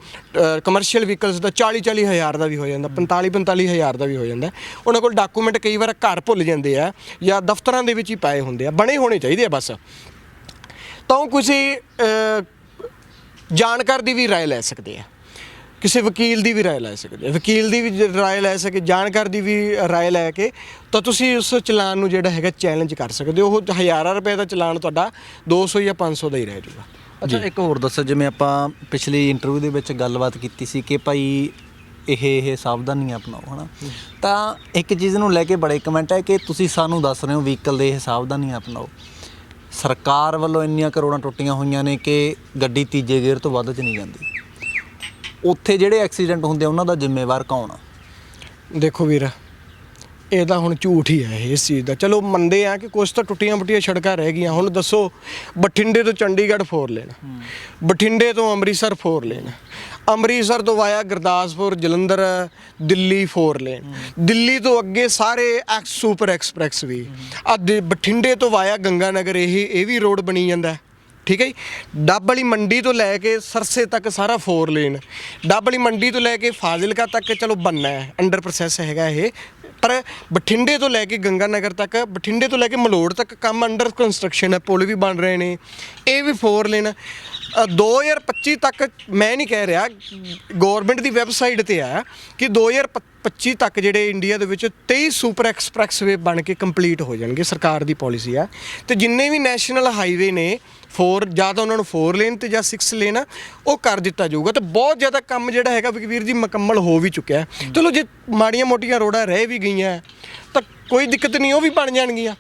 ਕਮਰਸ਼ੀਅਲ ਵਹੀਕਲਸ ਦਾ 40 ਹਜ਼ਾਰ ਦਾ ਵੀ ਹੋ ਜਾਂਦਾ, 45 ਹਜ਼ਾਰ ਦਾ ਵੀ ਹੋ ਜਾਂਦਾ, ਉਹਨਾਂ ਕੋਲ ਡਾਕੂਮੈਂਟ ਕਈ ਵਾਰ ਘਰ ਭੁੱਲ ਜਾਂਦੇ ਆ ਜਾਂ ਦਫ਼ਤਰਾਂ ਦੇ ਵਿੱਚ ਹੀ ਪਏ ਹੁੰਦੇ ਆ, ਬਣੇ ਹੋਣੇ ਚਾਹੀਦੇ ਆ ਬਸ। ਤਾਂ ਉਹ ਕਿਸੇ ਜਾਣਕਾਰ ਦੀ ਵੀ ਰਾਏ ਲੈ ਸਕਦੇ ਆ, ਕਿਸੇ ਵਕੀਲ ਦੀ ਵੀ ਰਾਏ ਲੈ ਸਕਦੇ ਆ, ਵਕੀਲ ਦੀ ਵੀ ਰਾਏ ਲੈ ਸਕੇ, ਜਾਣਕਾਰ ਦੀ ਵੀ ਰਾਏ ਲੈ ਕੇ ਤਾਂ ਤੁਸੀਂ ਉਸ ਚਲਾਨ ਨੂੰ ਜਿਹੜਾ ਹੈਗਾ ਚੈਲੰਜ ਕਰ ਸਕਦੇ ਹੋ। ਉਹ ਹਜ਼ਾਰਾਂ ਰੁਪਏ ਦਾ ਚਲਾਨ ਤੁਹਾਡਾ 200 ਜਾਂ 500 ਦਾ ਹੀ ਰਹਿ ਜਾਊਗਾ। ਅੱਛਾ, ਇੱਕ ਹੋਰ ਦੱਸੋ, ਜਿਵੇਂ ਆਪਾਂ ਪਿਛਲੀ ਇੰਟਰਵਿਊ ਦੇ ਵਿੱਚ ਗੱਲਬਾਤ ਕੀਤੀ ਸੀ ਕਿ ਭਾਈ ਇਹ ਸਾਵਧਾਨੀਆਂ ਅਪਣਾਓ, ਹੈ ਨਾ, ਤਾਂ ਇੱਕ ਚੀਜ਼ ਨੂੰ ਲੈ ਕੇ ਬੜੇ ਕਮੈਂਟ ਹੈ ਕਿ ਤੁਸੀਂ ਸਾਨੂੰ ਦੱਸ ਰਹੇ ਹੋ ਵਹੀਕਲ ਦੇ ਇਹ ਸਾਵਧਾਨੀਆਂ ਅਪਣਾਓ। ਸਰਕਾਰ ਵੱਲੋਂ ਇੰਨੀਆਂ ਕਰੋੜਾਂ ਟੁੱਟੀਆਂ ਹੋਈਆਂ ਨੇ ਕਿ ਗੱਡੀ ਤੀਜੇ ਗੇਅਰ ਤੋਂ ਵੱਧ 'ਚ ਨਹੀਂ ਜਾਂਦੀ, ਉੱਥੇ ਜਿਹੜੇ ਐਕਸੀਡੈਂਟ ਹੁੰਦੇ ਉਹਨਾਂ ਦਾ ਜ਼ਿੰਮੇਵਾਰ ਕੌਣ ਆ? ਦੇਖੋ ਵੀਰ, ਇਹ ਤਾਂ ਹੁਣ ਝੂਠ ਹੀ ਹੈ ਇਸ ਚੀਜ਼ ਦਾ। ਚਲੋ ਮੰਨਦੇ ਆ ਕਿ ਕੁਛ ਤਾਂ ਟੁੱਟੀਆਂ ਫੁੱਟੀਆਂ ਸੜਕਾਂ ਰਹਿ ਗਈਆਂ। ਹੁਣ ਦੱਸੋ, ਬਠਿੰਡੇ ਤੋਂ ਚੰਡੀਗੜ੍ਹ 4 ਲੇਨ, ਬਠਿੰਡੇ ਤੋਂ ਅੰਮ੍ਰਿਤਸਰ 4 ਲੇਨ, ਅੰਮ੍ਰਿਤਸਰ ਤੋਂ ਵਾਇਆ ਗੁਰਦਾਸਪੁਰ ਜਲੰਧਰ ਦਿੱਲੀ 4 ਲੇਨ, ਦਿੱਲੀ ਤੋਂ ਅੱਗੇ ਸਾਰੇ ਸੁਪਰ ਐਕਸਪ੍ਰੈਸ ਵੀ, ਬਠਿੰਡੇ ਤੋਂ ਵਾਇਆ ਗੰਗਾ ਨਗਰ ਇਹ ਵੀ ਰੋਡ ਬਣੀ ਜਾਂਦਾ। ਠੀਕ ਹੈ ਜੀ, ਡੱਬ ਵਾਲੀ ਮੰਡੀ ਤੋਂ ਲੈ ਕੇ ਸਰਸੇ ਤੱਕ ਸਾਰਾ 4 ਲੇਨ, ਡੱਬ ਵਾਲੀ ਮੰਡੀ ਤੋਂ ਲੈ ਕੇ ਫਾਜ਼ਿਲਕਾ ਤੱਕ ਚਲੋ ਬਣਨਾ ਹੈ, ਅੰਡਰ ਪ੍ਰੋਸੈਸ ਹੈਗਾ ਇਹ, ਪਰ ਬਠਿੰਡੇ ਤੋਂ ਲੈ ਕੇ ਗੰਗਾ ਨਗਰ ਤੱਕ, ਬਠਿੰਡੇ ਤੋਂ ਲੈ ਕੇ ਮਲੋੜ ਤੱਕ ਕੰਮ ਅੰਡਰ ਕੰਸਟਰਕਸ਼ਨ ਹੈ, ਪੁਲ ਵੀ ਬਣ ਰਹੇ ਨੇ, ਇਹ ਵੀ 4 ਲੇਨ। 2025 ਤੱਕ, ਮੈਂ ਨਹੀਂ ਕਹਿ ਰਿਹਾ, ਗਵਰਨਮੈਂਟ ਦੀ ਵੈਬਸਾਈਟ ਤੇ ਆ ਕਿ 2025 ਤੱਕ ਜਿਹੜੇ ਇੰਡੀਆ ਦੇ ਵਿੱਚ 23 ਸੁਪਰ ਐਕਸਪ੍ਰੈਸਵੇ ਬਣ ਕੇ ਕੰਪਲੀਟ ਹੋ ਜਾਣਗੇ। ਸਰਕਾਰ ਦੀ ਪਾਲਿਸੀ ਆ। ਤੇ ਜਿੰਨੇ ਵੀ ਨੈਸ਼ਨਲ ਹਾਈਵੇ ਨੇ 4, ਜਾਂ ਤਾਂ ਉਹਨਾਂ ਨੂੰ 4 ਲੇਨ ਤੇ ਜਾਂ 6 ਲੇਨ ਉਹ ਕਰ ਦਿੱਤਾ ਜਾਊਗਾ। ਤੇ ਬਹੁਤ ਜ਼ਿਆਦਾ ਕੰਮ ਜਿਹੜਾ ਹੈਗਾ ਵੀਰ ਜੀ ਮੁਕੰਮਲ ਹੋ ਵੀ ਚੁੱਕਿਆ। ਚਲੋ ਜੇ ਮਾੜੀਆਂ ਮੋਟੀਆਂ ਰੋਡਾਂ ਰਹਿ ਵੀ ਗਈਆਂ ਤਾਂ ਕੋਈ ਦਿੱਕਤ ਨਹੀਂ, ਉਹ ਵੀ ਬਣ ਜਾਣਗੀਆਂ।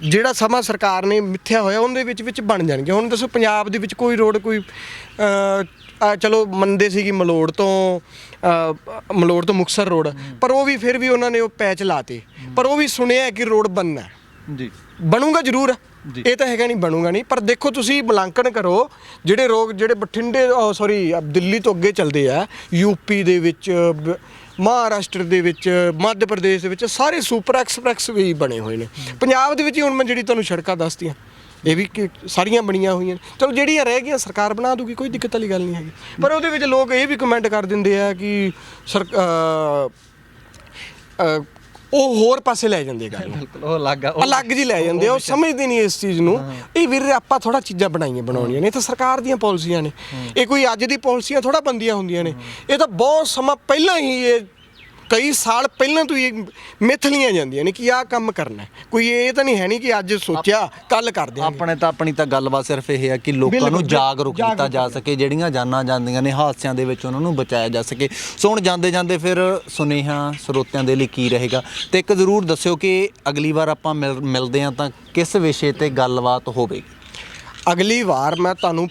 ਜਿਹੜਾ ਸਮਾਂ ਸਰਕਾਰ ਨੇ ਮਿੱਥਿਆ ਹੋਇਆ ਉਹਦੇ ਵਿੱਚ ਬਣ ਜਾਣਗੇ। ਹੁਣ ਦੱਸੋ ਪੰਜਾਬ ਦੇ ਵਿੱਚ ਕੋਈ ਰੋਡ, ਕੋਈ ਚਲੋ ਮੰਨਦੇ ਸੀ ਕਿ ਮਲੋੜ ਤੋਂ ਮੁਕਤਸਰ ਰੋਡ, ਪਰ ਉਹ ਵੀ ਫਿਰ ਵੀ ਉਹਨਾਂ ਨੇ ਉਹ ਪੈਚ ਲਾਤੇ, ਪਰ ਉਹ ਵੀ ਸੁਣਿਆ ਕਿ ਰੋਡ ਬਣਨਾ ਜੀ, ਬਣੂਗਾ ਜ਼ਰੂਰ, ਇਹ ਤਾਂ ਹੈਗਾ ਨਹੀਂ ਬਣੂਗਾ ਨਹੀਂ। ਪਰ ਦੇਖੋ ਤੁਸੀਂ ਮੁਲਾਂਕਣ ਕਰੋ, ਜਿਹੜੇ ਬਠਿੰਡੇ ਦਿੱਲੀ ਤੋਂ ਅੱਗੇ ਚੱਲਦੇ ਆ, ਯੂਪੀ ਦੇ ਵਿੱਚ, ਮਹਾਰਾਸ਼ਟਰ ਦੇ ਵਿੱਚ, ਮੱਧ ਪ੍ਰਦੇਸ਼ ਦੇ ਵਿੱਚ ਸਾਰੇ ਸੁਪਰ ਐਕਸਪ੍ਰੈਸ ਵੀ ਬਣੇ ਹੋਏ ਨੇ। ਪੰਜਾਬ ਦੇ ਵਿੱਚ ਹੁਣ ਮੈਂ ਜਿਹੜੀ ਤੁਹਾਨੂੰ ਸੜਕਾਂ ਦੱਸਤੀਆਂ ਇਹ ਵੀ ਸਾਰੀਆਂ ਬਣੀਆਂ ਹੋਈਆਂ। ਚਲੋ ਜਿਹੜੀਆਂ ਰਹਿ ਗਈਆਂ ਸਰਕਾਰ ਬਣਾ ਦੂਗੀ, ਕੋਈ ਦਿੱਕਤ ਵਾਲੀ ਗੱਲ ਨਹੀਂ ਹੈਗੀ। ਪਰ ਉਹਦੇ ਵਿੱਚ ਲੋਕ ਇਹ ਵੀ ਕਮੈਂਟ ਕਰ ਦਿੰਦੇ ਆ ਕਿ ਉਹ ਹੋਰ ਪਾਸੇ ਲੈ ਜਾਂਦੇ ਗੱਲ ਨੂੰ, ਉਹ ਅਲੱਗ ਜੀ ਲੈ ਜਾਂਦੇ ਆ। ਉਹ ਸਮਝਦੇ ਨਹੀਂ ਇਸ ਚੀਜ਼ ਨੂੰ। ਇਹ ਵੀਰ ਆਪਾਂ ਥੋੜਾ ਚੀਜ਼ਾਂ ਬਣਾਉਣੀਆਂ ਨੇ, ਇਹ ਤਾਂ ਸਰਕਾਰ ਦੀਆਂ ਪਾਲਿਸੀਆਂ ਨੇ। ਇਹ ਕੋਈ ਅੱਜ ਦੀ ਪਾਲਿਸੀਆਂ ਥੋੜਾ ਬੰਦੀਆਂ ਹੁੰਦੀਆਂ ਨੇ। ਇਹ ਤਾਂ ਬਹੁਤ ਸਮਾਂ ਪਹਿਲਾਂ ਹੀ, ਇਹ ਕਈ ਸਾਲ ਪਹਿਲਾਂ ਤੋਂ ਇਹ ਮਿੱਥ ਲਈਆਂ ਜਾਂਦੀਆਂ ਨੇ ਕਿ ਆਹ ਕੰਮ ਕਰਨਾ। ਕੋਈ ਇਹ ਤਾਂ ਨਹੀਂ ਹੈ ਨਹੀਂ ਕਿ ਅੱਜ ਸੋਚਿਆ ਕੱਲ ਕਰ ਦਿਆਂਗੇ। ਆਪਣੀ ਤਾਂ ਗੱਲਬਾਤ ਸਿਰਫ ਇਹ ਹੈ ਕਿ ਲੋਕਾਂ ਨੂੰ ਜਾਗਰੂਕ ਕੀਤਾ ਜਾ ਸਕੇ, ਜਿਹੜੀਆਂ ਜਾਨਾਂ ਜਾਂਦੀਆਂ ਨੇ ਹਾਦਸਿਆਂ ਦੇ ਵਿੱਚ ਉਹਨਾਂ ਨੂੰ ਬਚਾਇਆ ਜਾ ਸਕੇ। ਸੋ ਹੁਣ ਜਾਂਦੇ ਫਿਰ ਸੁਨੇਹਾ ਸਰੋਤਿਆਂ ਦੇ ਲਈ ਕੀ ਰਹੇਗਾ? ਤੇ ਇੱਕ ਜ਼ਰੂਰ ਦੱਸਿਓ ਕਿ ਅਗਲੀ ਵਾਰ ਆਪਾਂ ਮਿਲਦੇ ਹਾਂ ਤਾਂ ਕਿਸ ਵਿਸ਼ੇ ਤੇ ਗੱਲਬਾਤ ਹੋਵੇਗੀ? ਅਗਲੀ ਵਾਰ ਮੈਂ ਤੁਹਾਨੂੰ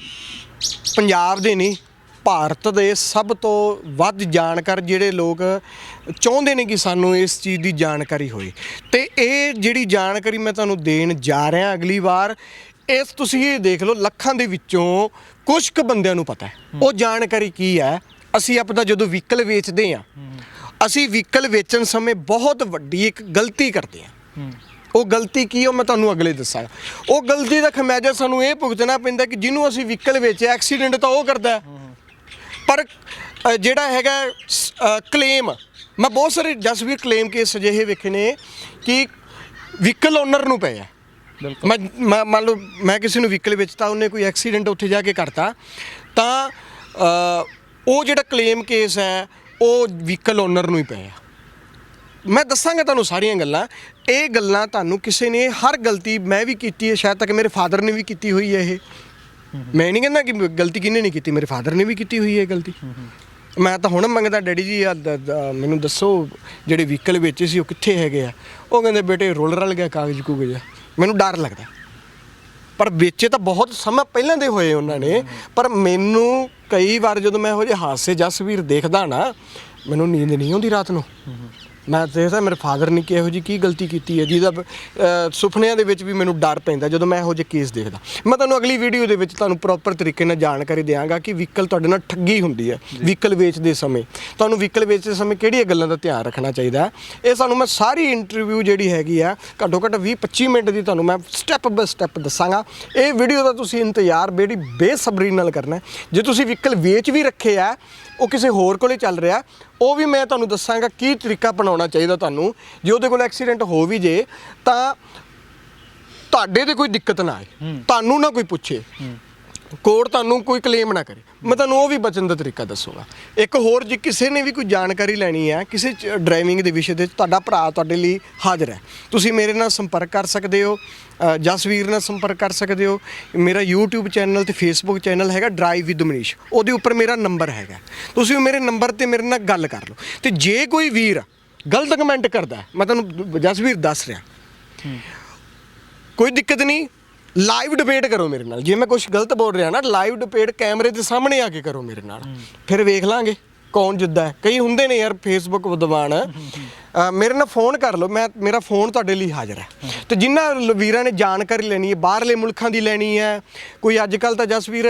ਪੰਜਾਬ ਦੇ ਨਹੀਂ, ਭਾਰਤ ਦੇ ਸਭ ਤੋਂ ਵੱਧ ਜਾਣਕਾਰ ਜਿਹੜੇ ਲੋਕ ਚਾਹੁੰਦੇ ਨੇ ਕਿ ਸਾਨੂੰ ਇਸ ਚੀਜ਼ ਦੀ ਜਾਣਕਾਰੀ ਹੋਏ, ਤੇ ਇਹ ਜਿਹੜੀ ਜਾਣਕਾਰੀ ਮੈਂ ਤੁਹਾਨੂੰ ਦੇਣ ਜਾ ਰਿਹਾ ਅਗਲੀ ਵਾਰ, ਤੁਸੀਂ ਇਹ ਦੇਖ ਲਓ, ਲੱਖਾਂ ਦੇ ਵਿੱਚੋਂ ਕੁਝ ਕੁ ਬੰਦਿਆਂ ਨੂੰ ਪਤਾ ਹੈ ਉਹ ਜਾਣਕਾਰੀ ਕੀ ਹੈ। ਅਸੀਂ ਆਪਣਾ ਜਦੋਂ ਵਹੀਕਲ ਵੇਚਦੇ ਹਾਂ, ਅਸੀਂ ਵਹੀਕਲ ਵੇਚਣ ਸਮੇਂ ਬਹੁਤ ਵੱਡੀ ਇੱਕ ਗਲਤੀ ਕਰਦੇ ਹਾਂ। ਉਹ ਗਲਤੀ ਕੀ, ਉਹ ਮੈਂ ਤੁਹਾਨੂੰ ਅਗਲੇ ਦੱਸਾਂਗਾ। ਉਹ ਗਲਤੀ ਦਾ ਖਮਿਆਜ਼ਾ ਸਾਨੂੰ ਇਹ ਭੁਗਤਣਾ ਪੈਂਦਾ ਕਿ ਜਿਹਨੂੰ ਅਸੀਂ ਵਹੀਕਲ ਵੇਚਿਆ, ਐਕਸੀਡੈਂਟ ਤਾਂ ਉਹ ਕਰਦਾ, ਪਰ ਜਿਹੜਾ ਹੈਗਾ ਕਲੇਮ, ਮੈਂ ਬਹੁਤ ਸਾਰੇ ਜਸਵੀਰ ਕਲੇਮ ਕੇਸ ਅਜਿਹੇ ਵੇਖੇ ਨੇ ਕਿ ਵਹੀਕਲ ਓਨਰ ਨੂੰ ਪਏ ਆ। ਮੈਂ ਮੰਨ ਲਓ ਮੈਂ ਕਿਸੇ ਨੂੰ ਵਹੀਕਲ ਵੇਚਤਾ, ਉਹਨੇ ਕੋਈ ਐਕਸੀਡੈਂਟ ਉੱਥੇ ਜਾ ਕੇ ਕਰਤਾ, ਤਾਂ ਉਹ ਜਿਹੜਾ ਕਲੇਮ ਕੇਸ ਹੈ ਉਹ ਵਹੀਕਲ ਓਨਰ ਨੂੰ ਹੀ ਪਏ ਆ। ਮੈਂ ਦੱਸਾਂਗਾ ਤੁਹਾਨੂੰ ਸਾਰੀਆਂ ਗੱਲਾਂ। ਇਹ ਗੱਲਾਂ ਤੁਹਾਨੂੰ ਕਿਸੇ ਨੇ, ਹਰ ਗਲਤੀ ਮੈਂ ਵੀ ਕੀਤੀ ਹੈ, ਸ਼ਾਇਦ ਤੱਕ ਮੇਰੇ ਫਾਦਰ ਨੇ ਵੀ ਕੀਤੀ ਹੋਈ ਹੈ। ਇਹ ਮੈਂ ਨਹੀਂ ਕਹਿੰਦਾ ਕਿ ਗਲਤੀ ਕਿਹਨੇ ਨਹੀਂ ਕੀਤੀ, ਮੇਰੇ ਫਾਦਰ ਨੇ ਵੀ ਕੀਤੀ ਹੋਈ ਹੈ ਗਲਤੀ। ਮੈਂ ਤਾਂ ਹੁਣ ਮੰਗਦਾ, ਡੈਡੀ ਜੀ ਮੈਨੂੰ ਦੱਸੋ ਜਿਹੜੇ ਵਹੀਕਲ ਵੇਚੇ ਸੀ ਉਹ ਕਿੱਥੇ ਹੈਗੇ ਆ? ਉਹ ਕਹਿੰਦੇ ਬੇਟੇ ਰੁਲ ਰਲ ਗਿਆ ਕਾਗਜ਼ ਕੂਗਜ਼। ਮੈਨੂੰ ਡਰ ਲੱਗਦਾ, ਪਰ ਵੇਚੇ ਤਾਂ ਬਹੁਤ ਸਮਾਂ ਪਹਿਲਾਂ ਦੇ ਹੋਏ ਉਹਨਾਂ ਨੇ। ਪਰ ਮੈਨੂੰ ਕਈ ਵਾਰ ਜਦੋਂ ਮੈਂ ਇਹੋ ਜਿਹੇ ਹਾਦਸੇ ਜਸਵੀਰ ਦੇਖਦਾ ਨਾ, ਮੈਨੂੰ ਨੀਂਦ ਨਹੀਂ ਆਉਂਦੀ ਰਾਤ ਨੂੰ। ਮੈਂ ਦੇਖਦਾ ਮੇਰੇ ਫਾਦਰ ਨੇ ਕਿਹੋ ਜਿਹੀ ਕੀ ਗਲਤੀ ਕੀਤੀ ਹੈ, ਜਿਹਦਾ ਸੁਪਨਿਆਂ ਦੇ ਵਿੱਚ ਵੀ ਮੈਨੂੰ ਡਰ ਪੈਂਦਾ ਜਦੋਂ ਮੈਂ ਇਹੋ ਜਿਹੇ ਕੇਸ ਦੇਖਦਾ। ਮੈਂ ਤੁਹਾਨੂੰ ਅਗਲੀ ਵੀਡੀਓ ਦੇ ਵਿੱਚ ਤੁਹਾਨੂੰ ਪ੍ਰੋਪਰ ਤਰੀਕੇ ਨਾਲ ਜਾਣਕਾਰੀ ਦਿਆਂਗਾ ਕਿ ਵਹੀਕਲ ਤੁਹਾਡੇ ਨਾਲ ਠੱਗੀ ਹੁੰਦੀ ਹੈ। ਵਹੀਕਲ ਵੇਚਦੇ ਸਮੇਂ ਤੁਹਾਨੂੰ ਵਹੀਕਲ ਵੇਚਦੇ ਸਮੇਂ ਕਿਹੜੀਆਂ ਗੱਲਾਂ ਦਾ ਧਿਆਨ ਰੱਖਣਾ ਚਾਹੀਦਾ। ਇਹ ਸਾਨੂੰ ਮੈਂ ਸਾਰੀ ਇੰਟਰਵਿਊ ਜਿਹੜੀ ਹੈਗੀ ਆ ਘੱਟੋ ਘੱਟ 20-25 ਮਿੰਟ ਦੀ ਤੁਹਾਨੂੰ ਮੈਂ ਸਟੈਪ ਬਾਏ ਸਟੈਪ ਦੱਸਾਂਗਾ। ਇਹ ਵੀਡੀਓ ਦਾ ਤੁਸੀਂ ਇੰਤਜ਼ਾਰ ਬੜੀ ਬੇਸਬਰੀ ਨਾਲ ਕਰਨਾ। ਜੇ ਤੁਸੀਂ ਵਹੀਕਲ ਵੇਚ ਵੀ ਰੱਖੇ ਆ, ਉਹ ਕਿਸੇ ਹੋਰ ਕੋਲੇ ਚੱਲ ਰਿਹਾ, ਉਹ ਵੀ ਮੈਂ ਤੁਹਾਨੂੰ ਦੱਸਾਂਗਾ ਕੀ ਤਰੀਕਾ ਅਪਣਾਉਣਾ ਚਾਹੀਦਾ ਤੁਹਾਨੂੰ। ਜੇ ਉਹਦੇ ਕੋਲ ਐਕਸੀਡੈਂਟ ਹੋ ਵੀ ਜੇ ਤਾਂ ਤੁਹਾਡੇ ਤੇ ਕੋਈ ਦਿੱਕਤ ਨਾ ਆਏ, ਤੁਹਾਨੂੰ ਨਾ ਕੋਈ ਪੁੱਛੇ, ਕੋਰਟ ਤੁਹਾਨੂੰ ਕੋਈ ਕਲੇਮ ਨਾ ਕਰੇ। ਮੈਂ ਤੁਹਾਨੂੰ ਉਹ ਵੀ ਬਚਣ ਦਾ ਤਰੀਕਾ ਦੱਸੂਗਾ। ਇੱਕ ਹੋਰ, ਜੇ ਕਿਸੇ ਨੇ ਵੀ ਕੋਈ ਜਾਣਕਾਰੀ ਲੈਣੀ ਹੈ ਕਿਸੇ ਡਰਾਈਵਿੰਗ ਦੇ ਵਿਸ਼ੇ ਦੇ, ਤੁਹਾਡਾ ਭਰਾ ਤੁਹਾਡੇ ਲਈ ਹਾਜ਼ਰ ਹੈ। ਤੁਸੀਂ ਮੇਰੇ ਨਾਲ ਸੰਪਰਕ ਕਰ ਸਕਦੇ ਹੋ, ਜਸਵੀਰ ਨਾਲ ਸੰਪਰਕ ਕਰ ਸਕਦੇ ਹੋ। ਮੇਰਾ YouTube ਚੈਨਲ ਤੇ Facebook ਚੈਨਲ ਹੈਗਾ ਡਰਾਈਵ ਵਿਦ ਮਨੀਸ਼, ਉਹਦੇ ਉੱਪਰ ਮੇਰਾ ਨੰਬਰ ਹੈਗਾ। ਤੁਸੀਂ ਮੇਰੇ ਨੰਬਰ ਤੇ ਮੇਰੇ ਨਾਲ ਗੱਲ ਕਰ ਲਓ। ਤੇ ਜੇ ਕੋਈ ਵੀਰ ਗਲਤ ਕਮੈਂਟ ਕਰਦਾ, ਮੈਂ ਤੁਹਾਨੂੰ ਜਸਵੀਰ ਦੱਸ ਰਿਹਾ, ਕੋਈ ਦਿੱਕਤ ਨਹੀਂ, ਲਾਈਵ ਡਿਬੇਟ ਕਰੋ ਮੇਰੇ ਨਾਲ। ਜੇ ਮੈਂ ਕੁਝ ਗਲਤ ਬੋਲ ਰਿਹਾ ਨਾ, ਲਾਈਵ ਡਿਬੇਟ ਕੈਮਰੇ ਦੇ ਸਾਹਮਣੇ ਆ ਕੇ ਕਰੋ ਮੇਰੇ ਨਾਲ, ਫਿਰ ਵੇਖ ਲਾਂਗੇ ਕੌਣ ਜਿੱਦਾਂ ਹੈ। ਕਈ ਹੁੰਦੇ ਨੇ ਯਾਰ ਫੇਸਬੁੱਕ ਵਿਦਵਾਨ, ਮੇਰੇ ਨਾਲ ਫੋਨ ਕਰ ਲਓ, ਮੇਰਾ ਫੋਨ ਤੁਹਾਡੇ ਲਈ ਹਾਜ਼ਰ ਹੈ। ਤੇ ਜਿਨ੍ਹਾਂ ਵੀਰਾਂ ਨੇ ਜਾਣਕਾਰੀ ਲੈਣੀ ਹੈ, ਬਾਹਰਲੇ ਮੁਲਕਾਂ ਦੀ ਲੈਣੀ ਹੈ, ਕੋਈ ਅੱਜ ਕੱਲ੍ਹ ਤਾਂ ਜਸਵੀਰ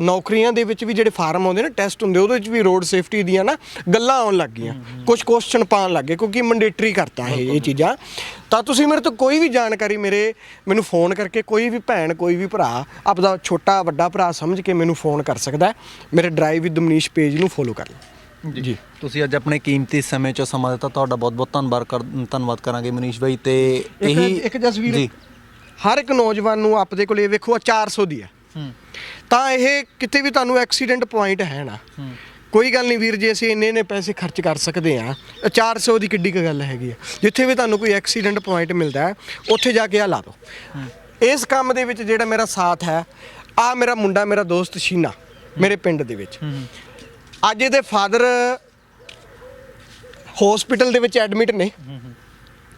ਨੌਕਰੀਆਂ ਦੇ ਵਿੱਚ ਵੀ ਜਿਹੜੇ ਫਾਰਮ ਆਉਂਦੇ ਨੇ, ਟੈਸਟ ਹੁੰਦੇ, ਉਹਦੇ ਵਿੱਚ ਵੀ ਰੋਡ ਸੇਫਟੀ ਦੀਆਂ ਨਾ ਗੱਲਾਂ ਆਉਣ ਲੱਗ ਗਈਆਂ, ਕੁਝ ਕੁਐਸਚਨ ਪਾਉਣ ਲੱਗ ਗਏ, ਕਿਉਂਕਿ ਮੈਂਡੇਟਰੀ ਕਰਤਾ ਇਹ ਚੀਜ਼ਾਂ। ਤਾਂ ਤੁਸੀਂ ਮੇਰੇ ਤੋਂ ਕੋਈ ਵੀ ਜਾਣਕਾਰੀ ਮੈਨੂੰ ਫੋਨ ਕਰਕੇ, ਕੋਈ ਵੀ ਭੈਣ, ਕੋਈ ਵੀ ਭਰਾ ਆਪਦਾ ਛੋਟਾ ਵੱਡਾ ਭਰਾ ਸਮਝ ਕੇ ਮੈਨੂੰ ਫੋਨ ਕਰ ਸਕਦਾ ਹੈ। ਮੇਰੇ ਡਰਾਈਵ ਵਿਦ ਮਨੀਸ਼ ਪੇਜ ਨੂੰ ਫੋਲੋ ਕਰ ਲਓ ਜੀ। ਤੁਸੀਂ ਅੱਜ ਆਪਣੇ ਕੀਮਤੀ ਸਮੇਂ 'ਚੋਂ ਸਮਾਂ ਦਿੱਤਾ, ਤੁਹਾਡਾ ਬਹੁਤ ਬਹੁਤ ਧੰਨਵਾਦ ਕਰਾਂਗੇ ਮਨੀਸ਼ ਭਾਈ। ਤੇ ਇਹੀ ਇੱਕ ਜਸਵੀਰ, ਹਰ ਇੱਕ ਨੌਜਵਾਨ ਨੂੰ ਆਪਦੇ ਕੋਲ ਇਹ ਵੇਖੋ 400 ਦੀ ਹੈ, ਤਾਂ ਇਹ ਕਿਤੇ ਵੀ ਤੁਹਾਨੂੰ ਐਕਸੀਡੈਂਟ ਪੁਆਇੰਟ ਹੈ ਨਾ, ਕੋਈ ਗੱਲ ਨਹੀਂ ਵੀਰ, ਜੇ ਅਸੀਂ ਇੰਨੇ ਪੈਸੇ ਖਰਚ ਕਰ ਸਕਦੇ ਆ, 400 ਦੀ ਕਿੱਡੀ ਕੁ ਗੱਲ ਹੈਗੀ ਆ। ਜਿੱਥੇ ਵੀ ਤੁਹਾਨੂੰ ਕੋਈ ਐਕਸੀਡੈਂਟ ਪੁਆਇੰਟ ਮਿਲਦਾ ਹੈ ਉੱਥੇ ਜਾ ਕੇ ਆ ਲਾ ਦਿਓ। ਇਸ ਕੰਮ ਦੇ ਵਿੱਚ ਜਿਹੜਾ ਮੇਰਾ ਸਾਥ ਹੈ, ਆ ਮੇਰਾ ਮੁੰਡਾ, ਮੇਰਾ ਦੋਸਤ ਸ਼ੀਨਾ, ਮੇਰੇ ਪਿੰਡ ਦੇ ਵਿੱਚ। ਅੱਜ ਇਹਦੇ ਫਾਦਰ ਹਸਪੀਟਲ ਦੇ ਵਿੱਚ ਐਡਮਿਟ ਨੇ।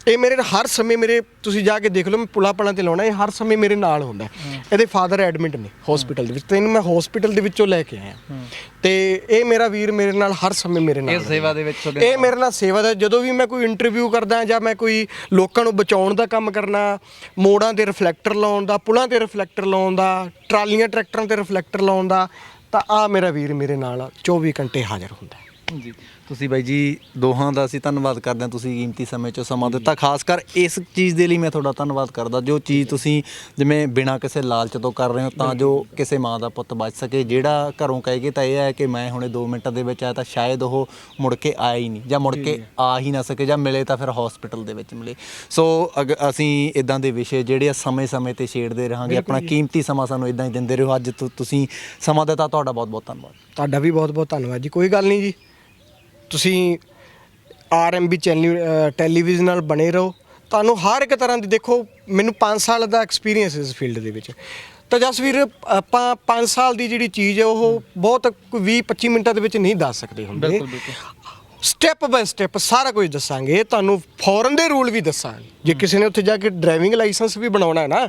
ਇਹ ਮੇਰੇ ਹਰ ਸਮੇਂ, ਮੇਰੇ ਤੁਸੀਂ ਜਾ ਕੇ ਦੇਖ ਲਓ, ਮੈਂ ਪੁਲਾਪਣਾ ਤੇ ਲਾਉਣਾ, ਇਹ ਹਰ ਸਮੇਂ ਮੇਰੇ ਨਾਲ ਹੁੰਦਾ। ਇਹਦੇ ਫਾਦਰ ਐਡਮਿਟ ਨੇ ਹਸਪੀਟਲ ਦੇ ਵਿੱਚ, ਤੇ ਇਹਨੂੰ ਮੈਂ ਹਸਪੀਟਲ ਦੇ ਵਿੱਚੋਂ ਲੈ ਕੇ ਆਇਆ। ਤੇ ਇਹ ਮੇਰਾ ਵੀਰ ਮੇਰੇ ਨਾਲ ਹਰ ਸਮੇਂ ਮੇਰੇ ਨਾਲ, ਇਸ ਸੇਵਾ ਦੇ ਵਿੱਚ ਇਹ ਮੇਰੇ ਨਾਲ ਸੇਵਾ ਦਾ। ਜਦੋਂ ਵੀ ਮੈਂ ਕੋਈ ਇੰਟਰਵਿਊ ਕਰਦਾ ਜਾਂ ਮੈਂ ਕੋਈ ਲੋਕਾਂ ਨੂੰ ਬਚਾਉਣ ਦਾ ਕੰਮ ਕਰਨਾ, ਮੋੜਾਂ ਤੇ ਰਿਫਲੈਕਟਰ ਲਾਉਣ ਦਾ, ਪੁਲਾਂ ਤੇ ਰਿਫਲੈਕਟਰ ਲਾਉਣ ਦਾ, ਟਰਾਲੀਆਂ ਟਰੈਕਟਰਾਂ ਤੇ ਰਿਫਲੈਕਟਰ ਲਾਉਣ ਦਾ, ਤਾਂ ਆ ਮੇਰਾ ਵੀਰ ਮੇਰੇ ਨਾਲ 24 ਘੰਟੇ ਹਾਜ਼ਰ ਹੁੰਦਾ। ਜੀ ਤੁਸੀਂ ਬਾਈ ਜੀ ਦੋਹਾਂ ਦਾ ਅਸੀਂ ਧੰਨਵਾਦ ਕਰਦੇ ਹਾਂ, ਤੁਸੀਂ ਕੀਮਤੀ ਸਮੇਂ 'ਚੋਂ ਸਮਾਂ ਦਿੱਤਾ। ਖਾਸ ਕਰ ਇਸ ਚੀਜ਼ ਦੇ ਲਈ ਮੈਂ ਤੁਹਾਡਾ ਧੰਨਵਾਦ ਕਰਦਾ, ਜੋ ਚੀਜ਼ ਤੁਸੀਂ ਜਿਵੇਂ ਬਿਨਾਂ ਕਿਸੇ ਲਾਲਚ ਤੋਂ ਕਰ ਰਹੇ ਹੋ, ਤਾਂ ਜੋ ਕਿਸੇ ਮਾਂ ਦਾ ਪੁੱਤ ਬਚ ਸਕੇ। ਜਿਹੜਾ ਘਰੋਂ ਕਹੇਗੇ ਤਾਂ ਇਹ ਹੈ ਕਿ ਮੈਂ ਹੁਣੇ 2 ਮਿੰਟਾਂ ਦੇ ਵਿੱਚ ਆਇਆ, ਤਾਂ ਸ਼ਾਇਦ ਉਹ ਮੁੜ ਕੇ ਆਇਆ ਹੀ ਨਹੀਂ, ਜਾਂ ਮੁੜ ਕੇ ਆ ਹੀ ਨਾ ਸਕੇ, ਜਾਂ ਮਿਲੇ ਤਾਂ ਫਿਰ ਹਸਪੀਟਲ ਦੇ ਵਿੱਚ ਮਿਲੇ। ਸੋ ਅਸੀਂ ਇਦਾਂ ਦੇ ਵਿਸ਼ੇ ਜਿਹੜੇ ਆ ਸਮੇਂ-ਸਮੇਂ ਤੇ ਛੇੜਦੇ ਰਹਾਂਗੇ। ਆਪਣਾ ਕੀਮਤੀ ਸਮਾਂ ਸਾਨੂੰ ਇਦਾਂ ਹੀ ਦਿੰਦੇ ਰਹੋ। ਅੱਜ ਤੁਸੀਂ ਸਮਾਂ ਦਿੱਤਾ, ਤੁਹਾਡਾ ਬਹੁਤ-ਬਹੁਤ ਧੰਨਵਾਦ। ਤੁਹਾਡਾ ਵੀ ਬਹੁਤ-ਬਹੁਤ ਧੰਨਵਾਦ ਜੀ। ਕੋਈ ਗੱਲ ਨਹੀਂ ਜੀ, ਤੁਸੀਂ RMB ਟੈਲੀਵਿਜ਼ਨ ਨਾਲ ਬਣੇ ਰਹੋ। ਤੁਹਾਨੂੰ ਹਰ ਇੱਕ ਤਰ੍ਹਾਂ ਦੀ, ਦੇਖੋ ਮੈਨੂੰ 5 ਸਾਲ ਦਾ ਐਕਸਪੀਰੀਅੰਸ ਇਸ ਫੀਲਡ ਦੇ ਵਿੱਚ, ਤਾਂ ਜਸਵੀਰ ਆਪਾਂ 5 ਸਾਲ ਦੀ ਜਿਹੜੀ ਚੀਜ਼ ਹੈ ਉਹ ਬਹੁਤ 20-25 ਮਿੰਟਾਂ ਦੇ ਵਿੱਚ ਨਹੀਂ ਦੱਸ ਸਕਦੇ ਹੁੰਦੇ। ਬਿਲਕੁਲ ਸਟੈਪ ਬਾਏ ਸਟੈਪ ਸਾਰਾ ਕੁਝ ਦੱਸਾਂਗੇ ਤੁਹਾਨੂੰ, ਫੋਰਨ ਦੇ ਰੂਲ ਵੀ ਦੱਸਾਂਗੇ। ਜੇ ਕਿਸੇ ਨੇ ਉੱਥੇ ਜਾ ਕੇ ਡਰਾਈਵਿੰਗ ਲਾਇਸੈਂਸ ਵੀ ਬਣਾਉਣਾ ਹੈ ਨਾ,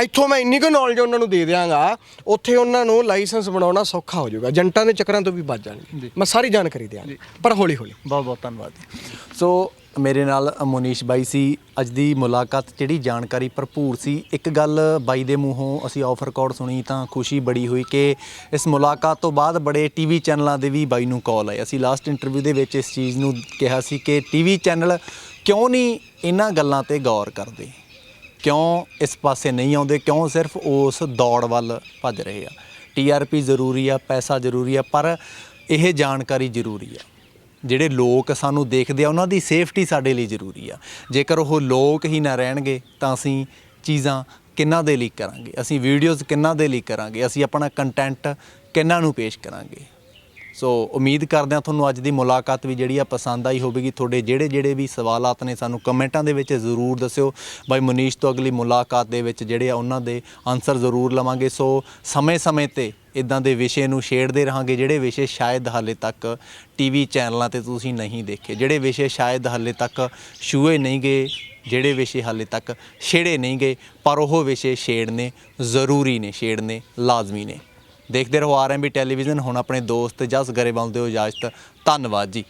ਇੱਥੋਂ ਮੈਂ ਇੰਨੀ ਕੁ ਨੌਲੇਜ ਉਹਨਾਂ ਨੂੰ ਦੇ ਦਿਆਂਗਾ, ਉੱਥੇ ਉਹਨਾਂ ਨੂੰ ਲਾਇਸੈਂਸ ਬਣਾਉਣਾ ਸੌਖਾ ਹੋ ਜਾਊਗਾ, ਏਜੰਟਾਂ ਦੇ ਚੱਕਰਾਂ ਤੋਂ ਵੀ ਬਚ ਜਾਣਗੇ। ਮੈਂ ਸਾਰੀ ਜਾਣਕਾਰੀ ਦਿਆਂਗਾ, ਪਰ ਹੌਲੀ ਹੌਲੀ। ਬਹੁਤ-ਬਹੁਤ ਧੰਨਵਾਦ ਜੀ। ਸੋ ਮੇਰੇ ਨਾਲ ਮੋਨੀਸ਼ ਬਾਈ ਸੀ। ਅੱਜ ਦੀ ਮੁਲਾਕਾਤ ਜਿਹੜੀ ਜਾਣਕਾਰੀ ਭਰਪੂਰ ਸੀ। ਇੱਕ ਗੱਲ ਬਾਈ ਦੇ ਮੂੰਹੋਂ ਅਸੀਂ ਆਫ ਰਿਕਾਰਡ ਸੁਣੀ ਤਾਂ ਖੁਸ਼ੀ ਬੜੀ ਹੋਈ ਕਿ ਇਸ ਮੁਲਾਕਾਤ ਤੋਂ ਬਾਅਦ ਬੜੇ ਟੀਵੀ ਚੈਨਲਾਂ ਦੇ ਵੀ ਬਾਈ ਨੂੰ ਕਾਲ ਆਏ। ਅਸੀਂ ਲਾਸਟ ਇੰਟਰਵਿਊ ਦੇ ਵਿੱਚ ਇਸ ਚੀਜ਼ ਨੂੰ ਕਿਹਾ ਸੀ ਕਿ ਟੀਵੀ ਚੈਨਲ ਕਿਉਂ ਨਹੀਂ ਇਹਨਾਂ ਗੱਲਾਂ ਤੇ ਗੌਰ ਕਰਦੇ, ਕਿਉਂ ਇਸ ਪਾਸੇ ਨਹੀਂ ਆਉਂਦੇ, ਕਿਉਂ ਸਿਰਫ ਉਸ ਦੌੜ ਵੱਲ ਭੱਜ ਰਹੇ ਆ। TRP ਜ਼ਰੂਰੀ ਆ, ਪੈਸਾ ਜ਼ਰੂਰੀ ਆ, ਪਰ ਇਹ ਜਾਣਕਾਰੀ ਜ਼ਰੂਰੀ ਆ। ਜਿਹੜੇ ਲੋਕ ਸਾਨੂੰ ਦੇਖਦੇ ਆ ਉਹਨਾਂ ਦੀ ਸੇਫਟੀ ਸਾਡੇ ਲਈ ਜ਼ਰੂਰੀ ਆ। ਜੇਕਰ ਉਹ ਲੋਕ ਹੀ ਨਾ ਰਹਿਣਗੇ ਤਾਂ ਅਸੀਂ ਚੀਜ਼ਾਂ ਕਿਹਨਾਂ ਦੇ ਲਈ ਕਰਾਂਗੇ, ਅਸੀਂ ਵੀਡੀਓਜ਼ ਕਿਹਨਾਂ ਦੇ ਲਈ ਕਰਾਂਗੇ, ਅਸੀਂ ਆਪਣਾ ਕੰਟੈਂਟ ਕਿਹਨਾਂ ਨੂੰ ਪੇਸ਼ ਕਰਾਂਗੇ। ਸੋ ਉਮੀਦ ਕਰਦੇ ਹਾਂ ਤੁਹਾਨੂੰ ਅੱਜ ਦੀ ਮੁਲਾਕਾਤ ਵੀ ਜਿਹੜੀ ਆ ਪਸੰਦ ਆਈ ਹੋਵੇਗੀ। ਤੁਹਾਡੇ ਜਿਹੜੇ ਵੀ ਸਵਾਲਾਤ ਨੇ ਸਾਨੂੰ ਕਮੈਂਟਾਂ ਦੇ ਵਿੱਚ ਜ਼ਰੂਰ ਦੱਸਿਓ। ਬਾਈ ਮਨੀਸ਼ ਤੋਂ ਅਗਲੀ ਮੁਲਾਕਾਤ ਦੇ ਵਿੱਚ ਜਿਹੜੇ ਆ ਉਹਨਾਂ ਦੇ ਆਨਸਰ ਜ਼ਰੂਰ ਲਵਾਂਗੇ। ਸੋ ਸਮੇਂ-ਸਮੇਂ ਤੇ ਇਦਾਂ ਦੇ ਵਿਸ਼ੇ ਨੂੰ ਛੇੜਦੇ ਰਹਾਂਗੇ, ਜਿਹੜੇ ਵਿਸ਼ੇ ਸ਼ਾਇਦ ਹਾਲੇ ਤੱਕ ਟੀਵੀ ਚੈਨਲਾਂ ਤੇ ਤੁਸੀਂ ਨਹੀਂ ਦੇਖੇ, ਜਿਹੜੇ ਵਿਸ਼ੇ ਸ਼ਾਇਦ ਹਾਲੇ ਤੱਕ ਛੂਏ ਨਹੀਂ ਗਏ, ਜਿਹੜੇ ਵਿਸ਼ੇ ਹਾਲੇ ਤੱਕ ਛੇੜੇ ਨਹੀਂ ਗਏ, ਪਰ ਉਹ ਵਿਸ਼ੇ ਛੇੜਨੇ ਜ਼ਰੂਰੀ ਨੇ, ਛੇੜਨੇ ਲਾਜ਼ਮੀ ਨੇ। ਦੇਖਦੇ ਰਹੋ RMB ਟੈਲੀਵਿਜ਼ਨ। ਹੁਣ ਆਪਣੇ ਦੋਸਤ ਜਸ ਗਰੇਵਾਲ ਦਿਓ ਇਜਾਜ਼ਤ। ਧੰਨਵਾਦ ਜੀ।